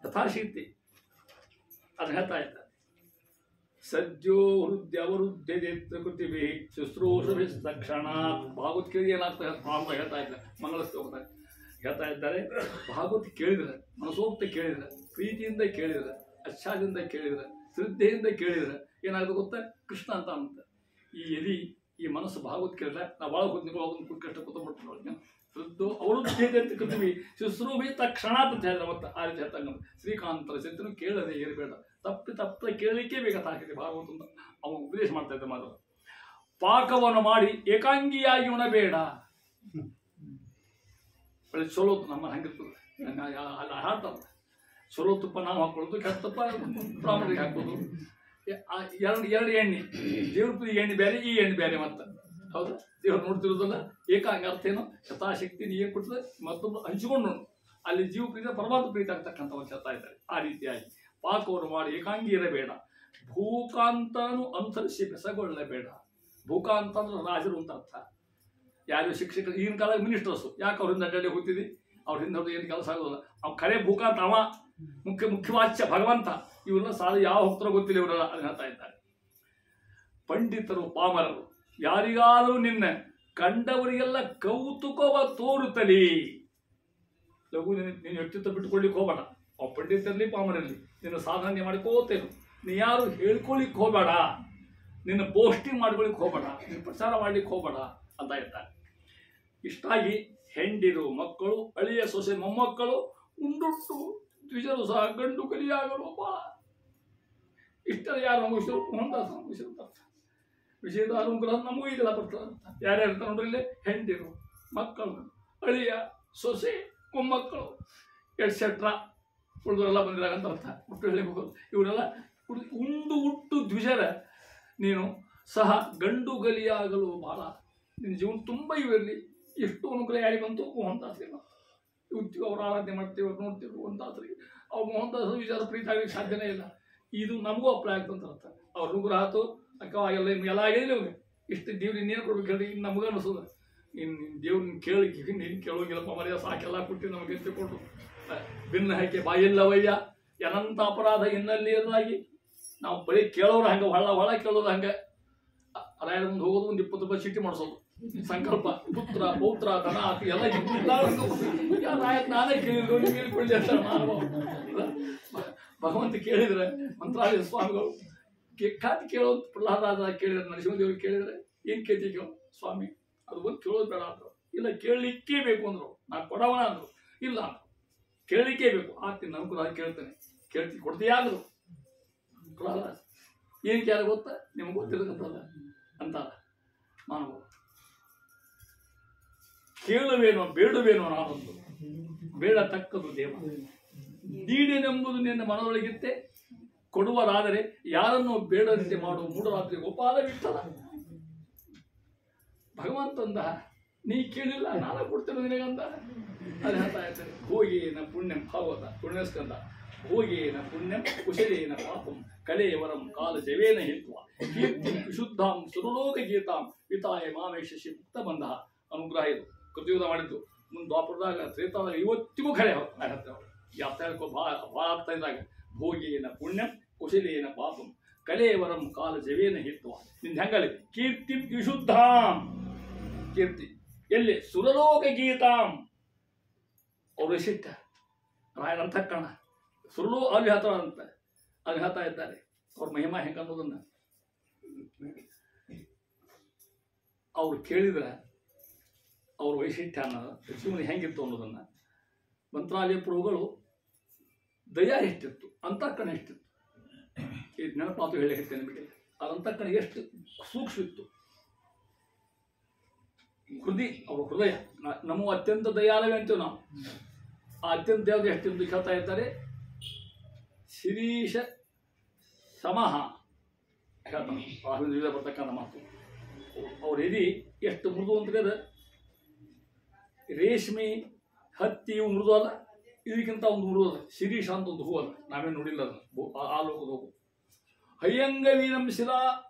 ಯಥಾಶಕ್ತಿ ಅದನ್ನ ಹೇಳ್ತಾ ಇದ್ದಾರೆ. ಸದ್ಯೋ ಹೃದಯವೃದ್ಧಿ ಕೃತಿಭಿ ಶುಶ್ರೂಷಭಿ ತಕ್ಷಣ. ಭಾಗವತ್ ಕೇಳಿ ಏನಾಗ್ತದೆ ಹೇಳ್ತಾ ಇದ್ದಾರೆ. ಮಂಗಳಸ್ತು ಹೋಗ್ತಾರೆ ಹೇಳ್ತಾ ಇದ್ದಾರೆ. ಭಾಗವತ್ ಕೇಳಿದ್ರೆ, ಮನಸೋಕ್ತ ಕೇಳಿದ್ರೆ, ಪ್ರೀತಿಯಿಂದ ಕೇಳಿದ್ರೆ, ಅಚ್ಛಾದಿಂದ ಕೇಳಿದ್ರೆ, ಶ್ರದ್ಧೆಯಿಂದ ಕೇಳಿದ್ರೆ ಏನಾಗುತ್ತೆ ಗೊತ್ತಾ? ಕೃಷ್ಣ ಅಂತ ಅಂತ. ಈ ಎದಿ ಈ ಮನಸ್ಸು ಭಾಗವತ್ ಕೇಳಿದ್ರೆ ನಾವು ಒಳಗೆ ಹೋಗಿ ಕಷ್ಟ ಕೂತ್ಬಿಡ್ತೀವಿ. ಶ್ರದ್ಧೋ ಅವೃದ್ಧಿ ಅಂತ ಕೃತಿವಿ ಶುಶ್ರೂಷಭಿ ತಕ್ಷಣ ಅಂತ ಹೇಳಿದ್ರೆ ಮತ್ತೆ ಆ ರೀತಿ ಹೇಳ್ತಾಗ ಶ್ರೀಕಾಂತರ ಚರಿತ್ರೆ ಕೇಳದೆ ಇರಬೇಡ. ತಪ್ಪ ಕೇಳಲಿಕ್ಕೆ ಬೇಕಾಗ್ತದೆ ಭಾಗವತ ಅಂತ ಅವನು ಉಪದೇಶ ಮಾಡ್ತಾ ಇದ್ದ ಮಾತು. ಪಾಕವನ್ನು ಮಾಡಿ ಏಕಾಂಗಿಯಾಗಿ ಉಣಬೇಡ. ಒಳ್ಳೆ ಚಲೋ ನಮ್ಮ ಹಂಗಿರ್ತದೆ. ಅಲ್ಲಿ ಹಾಡ್ತಾರ ಚಲೋ ತುಪ್ಪ ನಾವು ಹಾಕೊಳ್ಳೋದು, ಕೆಟ್ಟ ತುಪ್ಪ ಬ್ರಾಹ್ಮಣರಿಗೆ ಹಾಕ್ಬೋದು. ಎರಡು ಎಣ್ಣೆ, ದೇವ್ರ ಪ್ರೀತಿ ಎಣ್ಣೆ ಬೇರೆ, ಈ ಎಣ್ಣೆ ಬೇರೆ. ಮತ್ತೆ ಹೌದಾ, ದೇವ್ರು ನೋಡ್ತಿರೋದಲ್ಲ. ಏಕಾಂಗಿ ಅರ್ಥ ಏನು? ಯಥಾಶಕ್ತಿ ನೀರು ಕೊಡ್ತದೆ, ಮತ್ತೊಬ್ಬರು ಹಂಚಿಕೊಂಡು ಅಲ್ಲಿ ಜೀವ ಪ್ರೀತಿ ಪರಮಾತ್ಮ ಪ್ರೀತಿ ಆಗ್ತಕ್ಕಂಥ ಒಂದು ಹೇಳ್ತಾ ಇದ್ದಾರೆ. ಆ ರೀತಿಯಾಗಿ ಪಾಕವನ್ನು ಮಾಡಿ ಏಕಾಂಗಿ ಇರಬೇಡ. ಭೂಕಾಂತನು ಅನುಸರಿಸಿ ಬೆಸಗೊಳ್ಳಬೇಡ. ಭೂಕಾಂತ ಅಂದ್ರೆ ರಾಜರು ಅಂತ ಅರ್ಥ. ಯಾರು ಶಿಕ್ಷಕರು ಈಗಿನ ಕಾಲ ಮಿನಿಸ್ಟರ್ಸು, ಯಾಕೆ ಅವ್ರಿಂದ ಅಡ್ಡಾಡಿ ಹೋಗ್ತಿದ್ದಿ? ಅವ್ರ ಹಿಂದೆ ಅವ್ರದ್ದು ಏನು ಕೆಲಸ ಆಗೋದಿಲ್ಲ. ಅವ್ನು ಖರೆ ಭೂಕಾಂತ, ಅವ ಮುಖ್ಯವಾಚ್ಯ ಭಗವಂತ. ಇವ್ರನ್ನ ಸಾಲ ಯಾವ ಹೋಗ್ತಾರೋ ಗೊತ್ತಿಲ್ಲ ಇವರೆಲ್ಲ ಅದು ಹೇಳ್ತಾ ಇದ್ದಾರೆ. ಪಂಡಿತರು ಪಾಮರರು ಯಾರಿಗಾದರೂ ನಿನ್ನ ಕಂಡವರಿಗೆಲ್ಲ ಕೌತುಕವ ತೋರುತ್ತಲಿ. ಲಘು ನೀನು ವ್ಯಕ್ತಿತ್ವ ಬಿಟ್ಟುಕೊಳ್ಳಿಕ್ಕೆ ಹೋಗಬೇಡ. ಅವ್ ಪಂಡಿತರಲ್ಲಿ ಪಾಮರಲ್ಲಿ ನಿನ್ನ ಸಾಧನೆ ಮಾಡ್ಕೋತೇನು. ನೀ ಯಾರು ಹೇಳ್ಕೊಳಿಕ್ ಹೋಗಬೇಡ, ನಿನ್ನ ಪೋಸ್ಟಿಂಗ್ ಮಾಡ್ಕೊಳಿಕ್ ಹೋಗಬೇಡ, ನಿನ್ನ ಪ್ರಚಾರ ಮಾಡ್ಲಿಕ್ಕೆ ಹೋಗಬೇಡ ಅಂತ ಇರ್ತಾರೆ. ಇಷ್ಟಾಗಿ ಹೆಂಡಿರು ಮಕ್ಕಳು, ಅಳಿಯ ಸೊಸೆ ಮೊಮ್ಮಕ್ಕಳು, ಉಂಡುಟ್ಟು ದ್ವಿಜರು ಸಹ ಗಂಡು ಕಲಿಯಾಗಲು ಬಾಳ. ಇಷ್ಟರ ಯಾರು ನಮಗಿಸಿರು ಮೋಹನ್ದಾಸ್ ನಮಗಿಸಿರ್ತಾರೆ. ವಿಷಯದ ಅನುಗ್ರಹ ನಮಗೂ ಇದೆಲ್ಲ ಬರ್ತದೆ. ಯಾರ್ಯಾರು ಇರ್ತಾರೆ ನೋಡ್ರಿ ಇಲ್ಲಿ? ಹೆಂಡಿರು ಮಕ್ಕಳು, ಅಳಿಯ ಸೊಸೆ ಮೊಮ್ಮಕ್ಕಳು ಎಟ್ಸೆಟ್ರಾ. ಉಳಿದವರೆಲ್ಲ ಬಂದಿರಾಗ ಅಂತ ಅರ್ಥ. ಹುಟ್ಟು ಹೇಳಿ ಹೋಗೋದು ಇವರೆಲ್ಲ ಉಂಡು ಹುಟ್ಟು ದ್ವಿಜರ ನೀನು ಸಹ ಗಂಡು ಗಲಿಯಾಗಲು ಬಾಳ. ನಿನ್ನ ಜೀವನ ತುಂಬ ಇವಿರಲಿ. ಎಷ್ಟು ಅನುಗ್ರಹ ಯಾರಿಗಂತೂ ಮೋಹನ್ದಾಸರಿಗೆ ಉದ್ಯೋಗ ಅವ್ರು ಆರಾಧನೆ ಮಾಡ್ತೀವಿ, ಅವ್ರು ನೋಡ್ತೀವಿ ಮೋಹನ್ದಾಸರಿಗೆ. ಅವ್ರು ಮೋಹನ್ದಾಸ ವಿಚಾರ ಪ್ರೀತಿ ಆಗಲಿಕ್ಕೆ ಸಾಧ್ಯನೇ ಇಲ್ಲ. ಇದು ನಮಗೂ ಅಪ್ಲೈ ಆಗ್ತಂತ ಅರ್ಥ. ಅವ್ರ ಅನುಗ್ರಹ ಆಯ್ತು ಅಕ್ಕವಾಗೆಲ್ಲ ಎಲ್ಲ ಆಗಿದ್ರೆ ಅವ್ರಿಗೆ ಇಷ್ಟು ದೇವ್ರು ಇನ್ನೇನು ಕೊಡ್ಬೇಕು ಹೇಳಿ. ಇನ್ನು ನಮಗೆ ಅನಿಸೋದು ಇನ್ನು ದೇವ್ರನ್ನ ಕೇಳಿ ನೀನು ಕೇಳೋಂಗಿಲ್ಲಪ್ಪ ಮರ್ಯಾದ ಸಾಕೆಲ್ಲ ಕೊಟ್ಟು ನಮಗೆ ಎತ್ತಿಕೊಂಡು ಭಿನ್ನ ಹಾಕಿ ಬಾಯಿಲ್ಲವಯ್ಯ ಅನಂತ ಅಪರಾಧ ಇನ್ನಲ್ಲಿ ಇರೋದಾಗಿ ನಾವು ಬರೀ ಕೇಳೋರು ಹಂಗೆ ಹೊಳ ಕೇಳೋದು ಹಂಗೆ. ರಾಯರ ಮುಂದೆ ಹೋಗೋದು, ಒಂದು 20 ರೂಪಾಯಿ ಚೀಟಿ ಮಾಡಿಸೋದು, ಸಂಕಲ್ಪ ಪುತ್ರ ಪೌತ್ರ ಧನ ಎಲ್ಲ ನಾನೇ ಕೇಳಿದ್ರು ನೀವು ಹೇಳ್ಕೊಳ್ಳಿ ಅಂತ ಭಗವಂತ ಕೇಳಿದ್ರೆ. ಮಂತ್ರಾಲಯ ಸ್ವಾಮಿಗಳು ಖಾತಿ ಕೇಳೋದು ಪ್ರಹ್ಲಾದ ಕೇಳಿದ್ರೆ, ನರಸಿಂಹದೇವ್ರಿಗೆ ಕೇಳಿದ್ರೆ ಏನು ಕೇಳ್ತಿ ಕೇಳೋ ಸ್ವಾಮಿ ಅದು ಒಂದು ಕೇಳೋದು ಬೇಡ ಅಂತ. ಇಲ್ಲ ಕೇಳಲಿಕ್ಕೇ ಬೇಕು ಅಂದರು. ನಾನು ಕೊಡವನ ಅಂದರು. ಇಲ್ಲ ಅಂದರು, ಕೇಳಲಿಕ್ಕೇ ಬೇಕು. ಆಗ್ತೀನಿ ಅನುಕೂಲ ಕೇಳ್ತೇನೆ, ಕೇಳ್ತೀನಿ ಕೊಡ್ತೀಯಾದ್ರು ಕೊಡಲ್ಲ. ಏನಕ್ಕೆ ಯಾರು ಗೊತ್ತಾ, ನಿಮ್ಗೆ ಗೊತ್ತಿರಕತ್ತಲ್ಲ ಅಂತ ನಾನು ಕೇಳುವೇನೋ ಬೇಡುವೇನೋ ನಾನೊಂದು ಬೇಡತಕ್ಕದು ದೇವ ನೀಡೇನೆಂಬುದು ನಿನ್ನ ಮನದೊಳಗಿತ್ತೆ ಕೊಡುವರಾದರೆ ಯಾರನ್ನು ಬೇಡದಂತೆ ಮಾಡುವ ಮೂಢರಾತ್ರಿ ಗೋಪಾಲ ಬಿಟ್ಟಲ್ಲ. ಭಗವಂತಂದ ನೀ ಕೇಳಿಲ್ಲ ನಾನು ಕೊಡ್ತೇನೆ ನಿನಗಂದ. ಅದು ಹೇಳ್ತಾ ಇರ್ತಾರೆ, ಹೋಗೇನ ಪುಣ್ಯಂ ಭಾಗವತ ಪುಣ್ಯಸ್ಕಂದ, ಹೋಗೇನ ಪುಣ್ಯಂ ಕುಶಲೇನ ಪಾಪಂ ಕಲೇವರಂ ಕಾಲ ಜವೇನ ಹಿತ್ವ ಕೀರ್ತಿಂ ವಿಶುದ್ಧಾಂ ಸುರಲೋಕ ಗೀತಾಂ ವಿತಾಯ ಮಾಮೇಶ ಮುಕ್ತ ಬಂಧ. ಅನುಗ್ರಹ ಇದು ಕೃತಿಯುಧ ಮಾಡಿದ್ದು. ಮುಂದೆ ದ್ವಾಪರದಾಗ ತ್ರೇತಾದಾಗ ಇವತ್ತಿಗೂ ಖರೆ ಹೇಳ್ತಾರೆ. ಅರ್ಥ ಹೇಳ್ಕೊ, ಭಾಳ ಅರ್ಥ ಇದ್ದಾಗ ಭೋಗೇನ ಪುಣ್ಯಂ ಕುಶಲೇನ ಪಾಪಂ ಕಲೇವರಂ ಕಾಲ ಜವೇನ ಹಿತ್ವ. ನಿಂದ ಹೆಂಗಲ್ಲಿ ಕೀರ್ತಿಂ ವಿಶುದ್ಧಾಂ, ಕೀರ್ತಿ ಎಲ್ಲಿ ಸುರಲೋಕ ಗೀತಾಂ. ಅವ್ರ ವೈಶಿಷ್ಟ್ಯ ರಾಯರಂತ ಕಣ ಸುರಲೋ ಅಲ್ಲಿ ಹೇಳ್ತಾರಂತ, ಅಲ್ಲಿ ಹೇಳ್ತಾ ಇದ್ದಾರೆ ಅವ್ರ ಮಹಿಮಾ ಹೆಂಗ ಅನ್ನೋದನ್ನ. ಅವ್ರು ಕೇಳಿದ್ರೆ ಅವ್ರ ವೈಶಿಷ್ಟ್ಯ ಅನ್ನೋದು ಜೀವನ ಹೆಂಗಿತ್ತು ಅನ್ನೋದನ್ನ. ಮಂತ್ರಾಲಯ ಪ್ರಭುಗಳು ದಯಾ ಎಷ್ಟಿತ್ತು, ಅಂತಃಕರಣ ಎಷ್ಟಿತ್ತು, ಈ ನೆನಪಾತು ಹೇಳಿ ಹೇಳ್ತೇನೆ ನಿಮಗೆ. ಆ ಅಂತಃಕರಣ ಎಷ್ಟು ಸೂಕ್ಷ್ಮ ಇತ್ತು. ಅವ್ರ ಹೃದಯ ನಮ್ಮ ಅತ್ಯಂತ ದಯಾಳವೇ ಅಂತೀವಿ ನಾವು. ಆ ಅತ್ಯಂತ ಯಾವ್ದು ಎಷ್ಟೆಂದು ಹೇಳ್ತಾ ಇದ್ದಾರೆ. ಶಿರೀಷ ಸಮಹ ಹೇಳ್ತಾನೆ ಬರ್ತಕ್ಕಂಥ ಮಾತು. ಅವ್ರ ಎದಿ ಎಷ್ಟು ಮೃದು ಅಂತ, ರೇಷ್ಮೆ ಹತ್ತಿ ಇವು ಮೃದು ಅಲ್ಲ, ಇದಕ್ಕಿಂತ ಒಂದು ಮೃದು ಅದ. ಶಿರೀಷ ಅಂತ ಒಂದು ಹೂ ಅಲ್ಲ, ನಾವೇನು ನೋಡಿಲ್ಲ ಅದನ್ನು, ಆ ಲೋಕದ ಹೋಗು. ಹಯ್ಯಂಗ ವೀರಂ ಶಿಲಾ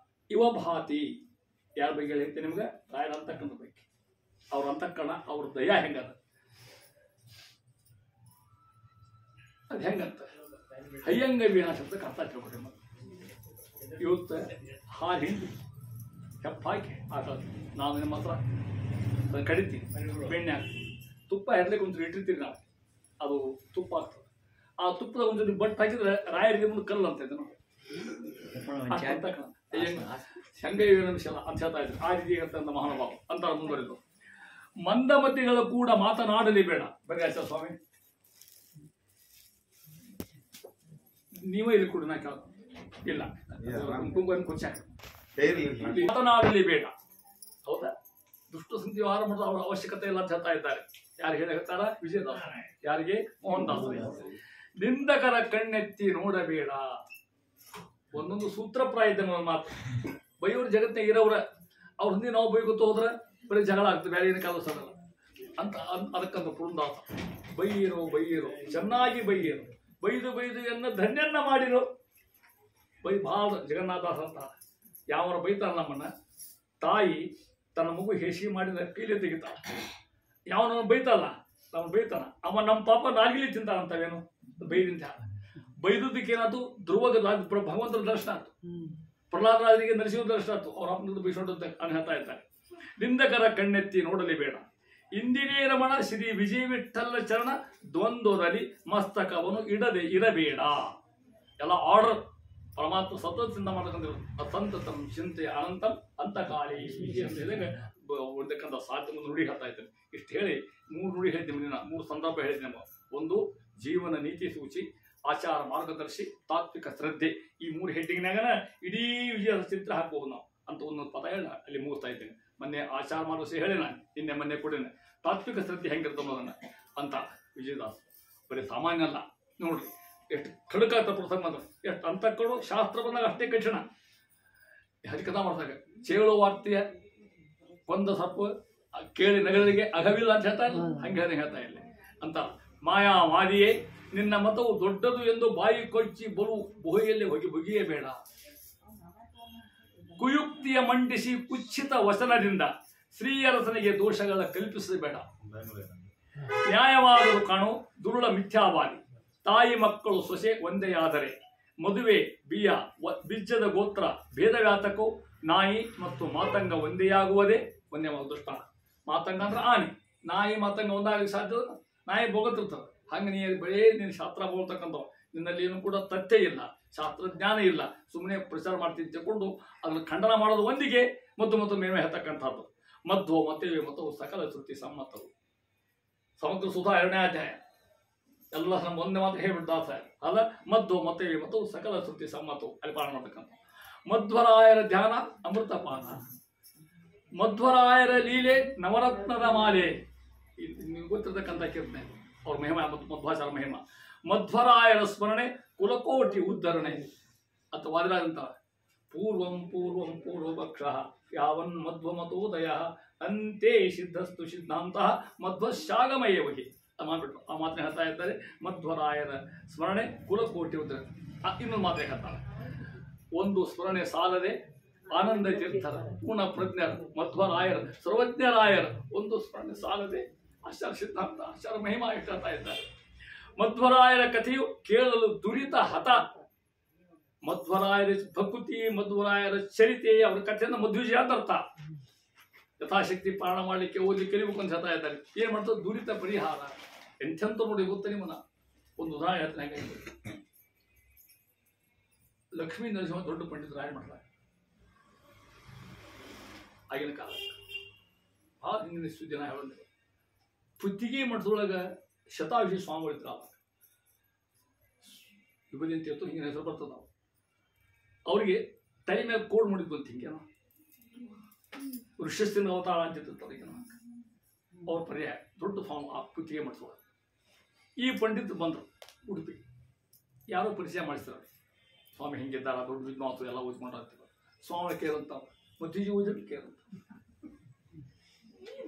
ಇವ ಭಾತಿ. ಯಾರ ಬಗ್ಗೆ ಹೇಳ್ತೇನೆ ನಿಮ್ಗೆ, ರಾಯರ ಅಂತಕ್ಕಂಥ ಬಗ್ಗೆ. ಅವ್ರ ಅಂತಕ್ಕಣ ಅವ್ರ ದಯಾ ಹೆಂಗದ, ಅದು ಹೆಂಗಂತ ಹಯ್ಯಂಗ ವೀಣ ಶಬ್ದಕ್ಕೆ ಅರ್ಥ ತಿಳ್ಕೊಡ್ರಿ. ಇವತ್ತು ಹಾಲು ಹಿಂಡಿ ಹೆಪ್ಪಾಕಿ ಆಟ ನಾವು ನಿಮ್ಮ ಹತ್ರ ಅದನ್ನು ಕಡಿತೀವಿ, ಬೆಣ್ಣೆ ಹಾಕ್ತೀವಿ, ತುಪ್ಪ ಹೆರ್ಲಿಕ್ಕೆ ಒಂದು ಇಟ್ಟಿರ್ತೀವಿ ನಾವು, ಅದು ತುಪ್ಪ ಆಗ್ತದೆ. ಆ ತುಪ್ಪದ ಒಂದು ಬಟ್ ಹಾಕಿದ್ರೆ ರಾಯರಿಗೆ ಮುಂದೆ ಕಲ್ಲು ಅಂತ ಇದೆ ನಾವು. ಶಂಗೈವೇನ ವಿಷಯ ಅಂತ ಹೇಳ್ತಾ ಇದ್ರು. ಆ ರೀತಿ ಇರ್ತಂತ ಮಹಾನುಭಾವ ಅಂತ ಮುಂದುವರಿದು. ಮಂದಮತಿಗಳು ಕೂಡ ಮಾತನಾಡಲಿ ಬೇಡ. ಬರೀ ಆಚಾರ ಸ್ವಾಮಿ ನೀವೇ ಇಲ್ಲಿ ಕೂಡ ನಾ ಕೇಳ ಇಲ್ಲ ಮಾತನಾಡಲಿ ಬೇಡ. ಹೌದಾ? ದುಷ್ಟ ಸಂಧಿ ವ್ಯವಹಾರ ಮಾಡೋದು ಅವರ ಅವಶ್ಯಕತೆ ಇಲ್ಲ ಅಂತ ಹೇಳ್ತಾ ಇದ್ದಾರೆ. ಯಾರು ಹೇಳ್ತಾರ? ವಿಜಯದಾಸ. ಯಾರಿಗೆ? ಮೋಹನ್ ದಾಸ್. ನಿಂದಕರ ಕಣ್ಣೆತ್ತಿ ನೋಡಬೇಡ. ಒಂದೊಂದು ಸೂತ್ರಪ್ರಾಯ ಇದ್ದ ಮಾತು. ಬೈಯೋರು ಜಗತ್ತಿನಾಗ ಇರೋವ್ರ ಅವ್ರ ಹಿಂದೆ ನಾವು ಬೈಗೊತ್ತು ಹೋದ್ರೆ ಬರೀ ಜಗಳ ಆಗ್ತದೆ, ಬೇರೆ ಏನು ಕೆಲಸ ಆಗಲ್ಲ ಅಂತ. ಅದಕ್ಕಂತ ಪುರಂದಾಸ ಬೈಯಿರೋ ಬೈಯಿರೋ, ಚೆನ್ನಾಗಿ ಬೈಯಿರೋ, ಬೈದು ಬೈದು ಎನ್ನ ಧನ್ಯನ್ನ ಮಾಡಿರೋ. ಬೈ ಭಾಳ ಜಗನ್ನಾಥದಾಸ ಅಂತ ಯಾವರ ಬೈತಾರ ನಮ್ಮನ್ನ, ತಾಯಿ ತನ್ನ ಮಗು ಹೇಸಿ ಮಾಡಿದ ಕೈಲಿ ತೆಗಿತಾಳ. ಯಾವನ ಬೈತಲ್ಲ ನಾವು ಬೈತಾನ, ಅವ ನಮ್ಮ ಪಾಪ ನಾಲ್ಗಿಲಿ ತಿಂತಾನಂತವೇನು ಬೈದಿಂತ. ಬೈದಕ್ಕೆ ಏನಾಯ್ತು? ಧ್ರುವಗ ಭಗವಂತನ ದರ್ಶನ ಆಯ್ತು, ಪ್ರಹ್ಲಾದರಾಜನಿಗೆ ನರಸಿಂಹ ದರ್ಶನ ಆಯ್ತು. ಅವ್ರ ಅಪ್ಪನದ್ದು ಬೈಸೊಂಡದ್ದು ಅಂತ ಹೇಳ್ತಾ ಇದ್ದಾರೆ. ನಿಂದಕರ ಕಣ್ಣೆತ್ತಿ ನೋಡಲಿ ಬೇಡ. ಇಂದಿರೇ ರಮಣ ಶ್ರೀ ವಿಜಯ ವಿಠಲ ಚರಣ ದ್ವಂದ್ವದಲ್ಲಿ ಮಸ್ತಕವನ್ನು ಇಡದೆ ಇರಬೇಡ. ಎಲ್ಲ ಆರ್ಡರ್ ಪರಮಾತ್ಮ ಸತತದಿಂದ ಮಾಡ್ಕೊಂಡಿರೋದು. ಅಸಂತತಂ ಚಿಂತೆ ಅನಂತಂ ಅಂತಕಾಲಿ ಅಂತಕ್ಕಂಥ ಸಾಧ್ಯ ಒಂದು ನುಡಿ ಹೇಳ್ತಾ ಇದ್ದೇನೆ. ಇಷ್ಟು ಹೇಳಿ 3 ನುಡಿ ಹೇಳಿದ್ದೆ, ಮುಂದಿನ 3 ಸಂದರ್ಭ ಹೇಳಿದ್ದೆ ನಾವು. ಒಂದು ಜೀವನ ನೀತಿ ಸೂಚಿ, ಆಚಾರ ಮಾರ್ಗದರ್ಶಿ, ತಾತ್ವಿಕ ಶ್ರದ್ಧೆ. ಈ 3 ಹೆಡ್ಡಿಂಗ್ನಾಗನ ಇಡೀ ವಿಜಯದ ಚಿತ್ರ ಹಾಕ್ಬೋದು ನಾವು ಅಂತ ಒಂದೊಂದು ಪದ ಹೇಳಿ ಅಲ್ಲಿ ಮುಗಿಸ್ತಾ ಇದ್ದೇನೆ. ಮೊನ್ನೆ ಆಚಾರ ಮಾರ್ಗದರ್ಶಿ ಹೇಳಿ ನಾನು ನಿನ್ನೆ ಮೊನ್ನೆ ಕೊಡೇನೆ. ತಾತ್ವಿಕ ಶ್ರದ್ಧೆ ಹೆಂಗಿರ್ತದೆ ಅನ್ನೋದನ್ನ ಅಂತ ವಿಜಯದಾಸ್ ಬರೀ ಸಾಮಾನ್ಯ ಅಲ್ಲ. ನೋಡ್ರಿ ಎಷ್ಟು ಖಡಕಾತ ಪ್ರಸಂಗ ಅಂದ್ರೆ, ಎಷ್ಟು ಅಂತಕ್ಕಳು ಶಾಸ್ತ್ರ ಬಂದಾಗ ಅಷ್ಟೇ ಕಠಿಣ. ಹರಿಕಥಾ ಮಾಡಿದಾಗ ಚೇಳು ವಾರ್ತೆಯ ಕೊಂದ ಸಪ್ಪು ಕೇಳಿ ನಗರಿಗೆ ಅಗವಿಲ್ಲ ಅಂತ ಹೇಳ್ತಾ ಇಲ್ಲ, ಹಂಗೆ ಹೇಳ್ತಾ ಇಲ್ಲ ಅಂತ. ಮಾಯಾವಾದಿಯೇ ನಿನ್ನ ಮತವು ದೊಡ್ಡದು ಎಂದು ಬಾಯಿ ಕೊಚ್ಚಿ ಬಲು ಗುಹೆಯಲ್ಲಿ ಹೋಗಿ ಬಗೆಯಬೇಡ. ಕುಯುಕ್ತಿಯ ಮಂಡಿಸಿ ಕುಚ್ಚಿತ ವಚನದಿಂದ ಶ್ರೀಯರಸನಿಗೆ ದೋಷಗಳ ಕಲ್ಪಿಸಬೇಡ. ನ್ಯಾಯವಾದರೂ ಕಾಣು ದುರುಳ ಮಿಥ್ಯಾವಾದಿ. ತಾಯಿ ಮಕ್ಕಳು ಸೊಸೆ ಒಂದೆಯಾದರೆ ಮದುವೆ ಬಿಯ ಬಿಜ್ಜದ ಗೋತ್ರ ಭೇದವ್ಯಾತಕೋ. ನಾಯಿ ಮತ್ತು ಮಾತಂಗ ಒಂದೇಯಾಗುವುದೇ ಒಂದೇ ದೃಷ್ಟಾಂತ. ಮಾತಂಗ ಅಂದ್ರೆ ಆನೆ, ನಾಯಿ ಮಾತಂಗ ಒಂದಾಗಲಿಕ್ಕೆ ಸಾಧ್ಯ. ನಾಯಿ ಬೋಗತಿರ್ತದೆ. ಹಂಗೆ ನೀನು ಶಾಸ್ತ್ರ ಬೋಳ್ತಕ್ಕಂಥವು, ನಿನ್ನಲ್ಲಿ ಏನು ಕೂಡ ತಥ್ಯ ಇಲ್ಲ, ಶಾಸ್ತ್ರಜ್ಞಾನ ಇಲ್ಲ, ಸುಮ್ಮನೆ ಪ್ರಚಾರ ಮಾಡ್ತೀನಿ ತಿಳ್ಕೊಂಡು ಅದನ್ನು ಖಂಡನ ಮಾಡೋದು ಒಂದಿಗೆ ಮತ್ತು ಮೇಲ್ಮೆ ಹೇಳ್ತಕ್ಕಂಥದ್ದು. ಮಧ್ವೋ ಮತವೇ ಮತವು ಸಕಲ ಶ್ರುತಿ ಸಮ್ಮತವು. ಸಮಗ್ರ ಸುಧಾ 2ನೇ ಅಧ್ಯಾಯ ಎಲ್ಲ ಒಂದೇ ಮಾತು ಹೇಳ್ಬಿಡ್ತಾಸ ಅಲ್ಲ. ಮಧ್ವೋ ಮತವೇ ಮತವು ಸಕಲ ಶ್ರುತಿ ಸಮ್ಮತವು ಅಲ್ಲಿ ಪಾಠ ಮಾಡ್ಬೇಕಂತ. ಮಧ್ವರಾಯರ ಧ್ಯಾನ ಅಮೃತಪಾನ, ಮಧ್ವರಾಯರ ಲೀಲೆ ನವರತ್ನದ ಮಾಲೆ. ನಿಮ್ಗೆ ಗೊತ್ತಿರ್ತಕ್ಕಂಥ ಕೀರ್ತನೆ ಅವ್ರ ಮಹಿಮಾ, ಮಧ್ವಾಚಾರ ಮಹಿಮಾ. ಮಧ್ವರಾಯರ ಸ್ಮರಣೆ ಕುಲಕೋಟಿ ಉದ್ಧರಣೆ ಅಂತ ವಾದಿರಾಜಂತ. ಪೂರ್ವಂ ಪೂರ್ವಂ ಪೂರ್ವಪಕ್ಷ ಯಾವನ್ ಮಧ್ವಮತೋದಯ ಅಂತೆ ಸಿದ್ಧಸ್ತು ಸಿದ್ಧಾಂತ ಮಧ್ವಶಾಗಮಯ ವಹಿ ಮಾಡ್ಬಿಟ್ರು. ಆ ಮಾತನ್ನ ಹೇಳ್ತಾ ಇದ್ದಾರೆ. ಮಧ್ವರಾಯರ ಸ್ಮರಣೆ ಕುಲಕೋಟಿ ಉದ್ಧರಣೆ. ಇನ್ನೊಂದು ಮಾತ್ರ ಹೇಳ್ತಾರೆ. ಒಂದು ಸ್ಮರಣೆ ಸಾಲದೆ ಆನಂದ ತೀರ್ಥರ ಪೂರ್ಣ ಪ್ರಜ್ಞರ ಮಧ್ವರಾಯರ ಸರ್ವಜ್ಞರಾಯರ ಒಂದು ಸ್ಮರಣೆ ಸಾಲದೆ ಆಚಾರ ಸಿದ್ಧಾಂತ ಆಚಾರ ಮಹಿಮಾ ಹೇಳ್ತಾ ಇದ್ದಾರೆ. ಮಧ್ವರಾಯರ ಕಥೆಯು ಕೇಳಲು ದುರಿತ ಹತ. ಮಧ್ವರಾಯರ ಭಕುತಿ, ಮಧ್ವರಾಯರ ಚರಿತೆ, ಅವರ ಕಥೆಯನ್ನು ಮಧ್ವಿಜಯ ಅಂತ ಅರ್ಥ. ಯಥಾಶಕ್ತಿ ಪಾರಾಯಣ ಮಾಡಲಿಕ್ಕೆ ಓದಲಿಕ್ಕೆ ಕಲಿಬೇಕು ಅಂತ ಹೇಳ್ತಾ ಇದ್ದಾರೆ. ಏನ್ ಮಾಡ್ತಾರೆ? ದುರಿತ ಪರಿಹಾರ. ಎಂಥೆಂತ ನೋಡಿ ಗೊತ್ತ ನಿಮ್ಮನ್ನ ಒಂದು ಉದಾಹರಣೆ ಹೇಳ್ತಾನೆ. ಹೇಗೆ ಲಕ್ಷ್ಮೀ ನರಸಿಂಹ ದೊಡ್ಡ ಪಂಡಿತರು ರಾಯ ಮಾಡ್ತಾರೆ ಆಗಿನ ಕಾಲ. ಆ ಹಿಂದಿನ ಇಷ್ಟು ಜನ ಹೇಳಂದ್ರೆ ಪುತ್ತಿಗೆ ಮಠದೊಳಗ ಶತಾಯುಷಿ ಸ್ವಾಮಿಗಳಿದ್ರು. ಆವಾಗ ಯುಗದಿ ಅಂತ ಹೇಳ್ತು ಹಿಂಗಿನ ಹೆಸರು ಬರ್ತದ. ಅವ್ರಿಗೆ ತಲೆ ಮೇಲೆ ಕೋಡ್ ಮಾಡಿದ್ದು ಅಂತ ಹಿಂಗೇನೋ ಋಷಿಸ್ಥಿನ ಅವತಾರ ಅಂತಿರ್ತಾರೆ. ಈಗ ಅವ್ರ ಪರ್ಯಾಯ ದೊಡ್ಡ ಸ್ವಾಮಿ ಆ ಪುತ್ತಿಗೆ ಮಠದೊಳಗ. ಈ ಪಂಡಿತರು ಬಂದರು ಉಡುಪಿ. ಯಾರೋ ಪರಿಚಯ ಮಾಡಿಸ್ತಾರೆ. ಸ್ವಾಮಿ ಹಿಂಗಿದ್ದಾರ, ದೊಡ್ಡ ವಿದ್ವಾಂಸರು ಎಲ್ಲ ಓದ್ಕೊಂಡಿರ್ತಾರೆ. ಸ್ವಾಮಿ ಕೇರಂತ ಮಧ್ವಿಜಿ ಓದಿಟ್ಟು ಕೇರಂತ.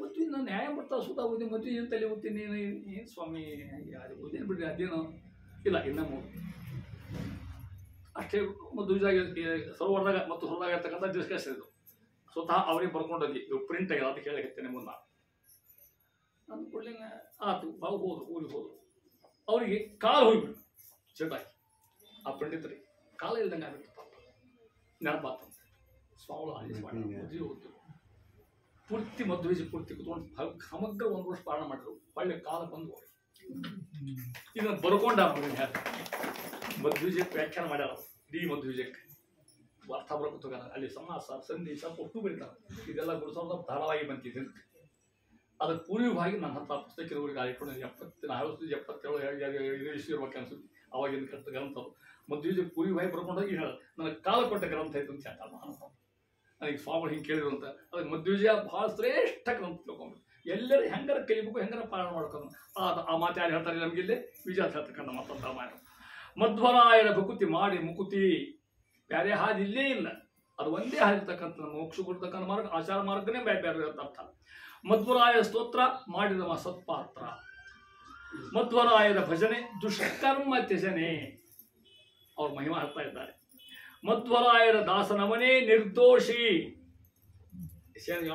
ಮತ್ತು ನಾನು ನ್ಯಾಯ ಮಾಡ್ತಾ ಸುಧಾ ಓದಿ ಮಧ್ವಿಜಿ ತಲೆ ಓದ್ತೀನಿ. ಏನು ಸ್ವಾಮಿ ಯಾರು ಓದೇನು ಬಿಡ್ರಿ, ಅದೇನೋ ಇಲ್ಲ ಇನ್ನೂ ಅಷ್ಟೇ. ಮಧ್ವಿಜಾಗಿ ಸರೋವರದಾಗ ಮತ್ತು ಹೊರದಾಗ ಇರ್ತಕ್ಕಂಥ ಡಿಸ್ಕಷನ್ ಇದು. ಸ್ವತಃ ಅವರಿಗೆ ಬರ್ಕೊಂಡೋಗಿ ಇವು ಪ್ರಿಂಟ್ ಆಗಿದೆ. ಅದಕ್ಕೆ ಹೇಳಕತ್ತೇನೆ ಮುನ್ನ. ನನ್ನ ಕೂಡಲಿನ ಆತು ಬಾವು ಹೋದ್ರು, ಊರಿಗೆ ಹೋದ್ರು. ಅವರಿಗೆ ಕಾಲು ಹೋಗ್ಬಿಟ್ಟು ಚಟಾಕಿ ಆ ಪಂಡಿತರಿಗೆ ಕಾಲ ಇಲ್ದಂಗೆ ಆಗ್ಬಿಟ್ಟು ನೆನಪಾತಂತೆ. ಸ್ವಾಮಿಗಳು ಆದೇಶ ಮಾಡಿ ಮದುವೆ ಹೋದ್ರು. ಪೂರ್ತಿ ಮಧ್ವಿಜಿ ಪೂರ್ತಿ ಕುತ್ಕೊಂಡು ಸಮಗ್ರ 1 ವರ್ಷ ಪಾಲನ ಮಾಡಿದ್ರು. ಒಳ್ಳೆ ಕಾಲ ಬಂದು ಇದನ್ನು ಬರ್ಕೊಂಡ ಮಧ್ವಿಜಯ ವ್ಯಾಖ್ಯಾನ ಮಾಡ್ಯಾರ. ಡಿ ಮಧ್ವಿಜಯಕ್ಕೆ ಅರ್ಥ ಬರ್ಕೊತ ಅಲ್ಲಿ ಸಮಾಸ ಸಂದೇಶ ಒಟ್ಟು ಬರೀತಾರೆ. ಇದೆಲ್ಲ ಗುರುಸಂದ ಧಾರಾವಾಹಿ ಬಂತಿದೆ. ಅದಕ್ಕೆ ಪೂರ್ವವಾಗಿ ನನ್ನ ಹತ್ರ ಪುಸ್ತಕ ಇಟ್ಕೊಂಡು 77 ಇರ್ಬೇಕು ಅನ್ಸುತ್ತೆ. ಅವಾಗಿನ ಕಟ್ಟ ಗ್ರಂಥ ಮಧ್ವಿಜಯ ಪೂರ್ವವಾಗಿ ಬರ್ಕೊಂಡೋಗಿ ಹೇಳ ನನಗೆ ಕಾಲ ಕೊಟ್ಟ ಗ್ರಂಥ ಆಯ್ತು ಅಂತ ಹೇಳ್ತಾರೆ. ನನಗೆ ಸ್ವಾಮಿಗಳು ಹಿಂಗೆ ಕೇಳಿದ್ರು ಅಂತ. ಅದಕ್ಕೆ ಮಧ್ವಿಜಯ ಬಹಳ ಶ್ರೇಷ್ಠ ಗ್ರಂಥ ತಿಳ್ಕೊಂಡು ಎಲ್ಲರೂ ಹೆಂಗಾರ ಕಲಿಬೇಕು, ಹೆಂಗಾರ ಪಾಲನೆ ಮಾಡ್ಕೊಂಡು ಆ ಮಾತು ಯಾರು ಹೇಳ್ತಾರೆ ನಮಗಿಲ್ಲಿ ವಿಜಯ ಹೇಳ್ತಕ್ಕಂಥ ಮಾತಂತ ರಾಮಾಯಣ. ಮಧ್ವರಾಯರ ಭಕುತಿ ಮಾಡಿ ಮುಕುತಿ. ಬೇರೆ ಹಾದಿ ಇಲ್ಲೇ ಇಲ್ಲ. ಅದು ಒಂದೇ ಹಾದಿರ್ತಕ್ಕಂಥ ಮೋಕ್ಷ ಕೊಡ್ತಕ್ಕಂಥ ಮಾರ್ಗ, ಆಚಾರ ಮಾರ್ಗನೇ ಬೇರೆ ಬೇರೆ ಅರ್ಥ. ಮಧ್ವರಾಯ ಸ್ತೋತ್ರ ಮಾಡಿದ ಸತ್ಪಾತ್ರ. ಮಧ್ವರಾಯರ ಭಜನೆ ದುಷ್ಕರ್ಮ ತ್ಯಜನೆ. ಅವ್ರ ಮಹಿಮಾ ಹೇಳ್ತಾ ಇದ್ದಾರೆ. ಮಧ್ವರಾಯರ ದಾಸನವನೇ ನಿರ್ದೋಷಿ.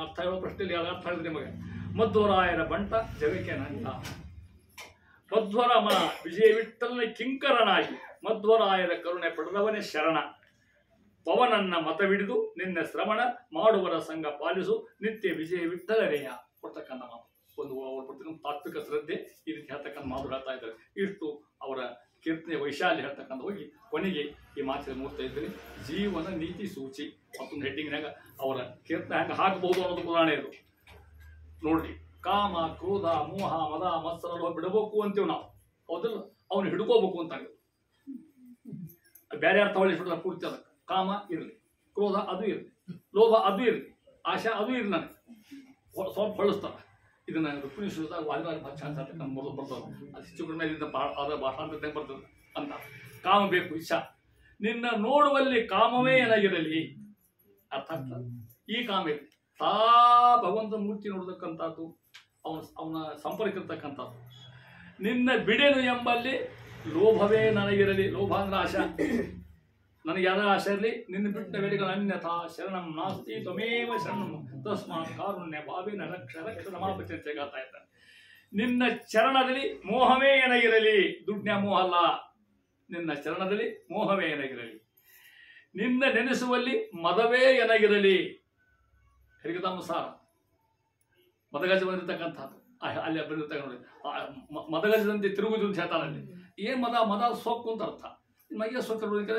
ಅರ್ಥ ಹೇಳೋ ಪ್ರಶ್ನೆ ಅರ್ಥ ಹೇಳಿದ್ರೆ ನಿಮಗೆ. ಮಧ್ವರಾಯರ ಬಂಟ ಜಗಕ್ಕೆ ನಂಟ. ಮಧ್ವರಮ ವಿಜಯ ವಿಠಲನ ಕಿಂಕರನಾಗಿ ಮಧ್ವರಾಯರ ಕರುಣೆ ಪಡೆದವನೇ ಶರಣ. ಪವನನ್ನ ಮತವಿಡಿದು ನಿನ್ನ ಶ್ರವಣ ಮಾಡುವರ ಸಂಘ ಪಾಲಿಸು ನಿತ್ಯ ವಿಜಯ ವಿಠಲರೇಯ. ಕೊಡ್ತಕ್ಕಂಥ ಮಾತು ಒಂದು ಅವ್ರ ತಾತ್ವಿಕ ಶ್ರದ್ಧೆ ಈ ರೀತಿ ಹೇಳ್ತಕ್ಕಂಥ ಮಾತು ಹೇಳ್ತಾ ಇದ್ದಾರೆ. ಇಷ್ಟು ಅವರ ಕೀರ್ತನೆ ವೈಶಾಲ್ಯ ಹೇಳ್ತಕ್ಕಂಥ ಹೋಗಿ ಕೊನೆಗೆ ಈ ಮಾತಿನ ನೋಡ್ತಾ ಇದ್ದೀನಿ. ಜೀವನ ನೀತಿ ಸೂಚಿ ಮತ್ತೊಂದು ಹೆಡ್ಡಿಂಗ್ನಾಗ ಅವರ ಕೀರ್ತನೆ ಹೆಂಗೆ ಹಾಕಬಹುದು ಅನ್ನೋದು ಉದಾಹರಣೆ ಇದು ನೋಡ್ರಿ. ಕಾಮ ಕ್ರೋಧ ಮೋಹ ಮದ ಮತ್ಸರ ಬಿಡಬೇಕು ಅಂತೀವಿ ನಾವು, ಹೌದಲ್ಲ? ಅವನು ಹಿಡ್ಕೋಬೇಕು ಅಂತ ಬೇರೆ ಅರ್ಥ ಹೊಳಿಸ್ಬಿಟ್ರೆ ಪೂರ್ತಿ. ಅದಕ್ಕೆ ಕಾಮ ಇರಲಿ, ಕ್ರೋಧ ಅದು ಇರಲಿ, ಲೋಭ ಅದು ಇರಲಿ, ಆಶಾ ಅದು ಇರಲಿ. ನನಗೆ ಸ್ವಲ್ಪ ಹೊಳಿಸ್ತಾರೆ. ಇದನ್ನ ರುಕ್ಮಿಣೀಶ್ವರದಾಗ ವಾದಿರಾಜ ಭಾಷೆ ಮೊದಲು ಬರ್ತದೆ. ಅದು ಹೆಚ್ಚು ಕಡಿಮೆ ಇದರಿಂದ ಅದರ ಭಾಷಾಂತರದಾಗ ಬರ್ತದೆ ಅಂತ. ಕಾಮ ಬೇಕು, ಇಚ್ಛಾ. ನಿನ್ನ ನೋಡುವಲ್ಲಿ ಕಾಮವೇ ಏನಾಗಿರಲಿ. ಅರ್ಥ ಆಗ್ತದೆ. ಈ ಕಾಮ ಇರಲಿ. ತಾ ಭಗವಂತನ ಮೂರ್ತಿ ನೋಡತಕ್ಕಂಥದ್ದು, ಅವನ ಸಂಪರ್ಕ ಇರ್ತಕ್ಕಂಥದ್ದು. ನಿನ್ನ ಬಿಡೆನು ಎಂಬಲ್ಲಿ ಲೋಭವೇ ನನಗಿರಲಿ. ಲೋಭ ಅಂದ್ರೆ ಆಶಾ. ನನಗೆ ಯಾರ ಆಶೆ ಇರಲಿ. ನಿನ್ನ ಬಿಟ್ಟ ವೇಳೆಗಳ ಅನ್ಯಥಾ ಶರಣಂ ನಾಸ್ತಿ ತ್ವಮೇವ ಶರಣಂ ತಸ್ಮಾತ್ ಕಾರುಣ್ಯ ಭಾವೇನ ರಕ್ಷ ರಕ್ಷ ರಮಾಪತಿ ಅಂತ ಹೇಳ್ತಾ ಇದ್ದಾನೆ. ನಿನ್ನ ಚರಣದಲ್ಲಿ ಮೋಹವೇ ಏನಾಗಿರಲಿ. ದುಡ್ನ್ಯ ಮೋಹ ಅಲ್ಲ. ನಿನ್ನ ಚರಣದಲ್ಲಿ ಮೋಹವೇ ಏನಾಗಿರಲಿ. ನಿನ್ನ ನೆನೆಸುವಲ್ಲಿ ಮದವೇ ಏನಾಗಿರಲಿ. ಹರಿಕತಾಮಸಾರ ಮದಗಜ ಬಂದಿರ್ತಕ್ಕಂಥದ್ದು ಅಲ್ಲಿ ಬಂದಿರ್ತಕ್ಕಂಥ ಮದಗಜದಂತೆ ತಿರುಗುದು ಅಂತ ಹೇಳ್ತಾರೆ. ಅಲ್ಲಿ ಏನ್ ಮದ? ಮದ ಸೊಕ್ಕು ಅಂತ ಅರ್ಥ. ಮೈಯ ಸೊಕ್ಕು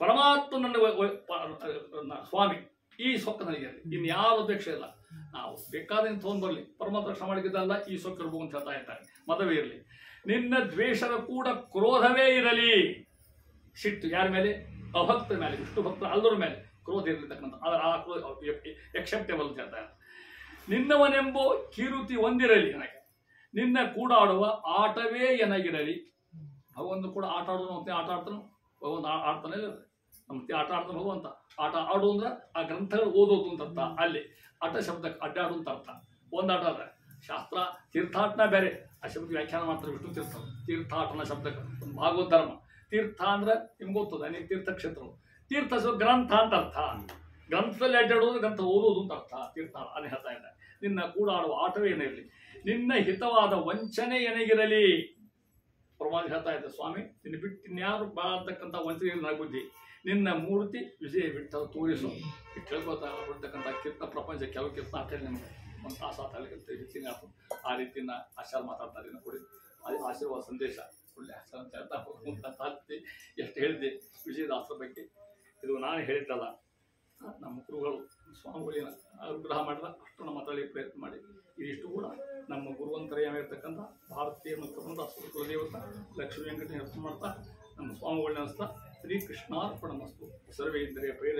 ಪರಮಾತ್ಮ ನನ್ನ ಸ್ವಾಮಿ ಈ ಸೊಕ್ಕ ನನಗೆ ಇನ್ನು ಯಾರು ಅಪೇಕ್ಷೆ ಇಲ್ಲ. ನಾವು ಬೇಕಾದ ತೊಗೊಂಡು ಬರಲಿ, ಪರಮಾತ್ಮ ರಕ್ಷಣೆ ಮಾಡಿದ್ದಲ್ಲ, ಈ ಸೊಕ್ಕ ಇರ್ಬೋದು ಅಂತ ಹೇಳ್ತಾ ಇರ್ತಾರೆ. ಮತವೇ ಇರಲಿ, ನಿನ್ನ ದ್ವೇಷದ ಕೂಡ ಕ್ರೋಧವೇ ಇರಲಿ. ಸಿಟ್ಟು ಯಾರ ಮೇಲೆ? ಅಭಕ್ತ ಮೇಲೆ, ವಿಷ್ಣು ಭಕ್ತರ ಅಲ್ಲರ ಮೇಲೆ ಕ್ರೋಧ ಇರಲಿರ್ತಕ್ಕಂಥ ಅದರ ಆ ಕ್ರೋಧ ಎಕ್ಸೆಪ್ಟೇಬಲ್ ಅಂತ ಹೇಳ್ತಾರೆ. ನಿನ್ನವನೆಂಬೋ ಕಿರುತಿ ಒಂದಿರಲಿ ನನಗೆ, ನಿನ್ನ ಕೂಡಾಡುವ ಆಟವೇ ಎನಗಿರಲಿ. ಭಗವಂತ ಕೂಡ ಆಟ ಆಡೋನು ಅಂತ ಆಟ ಆಡ್ತಾನೆ, ಭಗವಂತ ಆಡ್ತಾನೆ ನಮ್ಮ ಆಟ ಆಡ್ತಾನೆ ಭಗವಂತ. ಆಟ ಆಡು ಅಂದ್ರೆ ಆ ಗ್ರಂಥಗಳು ಓದೋದು ಅಂತ ಅರ್ಥ. ಅಲ್ಲಿ ಆಟ ಶಬ್ದಕ್ಕೆ ಅಡ್ಡಾಡು ಅಂತ ಅರ್ಥ. ಒಂದು ಆಟ ಅದ ಶಾಸ್ತ್ರ, ತೀರ್ಥಾಟನ ಬೇರೆ, ಆ ಶಬ್ದ ವ್ಯಾಖ್ಯಾನ ಮಾಡ್ತಾರೆ ವಿಷ್ಣು ತೀರ್ಥ. ತೀರ್ಥಾಟನ ಶಬ್ದಕ್ಕೆ ಒಂದು ಭಾಗವತ ಧರ್ಮ. ತೀರ್ಥ ಅಂದ್ರೆ ನಿಮ್ಗೆ ಗೊತ್ತದ, ಅನೇಕ ತೀರ್ಥಕ್ಷೇತ್ರಗಳು. ತೀರ್ಥ ಗ್ರಂಥ ಅಂತ ಅರ್ಥ. ಗ್ರಂಥದಲ್ಲಿ ಅಡ್ಡಾಡೋದು, ಗ್ರಂಥ ಓದೋದು ಅಂತ ಅರ್ಥ. ತೀರ್ಥ ಅದೇ ಹೇಳ್ತಾ ಇದ್ದಾರೆ. ನಿನ್ನ ಕೂಡಾಡುವ ಆಟವೇ ಏನಿರಲಿ, ನಿನ್ನ ಹಿತವಾದ ವಂಚನೆ ಏನಾಗಿರಲಿ. ಪ್ರಮಾಣ ಹೇಳ್ತಾ ಇದ್ದ ಸ್ವಾಮಿ, ನಿನ್ನ ಬಿಟ್ಟು ಇನ್ಯಾರು ಬಾಳ್ತಕ್ಕಂಥ ವಂಚನೆ ನನಗೆ ಬುದ್ಧಿ. ನಿನ್ನ ಮೂರ್ತಿ ವಿಜಯ ಬಿಟ್ಟು ತೋರಿಸು. ಇಟ್ಟು ಹೇಳ್ಕೊತಾ ಬಿಡ್ತಕ್ಕಂಥ ಕೀರ್ತನ ಪ್ರಪಂಚ ಕೆಲವು ಕೀರ್ತನ ಅಷ್ಟೇ ನಿಮಗೆ ಒಂದು ತಾಸಾತಲ್ಲಿ ಹೆಚ್ಚಿನ ಆ ರೀತಿನ ಆಶೀರ್ವಾದ ಮಾತಾಡ್ತಾರೆ. ಕೊಡಿ ಅದು ಆಶೀರ್ವಾದ ಸಂದೇಶ ಒಳ್ಳೆ ಆಶೀರ್ವಾದ ಅಂತ ಹೇಳ್ತಾ ಹೋಗುವಂಥ ತಾತ್ತಿ ಎಷ್ಟು ಹೇಳಿದ್ದೆ ವಿಜಯದಾಸರ ಬಗ್ಗೆ. ಇದು ನಾನು ಹೇಳಿದ್ದಲ್ಲ, ನಮ್ಮ ಗುರುಗಳು ಸ್ವಾಮಿಗಳಿನ ಅನುಗ್ರಹ ಮಾಡಿದ ಅಷ್ಟು ನಮ್ಮ ಮಾತಾಡಿ ಪ್ರಯತ್ನ ಮಾಡಿ. ಇದಿಷ್ಟು ಕೂಡ ನಮ್ಮ ಗುರುವಂತರವಾಗಿರ್ತಕ್ಕಂಥ ಭಾರತೀಯ ಮತ್ತು ಕನ್ನಡ ಕುಲದೇವತ ಲಕ್ಷ್ಮೀ ವೆಂಕಟೇಶ್ವರ ಮಾಡ್ತಾ ನಮ್ಮ ಸ್ವಾಮಿಗಳನ್ನ ಅನಿಸ್ತಾ ಶ್ರೀಕೃಷ್ಣಾರ್ಪಣಮಸ್ತು. ಸರ್ವೇಂದ್ರಿಯ ಪ್ರೇರ